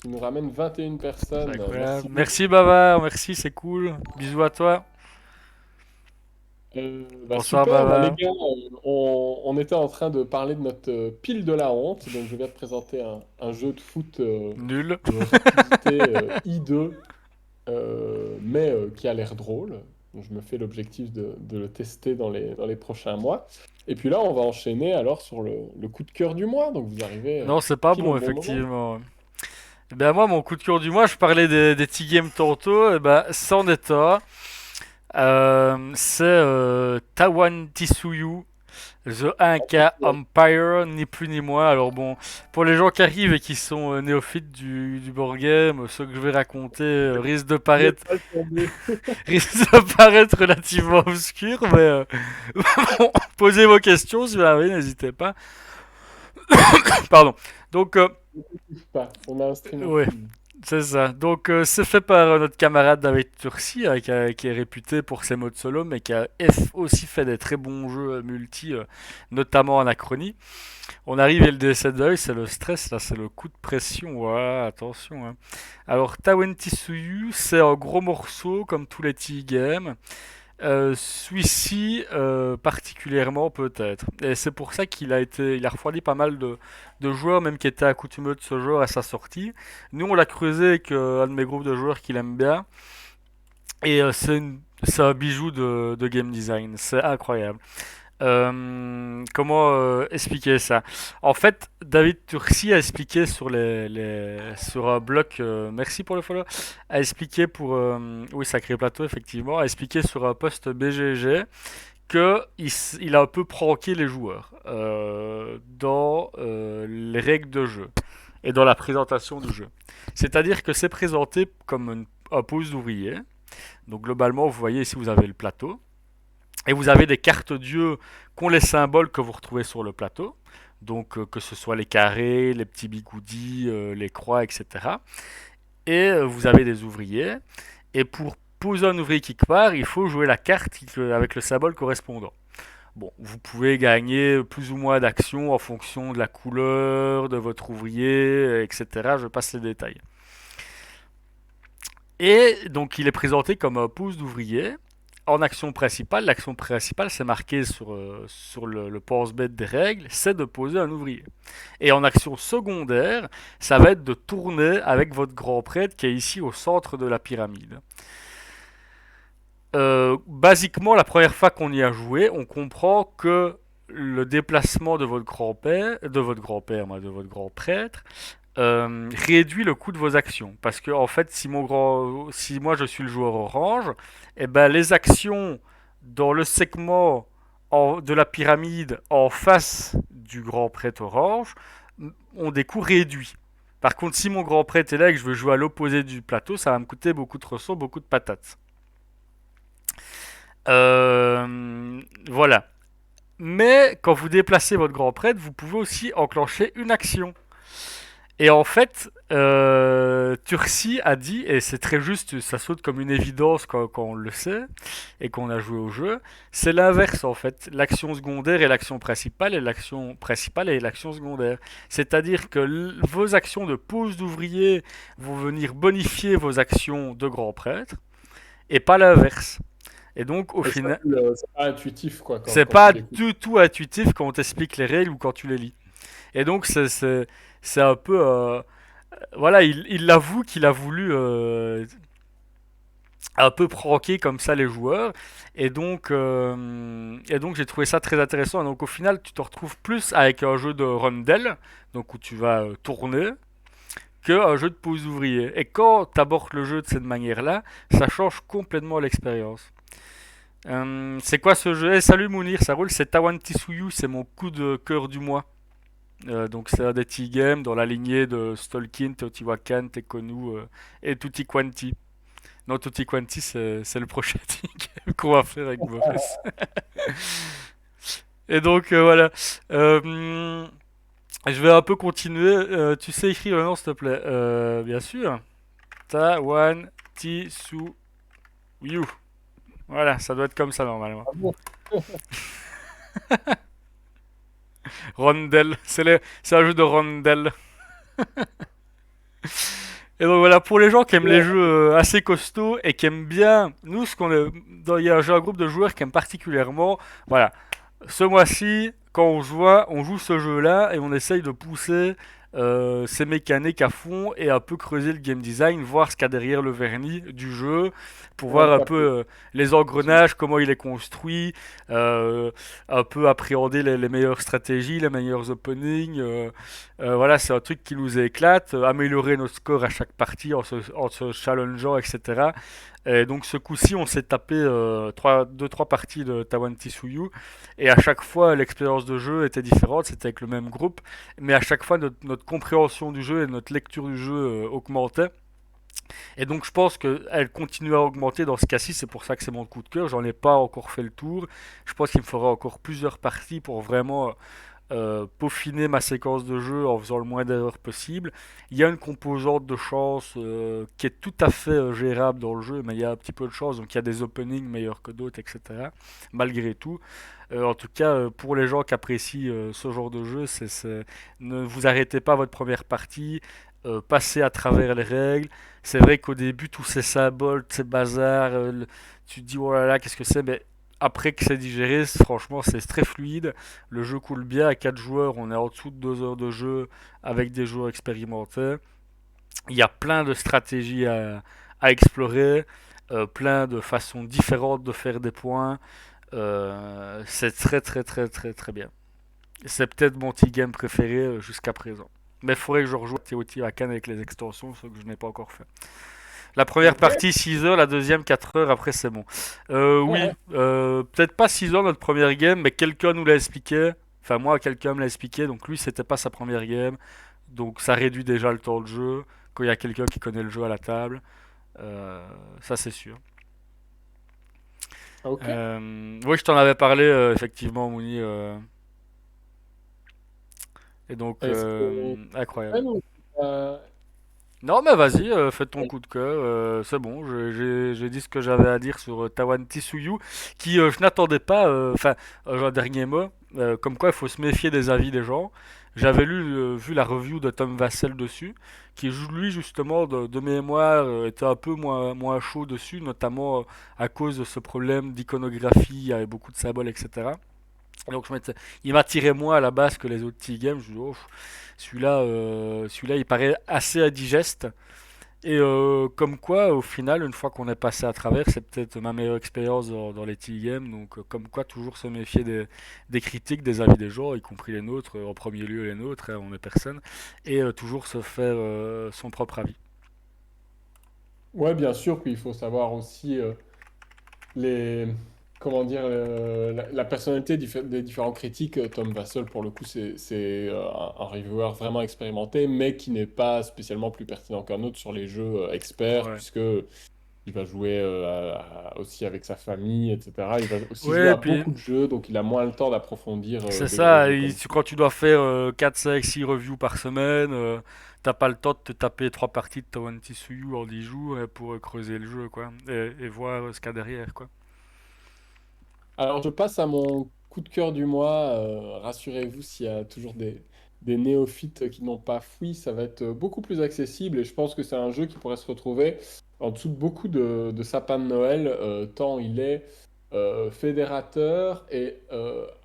qui nous ramène 21 C'est personnes. incroyable. Merci beaucoup. Merci, Bavard. Merci, c'est cool. Bisous à toi. Bonsoir, Super, bah les Bavard. gars, on était en train de parler de notre pile de la honte. Donc je viens de présenter un jeu de foot Nul. de rapidité I2, mais qui a l'air drôle. Donc, je me fais l'objectif de le tester dans les prochains mois. Et puis là, on va enchaîner alors sur le coup de cœur du mois. Donc vous arrivez Non, c'est pas pile au bon, bon moment. effectivement. Eh ben moi, mon coup de cœur du mois, je parlais des T-Games tantôt, et ben, c'en est un. C'est Tawan Tisuyu, The 1K Empire, ni plus ni moins. Alors bon, pour les gens qui arrivent et qui sont néophytes du board game, ce que je vais raconter Je vais pas le tomber. risque de paraître relativement obscur, mais bon, posez vos questions si vous avez, n'hésitez pas. Pardon. Donc, Pas. On a un stream en ouais. full. C'est ça. Donc, c'est fait par notre camarade David Tursi, qui est réputé pour ses modes solo, mais qui a aussi fait des très bons jeux multi, notamment en Achronie. On arrive et le décès d'œil, c'est le stress, là, c'est le coup de pression. Ouais, attention. Hein. Alors, Tawenti Suyu, c'est un gros morceau, comme tous les T-games. Celui-ci particulièrement peut-être. Et c'est pour ça il a refroidi pas mal de joueurs, même qui étaient accoutumés de ce joueur à sa sortie. Nous, on l'a creusé avec un de mes groupes de joueurs qu'il aime bien. Et c'est un bijou de game design. C'est incroyable. Comment expliquer ça? En fait, David Tursi a expliqué sur un blog, merci pour le follow, a expliqué oui, Sacré Plateau, effectivement, a expliqué sur un post BGG que il a un peu pranké les joueurs dans les règles de jeu et dans la présentation du jeu. C'est-à-dire que c'est présenté comme un pose d'ouvrier. Donc globalement, vous voyez ici, vous avez le plateau. Et vous avez des cartes dieux qui ont les symboles que vous retrouvez sur le plateau. Donc que ce soit les carrés, les petits bigoudis, les croix, etc. Et vous avez des ouvriers. Et pour poser un ouvrier quelque part, il faut jouer la carte avec le symbole correspondant. Bon, vous pouvez gagner plus ou moins d'actions en fonction de la couleur de votre ouvrier, etc. Je passe les détails. Et donc il est présenté comme un pouce d'ouvrier en action principale. L'action principale, c'est marqué sur le pense-bête des règles, c'est de poser un ouvrier. Et en action secondaire, ça va être de tourner avec votre grand prêtre qui est ici au centre de la pyramide. Basiquement, la première fois qu'on y a joué, on comprend que le déplacement de votre grand prêtre, réduit le coût de vos actions. Parce que, en fait, si moi je suis le joueur orange, eh ben, les actions dans le segment de la pyramide en face du grand prêtre orange ont des coûts réduits. Par contre, si mon grand prêtre est là et que je veux jouer à l'opposé du plateau, ça va me coûter beaucoup de ressources, beaucoup de patates. Voilà. Mais quand vous déplacez votre grand prêtre, vous pouvez aussi enclencher une action. Et en fait, Tursi a dit, et c'est très juste, ça saute comme une évidence quand on le sait, et qu'on a joué au jeu, c'est l'inverse en fait. L'action secondaire est l'action principale, et l'action principale est l'action secondaire. C'est-à-dire que vos actions de pose d'ouvrier vont venir bonifier vos actions de grand prêtre, et pas l'inverse. Et donc, au Et final, c'est pas intuitif, quoi, c'est quand tu pas l'écoutes. du tout intuitif quand on t'explique les règles ou quand tu les lis. Et donc, c'est un peu. Voilà, il avoue qu'il a voulu un peu provoquer comme ça les joueurs. Et donc j'ai trouvé ça très intéressant. Et donc, au final, tu te retrouves plus avec un jeu de rondelle, donc où tu vas tourner, qu'un jeu de pose ouvrier. Et quand tu abordes le jeu de cette manière-là, ça change complètement l'expérience. C'est quoi ce jeu? Salut Mounir, ça roule, c'est Tawan Tisuyu, c'est mon coup de cœur du mois. Donc c'est un des T-Games dans la lignée de Stolkin, Teotihuacan, Tekonu et Tutti Quanti. Non, Tutti Quanti, c'est le prochain game qu'on va faire avec Boris. Et donc, voilà. Euh, je vais un peu continuer. Tu sais écrire le nom, s'il te plaît? Bien sûr. Tawan Tisu Yu. Voilà, ça doit être comme ça normalement. Ah bon. Rondel. C'est un jeu de rondel. Et donc voilà, pour les gens qui aiment les Ouais. jeux assez costauds et qui aiment bien, nous, il y a un groupe de joueurs qui aiment particulièrement. Voilà, ce mois-ci, quand on joue ce jeu-là et on essaye de pousser ses mécaniques à fond et un peu creuser le game design, voir ce qu'il y a derrière le vernis du jeu, pour Ouais, voir un peu capté. les engrenages, comment il est construit, euh, un peu appréhender les meilleures stratégies, les meilleurs openings. Voilà, c'est un truc qui nous éclate, améliorer nos scores à chaque partie en se challengeant, etc. Et donc ce coup-ci, on s'est tapé 2-3 parties de Tawanti Suyu. Et à chaque fois, l'expérience de jeu était différente, c'était avec le même groupe. Mais à chaque fois, notre compréhension du jeu et notre lecture du jeu augmentait. Et donc je pense qu'elle continue à augmenter dans ce cas-ci, c'est pour ça que c'est mon coup de cœur. J'en ai pas encore fait le tour. Je pense qu'il me faudra encore plusieurs parties pour vraiment peaufiner ma séquence de jeu en faisant le moins d'erreurs possible. Il y a une composante de chance qui est tout à fait gérable dans le jeu, mais il y a un petit peu de chance, donc il y a des openings meilleurs que d'autres, etc. Malgré tout. En tout cas, pour les gens qui apprécient ce genre de jeu, ne vous arrêtez pas votre première partie, passez à travers les règles. C'est vrai qu'au début, tous ces symboles, ces bazars, tu te dis oh là là, qu'est-ce que c'est, mais après que c'est digéré, franchement, c'est très fluide. Le jeu coule bien à 4 joueurs, on est en dessous de 2 heures de jeu avec des joueurs expérimentés. Il y a plein de stratégies à explorer, plein de façons différentes de faire des points. C'est très très très très très bien. C'est peut-être mon T-game préféré jusqu'à présent. Mais il faudrait que je rejoue TOT à Cannes avec les extensions, ce que je n'ai pas encore fait. La première Ok. partie 6 heures, la deuxième 4 heures, après c'est bon. Oui, peut-être pas 6 heures notre première game, mais quelqu'un nous l'a expliqué. Enfin moi, quelqu'un me l'a expliqué, donc lui c'était pas sa première game. Donc ça réduit déjà le temps de jeu quand il y a quelqu'un qui connaît le jeu à la table. Euh, ça c'est sûr. Ok. Oui, je t'en avais parlé effectivement, Mouni. Et donc, Est-ce que incroyable. ouais, non, euh, Non, mais vas-y, fais ton coup de cœur. C'est bon, j'ai dit ce que j'avais à dire sur Tawan Tisuyu, qui je n'attendais pas. Enfin, un dernier mot, comme quoi il faut se méfier des avis des gens. J'avais vu la review de Tom Vassell dessus, qui lui justement de mémoire était un peu moins chaud dessus, notamment à cause de ce problème d'iconographie, il y avait beaucoup de symboles, etc. Donc il m'attirait moins à la base que les autres T-games. Je me dis, oh, celui-là, il paraît assez indigeste. Et comme quoi, au final, une fois qu'on est passé à travers, c'est peut-être ma meilleure expérience dans les T-games. Donc, comme quoi, toujours se méfier des critiques, des avis des gens, y compris les nôtres, en premier lieu les nôtres, hein, on est personne, et toujours se faire son propre avis. ouais, bien sûr, puis il faut savoir aussi les, comment dire, la personnalité des différents critiques. Tom Vassell, pour le coup, c'est un reviewer vraiment expérimenté, mais qui n'est pas spécialement plus pertinent qu'un autre sur les jeux experts, Ouais. puisque il va jouer aussi avec sa famille, etc. Il va aussi jouer Ouais, à puis beaucoup de jeux, donc il a moins le temps d'approfondir c'est des ça, jeux comme ça. quand tu dois faire 4, 5, 6 reviews par semaine, t'as pas le temps de te taper 3 parties de Tower Tsuyu en 10 jours pour creuser le jeu, quoi, et voir ce qu'il y a derrière, quoi. Alors, je passe à mon coup de cœur du mois. Rassurez-vous, s'il y a toujours des néophytes qui n'ont pas fouillé, ça va être beaucoup plus accessible et je pense que c'est un jeu qui pourrait se retrouver en dessous de beaucoup de sapins de Noël, tant il est fédérateur et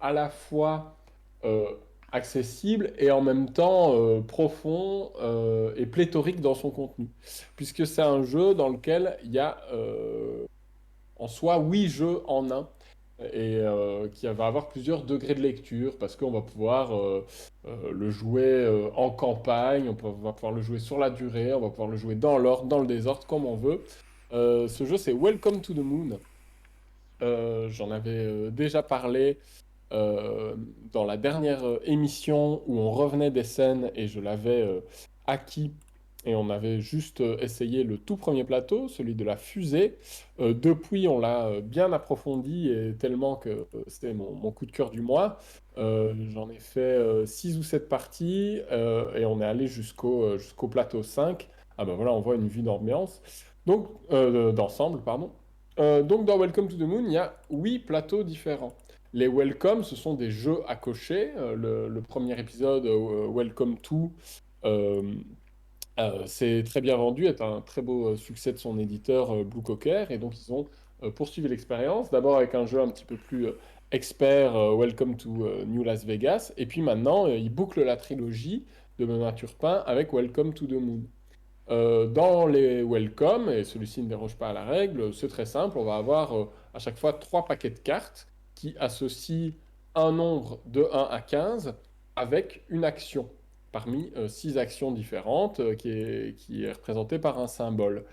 à la fois euh, accessible et en même temps profond et pléthorique dans son contenu. Puisque c'est un jeu dans lequel il y a en soi 8 jeux en un et qui va avoir plusieurs degrés de lecture parce qu'on va pouvoir le jouer en campagne, va pouvoir le jouer sur la durée, on va pouvoir le jouer dans l'ordre, dans le désordre, comme on veut. Ce jeu, c'est Welcome to the Moon. J'en avais déjà parlé dans la dernière émission où on revenait des scènes et je l'avais acquis et on avait juste essayé le tout premier plateau, celui de la fusée. Depuis, on l'a bien approfondi et tellement que c'était mon coup de cœur du mois. J'en ai fait 6 ou 7 parties et on est allé jusqu'au plateau 5. Ah ben voilà, on voit une vue d'ambiance. Donc, d'ensemble, pardon. Donc dans Welcome to the Moon, il y a 8 plateaux différents. Les Welcome, ce sont des jeux à cocher. Le premier épisode, Welcome to, euh, c'est très bien vendu, est un très beau succès de son éditeur Blue Cocker, et donc ils ont poursuivi l'expérience, d'abord avec un jeu un petit peu plus expert, Welcome to New Las Vegas, et puis maintenant ils bouclent la trilogie de Benoît Turpin avec Welcome to the Moon. Dans les welcome, et celui-ci ne déroge pas à la règle, c'est très simple, on va avoir à chaque fois trois paquets de cartes qui associent un nombre de 1 à 15 avec une action, parmi six actions différentes qui est représentée par un symbole.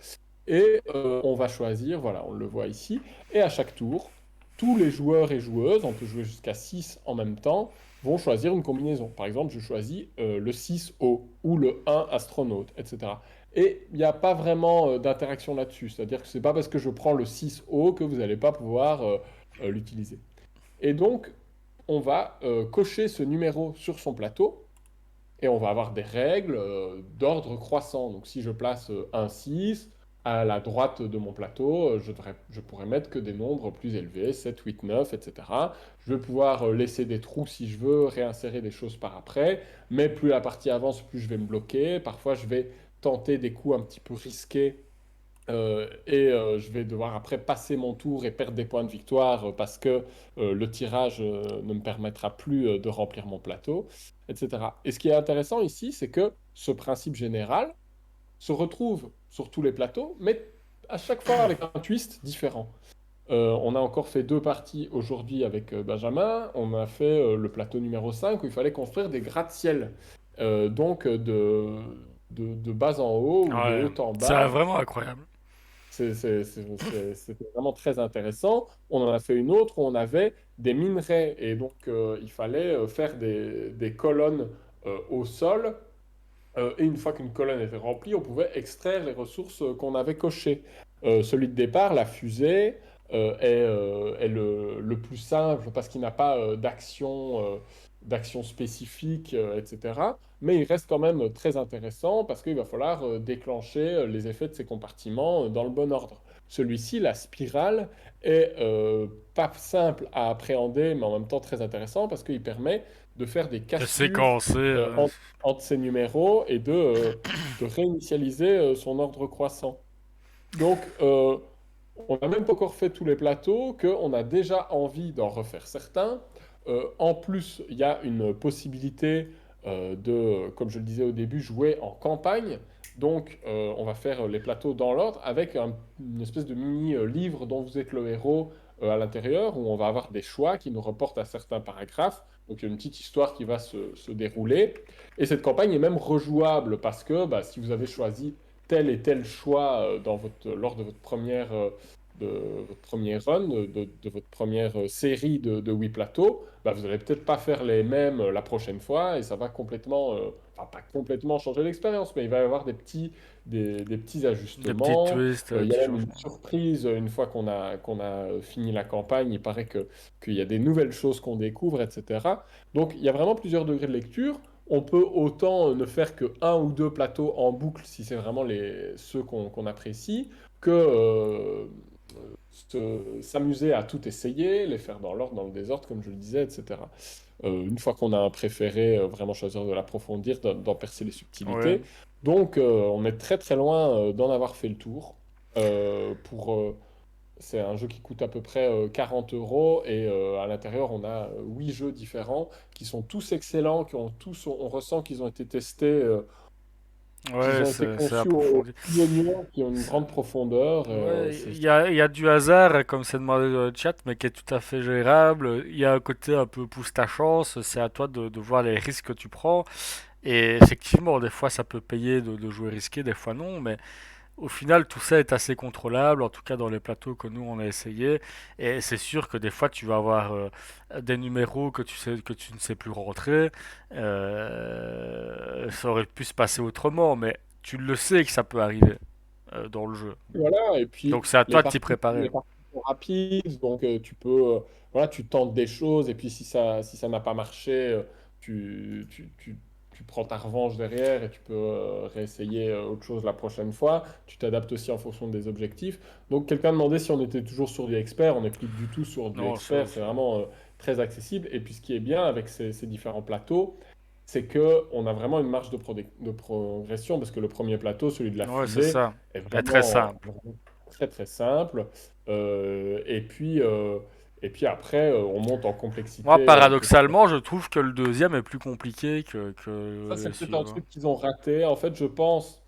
Et on va choisir, voilà, on le voit ici, et à chaque tour, tous les joueurs et joueuses, on peut jouer jusqu'à 6 en même temps, vont choisir une combinaison. Par exemple, je choisis le 6O ou le 1 astronaute, etc. Et il n'y a pas vraiment d'interaction là-dessus, c'est-à-dire que ce n'est pas parce que je prends le 6O que vous n'allez pas pouvoir l'utiliser. Et donc, on va cocher ce numéro sur son plateau, et on va avoir des règles d'ordre croissant. Donc si je place un 6 à la droite de mon plateau, je pourrais mettre que des nombres plus élevés, 7, 8, 9, etc. Je vais pouvoir laisser des trous si je veux, réinsérer des choses par après, mais plus la partie avance, plus je vais me bloquer. Parfois, je vais tenter des coups un petit peu risqués et je vais devoir après passer mon tour et perdre des points de victoire parce que le tirage ne me permettra plus de remplir mon plateau, etc. Et ce qui est intéressant ici, c'est que ce principe général se retrouve sur tous les plateaux, mais à chaque fois avec un twist différent. On a encore fait deux parties aujourd'hui avec Benjamin. On a fait le plateau numéro 5 où il fallait construire des gratte-ciel. Donc de bas en haut ou de Ouais, haut en c'est bas. vraiment incroyable. C'était vraiment très intéressant. On en a fait une autre où on avait des minerais et donc il fallait faire des colonnes au sol. Et une fois qu'une colonne était remplie, on pouvait extraire les ressources qu'on avait cochées. Celui de départ, la fusée, est le plus simple parce qu'il n'a pas d'action spécifique, etc. Mais il reste quand même très intéressant parce qu'il va falloir déclencher les effets de ces compartiments dans le bon ordre. Celui-ci, la spirale, est pas simple à appréhender, mais en même temps très intéressant parce qu'il permet de faire des De cassures séquencer. entre ces numéros et de réinitialiser son ordre croissant. Donc, on n'a même pas encore fait tous les plateaux, qu'on a déjà envie d'en refaire certains. En plus, il y a une possibilité comme je le disais au début, jouer en campagne. Donc, on va faire les plateaux dans l'ordre avec une espèce de mini-livre dont vous êtes le héros à l'intérieur, où on va avoir des choix qui nous reportent à certains paragraphes. Donc, il y a une petite histoire qui va se dérouler. Et cette campagne est même rejouable parce que bah, si vous avez choisi tel et tel choix lors de votre premier run, de votre première série de 8 plateaux, bah, vous n'allez peut-être pas faire les mêmes la prochaine fois et ça va complètement, enfin pas complètement changer l'expérience, mais il va y avoir des petits Des petits ajustements. twists, Il y petits a même une changements. surprise une fois qu'on a fini la campagne. Il paraît qu'il y a des nouvelles choses qu'on découvre, etc. Donc il y a vraiment plusieurs degrés de lecture. On peut autant ne faire que un ou deux plateaux en boucle si c'est vraiment ceux qu'on apprécie, que s'amuser à tout essayer, les faire dans l'ordre, dans le désordre, comme je le disais, etc. Une fois qu'on a un préféré, vraiment choisir de l'approfondir, d'en percer les Ouais. subtilités. Donc, on est très très loin d'en avoir fait le tour. C'est un jeu qui coûte à peu près 40 euros et à l'intérieur, on a 8 jeux différents qui sont tous excellents, on ressent qu'ils ont été testés, qu'ils Ouais, ont été c'est conçus au approfondi. petit oignon, qui ont une grande profondeur. Et, Ouais, c'est il y a du hasard, comme c'est demandé dans le chat, mais qui est tout à fait gérable. Il y a un côté un peu pousse ta chance, c'est à toi de voir les risques que tu prends. Et effectivement, des fois ça peut payer de jouer risqué, des fois non, mais au final tout ça est assez contrôlable, en tout cas dans les plateaux que nous on a essayé. Et c'est sûr que des fois tu vas avoir des numéros que tu ne sais plus rentrer. Ça aurait pu se passer autrement, mais tu le sais que ça peut arriver dans le jeu. Voilà, et puis Donc c'est à toi de t'y préparer. les parties sont rapides, donc tu peux, voilà, tu tentes des choses, et puis si ça n'a pas marché, tu, tu, tu, tu prends ta revanche derrière et tu peux réessayer autre chose la prochaine fois. Tu t'adaptes aussi en fonction des objectifs. Donc quelqu'un demandait si on était toujours sur du expert, on n'est plus du tout sur du Non, expert, c'est vraiment très accessible. Et puis ce qui est bien avec ces différents plateaux, c'est que on a vraiment une marge de progression, parce que le premier plateau, celui de la ouais, c'est fusée, ça. est Elle est très vraiment simple. très très simple. Euh, et puis, euh, et puis après, on monte en Moi, complexité petit à petit. paradoxalement, je trouve que le deuxième est plus compliqué Ça, que c'est les peut-être un suivants. truc qu'ils ont raté. En fait, je pense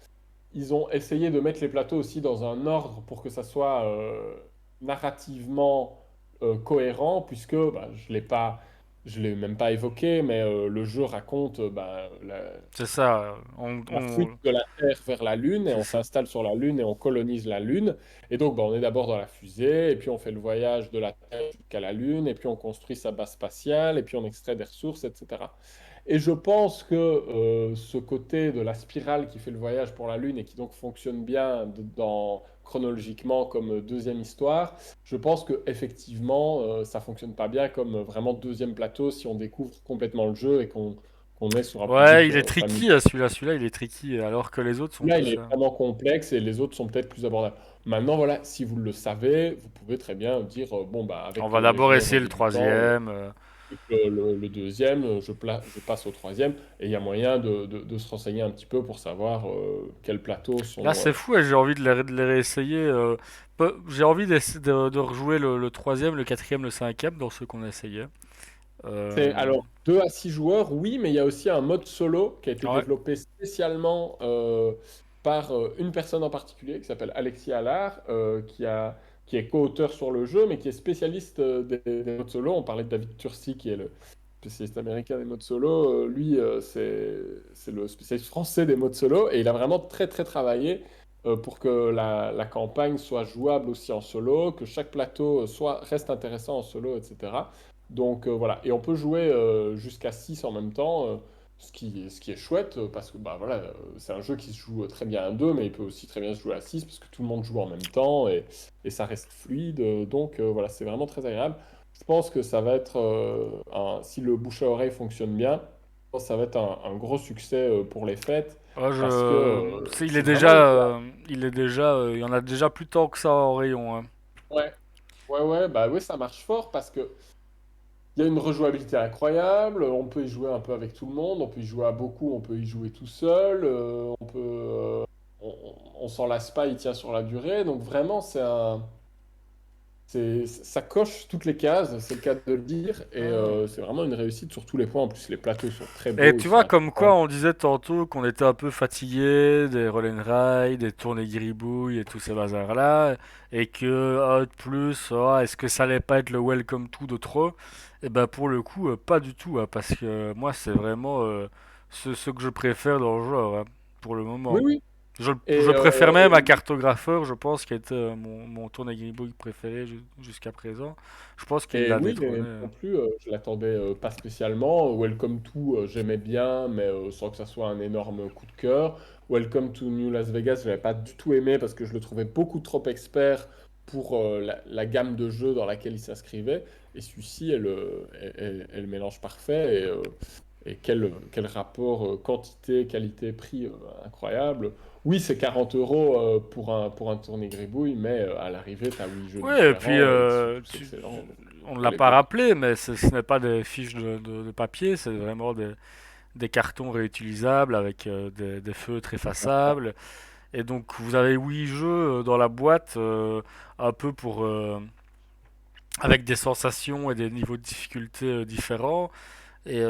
ils ont essayé de mettre les plateaux aussi dans un ordre pour que ça soit narrativement cohérent, puisque bah, je l'ai même pas évoqué, mais le jeu raconte bah, C'est ça. la fuite de la Terre vers la Lune, et C'est on ça. s'installe sur la Lune et on colonise la Lune. Et donc, bah, on est d'abord dans la fusée, et puis on fait le voyage de la Terre jusqu'à la Lune, et puis on construit sa base spatiale, et puis on extrait des ressources, etc. Et je pense que ce côté de la spirale qui fait le voyage pour la Lune et qui donc fonctionne bien chronologiquement comme deuxième histoire, je pense que effectivement ça fonctionne pas bien comme vraiment deuxième plateau si on découvre complètement le jeu et qu'on est sur un Ouais, public il est familial. tricky, celui-là. Celui-là, il est tricky, alors que les autres sont Là, il plus. est vraiment complexe et les autres sont peut-être plus abordables. Maintenant, voilà, si vous le savez, vous pouvez très bien dire, bon, bah, On avec va les d'abord joueurs essayer le débutants, troisième. et que le deuxième, je passe au troisième, et il y a moyen de se renseigner un petit peu pour savoir quels plateaux Là, sont... c'est fou et j'ai envie de les réessayer. J'ai envie de rejouer le troisième, le quatrième, le cinquième dans ceux qu'on a essayé. C'est, Euh, alors, 2 à 6 joueurs, oui, mais il y a aussi un mode solo qui a été ouais. développé spécialement par une personne en particulier qui s'appelle Alexis Allard, qui est co-auteur sur le jeu, mais qui est spécialiste des modes solo. On parlait de David Tursi, qui est le spécialiste américain des modes solo. Lui, c'est le spécialiste français des modes solo, et il a vraiment très, très travaillé pour que la campagne soit jouable aussi en solo, que chaque plateau reste intéressant en solo, etc. Donc voilà, et on peut jouer jusqu'à 6 en même temps, ce qui est chouette, parce que bah, voilà, c'est un jeu qui se joue très bien à 2, mais il peut aussi très bien se jouer à 6 parce que tout le monde joue en même temps, et ça reste fluide. Donc voilà, c'est vraiment très agréable. Je pense que ça va être, si le bouche à oreille fonctionne bien, je pense que ça va être un gros succès pour les fêtes, Ouais, parce que il est c'est vraiment une... il y en a déjà plus tant que ça en rayon, hein. Ouais, ouais, bah oui, ça marche fort parce que il y a une rejouabilité incroyable, on peut y jouer un peu avec tout le monde, on peut y jouer à beaucoup, on peut y jouer tout seul, on s'en lasse pas, il tient sur la durée. Donc vraiment, ça coche toutes les cases, c'est le cas de le dire, et c'est vraiment une réussite sur tous les points. En plus, les plateaux sont très Et beaux, ils tu sont vois, comme impactants. quoi on disait tantôt qu'on était un peu fatigué des roll and ride, des tournées gribouilles et tous ces bazars-là, et que de plus, est-ce que ça allait pas être le welcome to de trop? Et ben pour le coup, pas du tout, hein, parce que moi c'est vraiment ce que je préfère dans le genre, hein, pour le Oui, moment. oui. Je Et, préfère même à Cartographeur, je pense, qui était mon tournée gribouille préféré jusqu'à présent. Je pense qu'il Et l'a oui, et détrôné. non plus, je l'attendais pas spécialement. Welcome to, j'aimais bien, mais sans que ça soit un énorme coup de cœur. Welcome to New Las Vegas, je n'avais pas du tout aimé parce que je le trouvais beaucoup trop expert pour la gamme de jeux dans laquelle il s'inscrivait. Et celui-ci est le mélange parfait. Et quel rapport quantité, qualité, prix incroyable. Oui, c'est 40 euros pour un tournée gribouille, mais à l'arrivée, tu as 8 jeux Ouais, et puis différents et ils sont tous excellents. Donc, on ne ça l'a les pas vaut. rappelé, mais ce n'est pas des fiches de papier, c'est vraiment des cartons réutilisables avec des feutres effaçables. Et donc vous avez 8 jeux dans la boîte, un peu avec des sensations et des niveaux de difficulté différents, et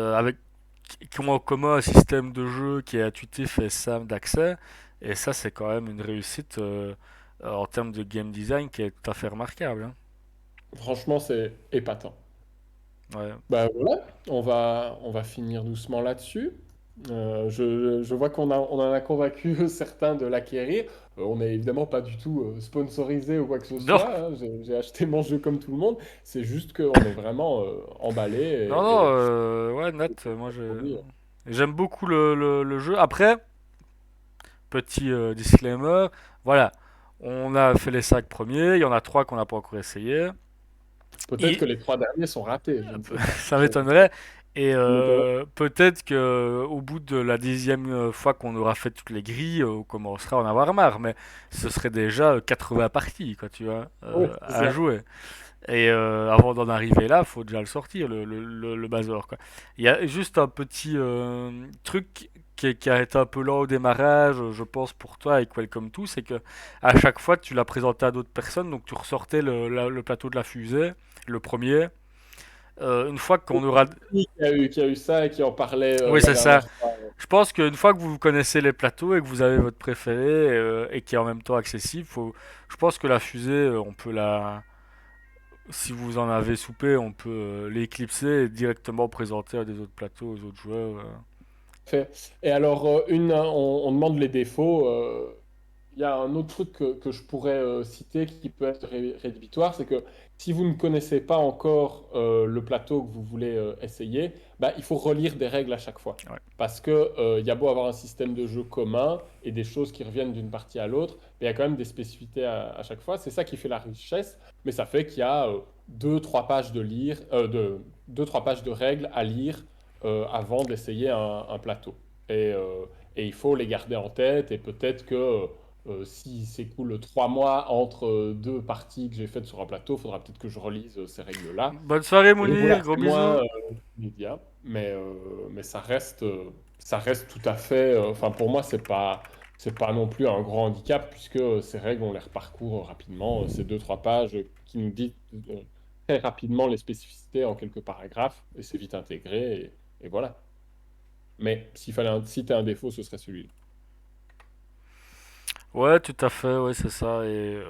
qui ont en commun un système de jeu qui est intuitif et simple d'accès. Et ça, c'est quand même une réussite en termes de game design qui est tout à fait remarquable, hein. Franchement, c'est épatant. Ouais. Bah voilà, on va finir doucement là-dessus. Je vois on en a convaincu certains de l'acquérir. On n'est évidemment pas du tout sponsorisé ou quoi que ce Non, soit, hein. J'ai acheté mon jeu comme tout le monde. C'est juste qu'on est vraiment emballé non, ouais, Nat, et moi produit. j'aime beaucoup le jeu. Après, petit disclaimer, voilà, on a fait les 5 premiers, il y en a 3 qu'on n'a pas encore essayé. Peut-être que Et les 3 derniers sont ratés, je ne sais pas. ça m'étonnerait. Et Ça m'étonnerait. peut-être que au bout de la 10e fois qu'on aura fait toutes les grilles, on commencera à en avoir marre. Mais ce serait déjà 80 parties, quoi, tu vois, Oui, c'est à ça. jouer. Et avant d'en arriver là, faut déjà le sortir, le Bazor, quoi. Il y a juste un petit truc qui a été un peu lent au démarrage, je pense, pour toi avec Welcome To, c'est que à chaque fois, tu l'as présenté à d'autres personnes, donc tu ressortais le plateau de la fusée, le premier. Une fois qu'on aura... Qui a eu ça et qui en parlait Oui, la c'est ça. dernière fois. Je pense qu'une fois que vous connaissez les plateaux et que vous avez votre préféré et qui est en même temps accessible, je pense que la fusée, on peut la... Si vous en avez soupé, on peut l'éclipser et directement présenter à des autres plateaux, aux autres joueurs. Fait. Et alors, on demande les défauts. Il y a un autre truc que je pourrais citer qui peut être rédhibitoire, c'est que si vous ne connaissez pas encore le plateau que vous voulez essayer, bah, il faut relire des règles à chaque fois. Ouais. Parce que il y a beau avoir un système de jeu commun et des choses qui reviennent d'une partie à l'autre, mais il y a quand même des spécificités à chaque fois. C'est ça qui fait la richesse, mais ça fait qu'il y a 2, 3 pages de règles à lire avant d'essayer un plateau. Et, euh, et il faut les garder en tête et peut-être que si s'écoule 3 mois entre 2 parties que j'ai faites sur un plateau, il faudra peut-être que je relise ces règles-là. Bonne soirée, Et Mounir. voilà, Gros c'est moins bisous. média, mais ça reste tout à fait. Enfin, pour moi, c'est pas non plus un grand handicap puisque ces règles, on les reparcourt rapidement. C'est 2, 3 pages qui nous disent très rapidement les spécificités en quelques paragraphes et c'est vite intégré et voilà. Mais s'il fallait citer un défaut, ce serait celui-là. Ouais, tout à fait, ouais, c'est ça. Et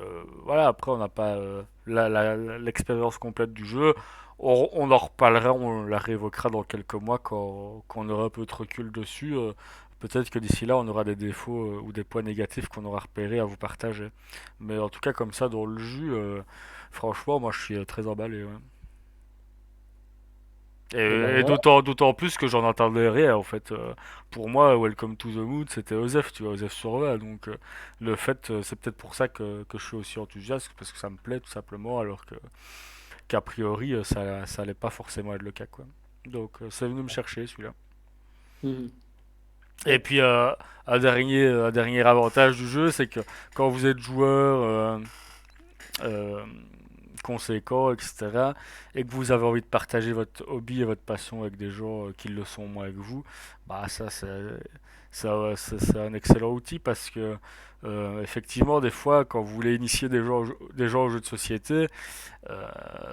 voilà, après, on n'a pas l'expérience complète du jeu. On en reparlera, on la réévoquera dans quelques mois quand on aura un peu de recul dessus. Peut-être que d'ici là, on aura des défauts ou des points négatifs qu'on aura repérés à vous partager. Mais en tout cas, comme ça, dans le jus, franchement, moi, je suis très emballé. Ouais. Et ben Et voilà. d'autant plus que j'en entendais rien en fait. Pour moi, Welcome to the Mood, c'était Osef, tu vois, Osef Surva. Donc le fait, c'est peut-être pour ça que je suis aussi enthousiaste, parce que ça me plaît tout simplement, alors que qu'a priori, ça allait pas forcément être le cas, quoi. Donc c'est venu me chercher celui-là. Mhm. Et Et- puis un dernier avantage du jeu, c'est que quand vous êtes joueur euh, conséquent, etc., et que vous avez envie de partager votre hobby et votre passion avec des gens qui le sont moins que vous, bah c'est un excellent outil parce que effectivement, des fois, quand vous voulez initier des gens aux jeux de société,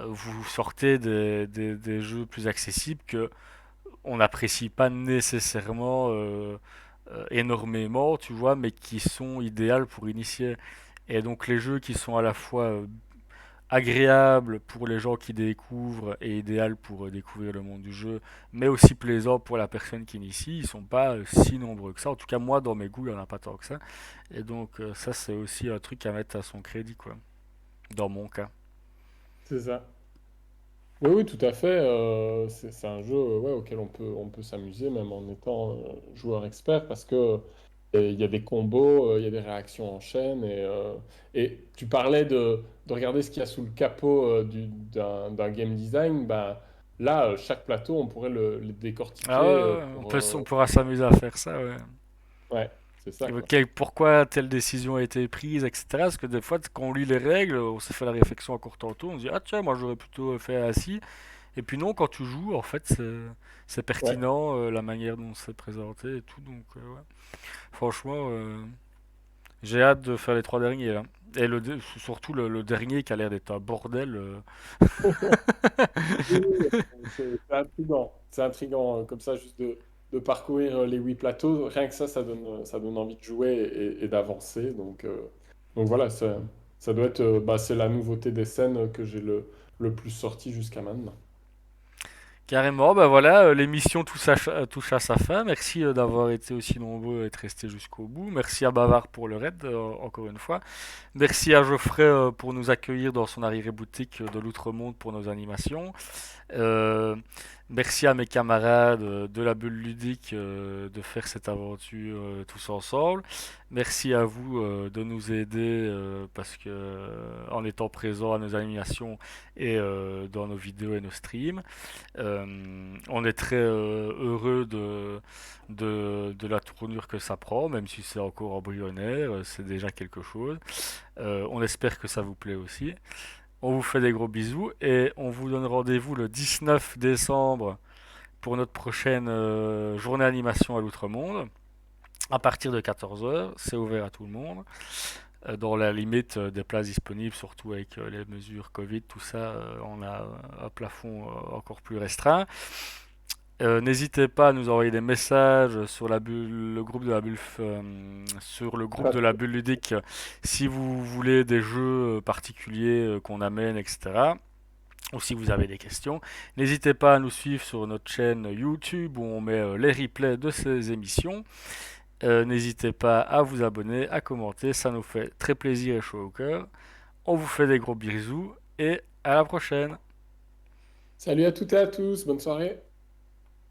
vous sortez des jeux plus accessibles que on n'apprécie pas nécessairement énormément, tu vois, mais qui sont idéales pour initier. Et donc les jeux qui sont à la fois agréable pour les gens qui découvrent et idéal pour découvrir le monde du jeu, mais aussi plaisant pour la personne qui initie, ils sont pas si nombreux que ça. En tout cas, moi, dans mes goûts, il n'y en a pas tant que ça. Et donc, ça, c'est aussi un truc à mettre à son crédit, quoi. Dans mon cas. C'est ça. Oui, oui, tout à fait. C'est un jeu ouais, auquel on peut s'amuser, même en étant joueur expert, parce que il y a des combos, il y a des réactions en chaîne. Et tu parlais de regarder ce qu'il y a sous le capot d'un game design. Bah, là, chaque plateau, on pourrait le Ah décortiquer ouais, ouais, on pourra s'amuser à faire ça, ouais. Ouais, c'est ça, quoi. Pourquoi telle décision a été prise, etc. Parce que des fois, quand on lit les règles, on s'est fait la réflexion encore tantôt, on se dit, ah tiens, moi j'aurais plutôt fait ainsi. Et puis non, quand tu joues, en fait, c'est Ouais. pertinent la manière dont c'est présenté et tout. Donc, ouais. Franchement, j'ai hâte de faire les 3 derniers là. Et surtout le dernier qui a l'air d'être un bordel. Oui, oui, c'est intriguant. C'est intriguant comme ça, juste de parcourir les 8 plateaux. Rien que ça donne envie de jouer et d'avancer. Donc voilà, ça doit être, bah, c'est la nouveauté des scènes que j'ai le plus sorti jusqu'à maintenant. Carrément, bah voilà, l'émission touche à sa fin. Merci d'avoir été aussi nombreux et de rester jusqu'au bout. Merci à Bavard pour le raid, encore une fois. Merci à Geoffrey pour nous accueillir dans son arrière-boutique de l'Outre-Monde pour nos animations. Euh, Merci à mes camarades de la bulle ludique de faire cette aventure tous ensemble. Merci à vous de nous aider parce que en étant présents à nos animations et dans nos vidéos et nos streams. On est très heureux de la tournure que ça prend, même si c'est encore embryonnaire, c'est déjà quelque chose. On espère que ça vous plaît aussi. On vous fait des gros bisous et on vous donne rendez-vous le 19 décembre pour notre prochaine journée animation à l'Outre-Monde. À partir de 14 heures, c'est ouvert à tout le monde, dans la limite des places disponibles, surtout avec les mesures Covid, tout ça, on a un plafond encore plus restreint. N'hésitez pas à nous envoyer des messages sur le groupe de la bulle, sur le groupe de la bulle ludique, si vous voulez des jeux particuliers qu'on amène, etc. Ou si vous avez des questions. N'hésitez pas à nous suivre sur notre chaîne YouTube où on met les replays de ces émissions. N'hésitez pas à vous abonner, à commenter, ça nous fait très plaisir et chaud au cœur. On vous fait des gros bisous et à la prochaine. Salut à toutes et à tous, bonne soirée.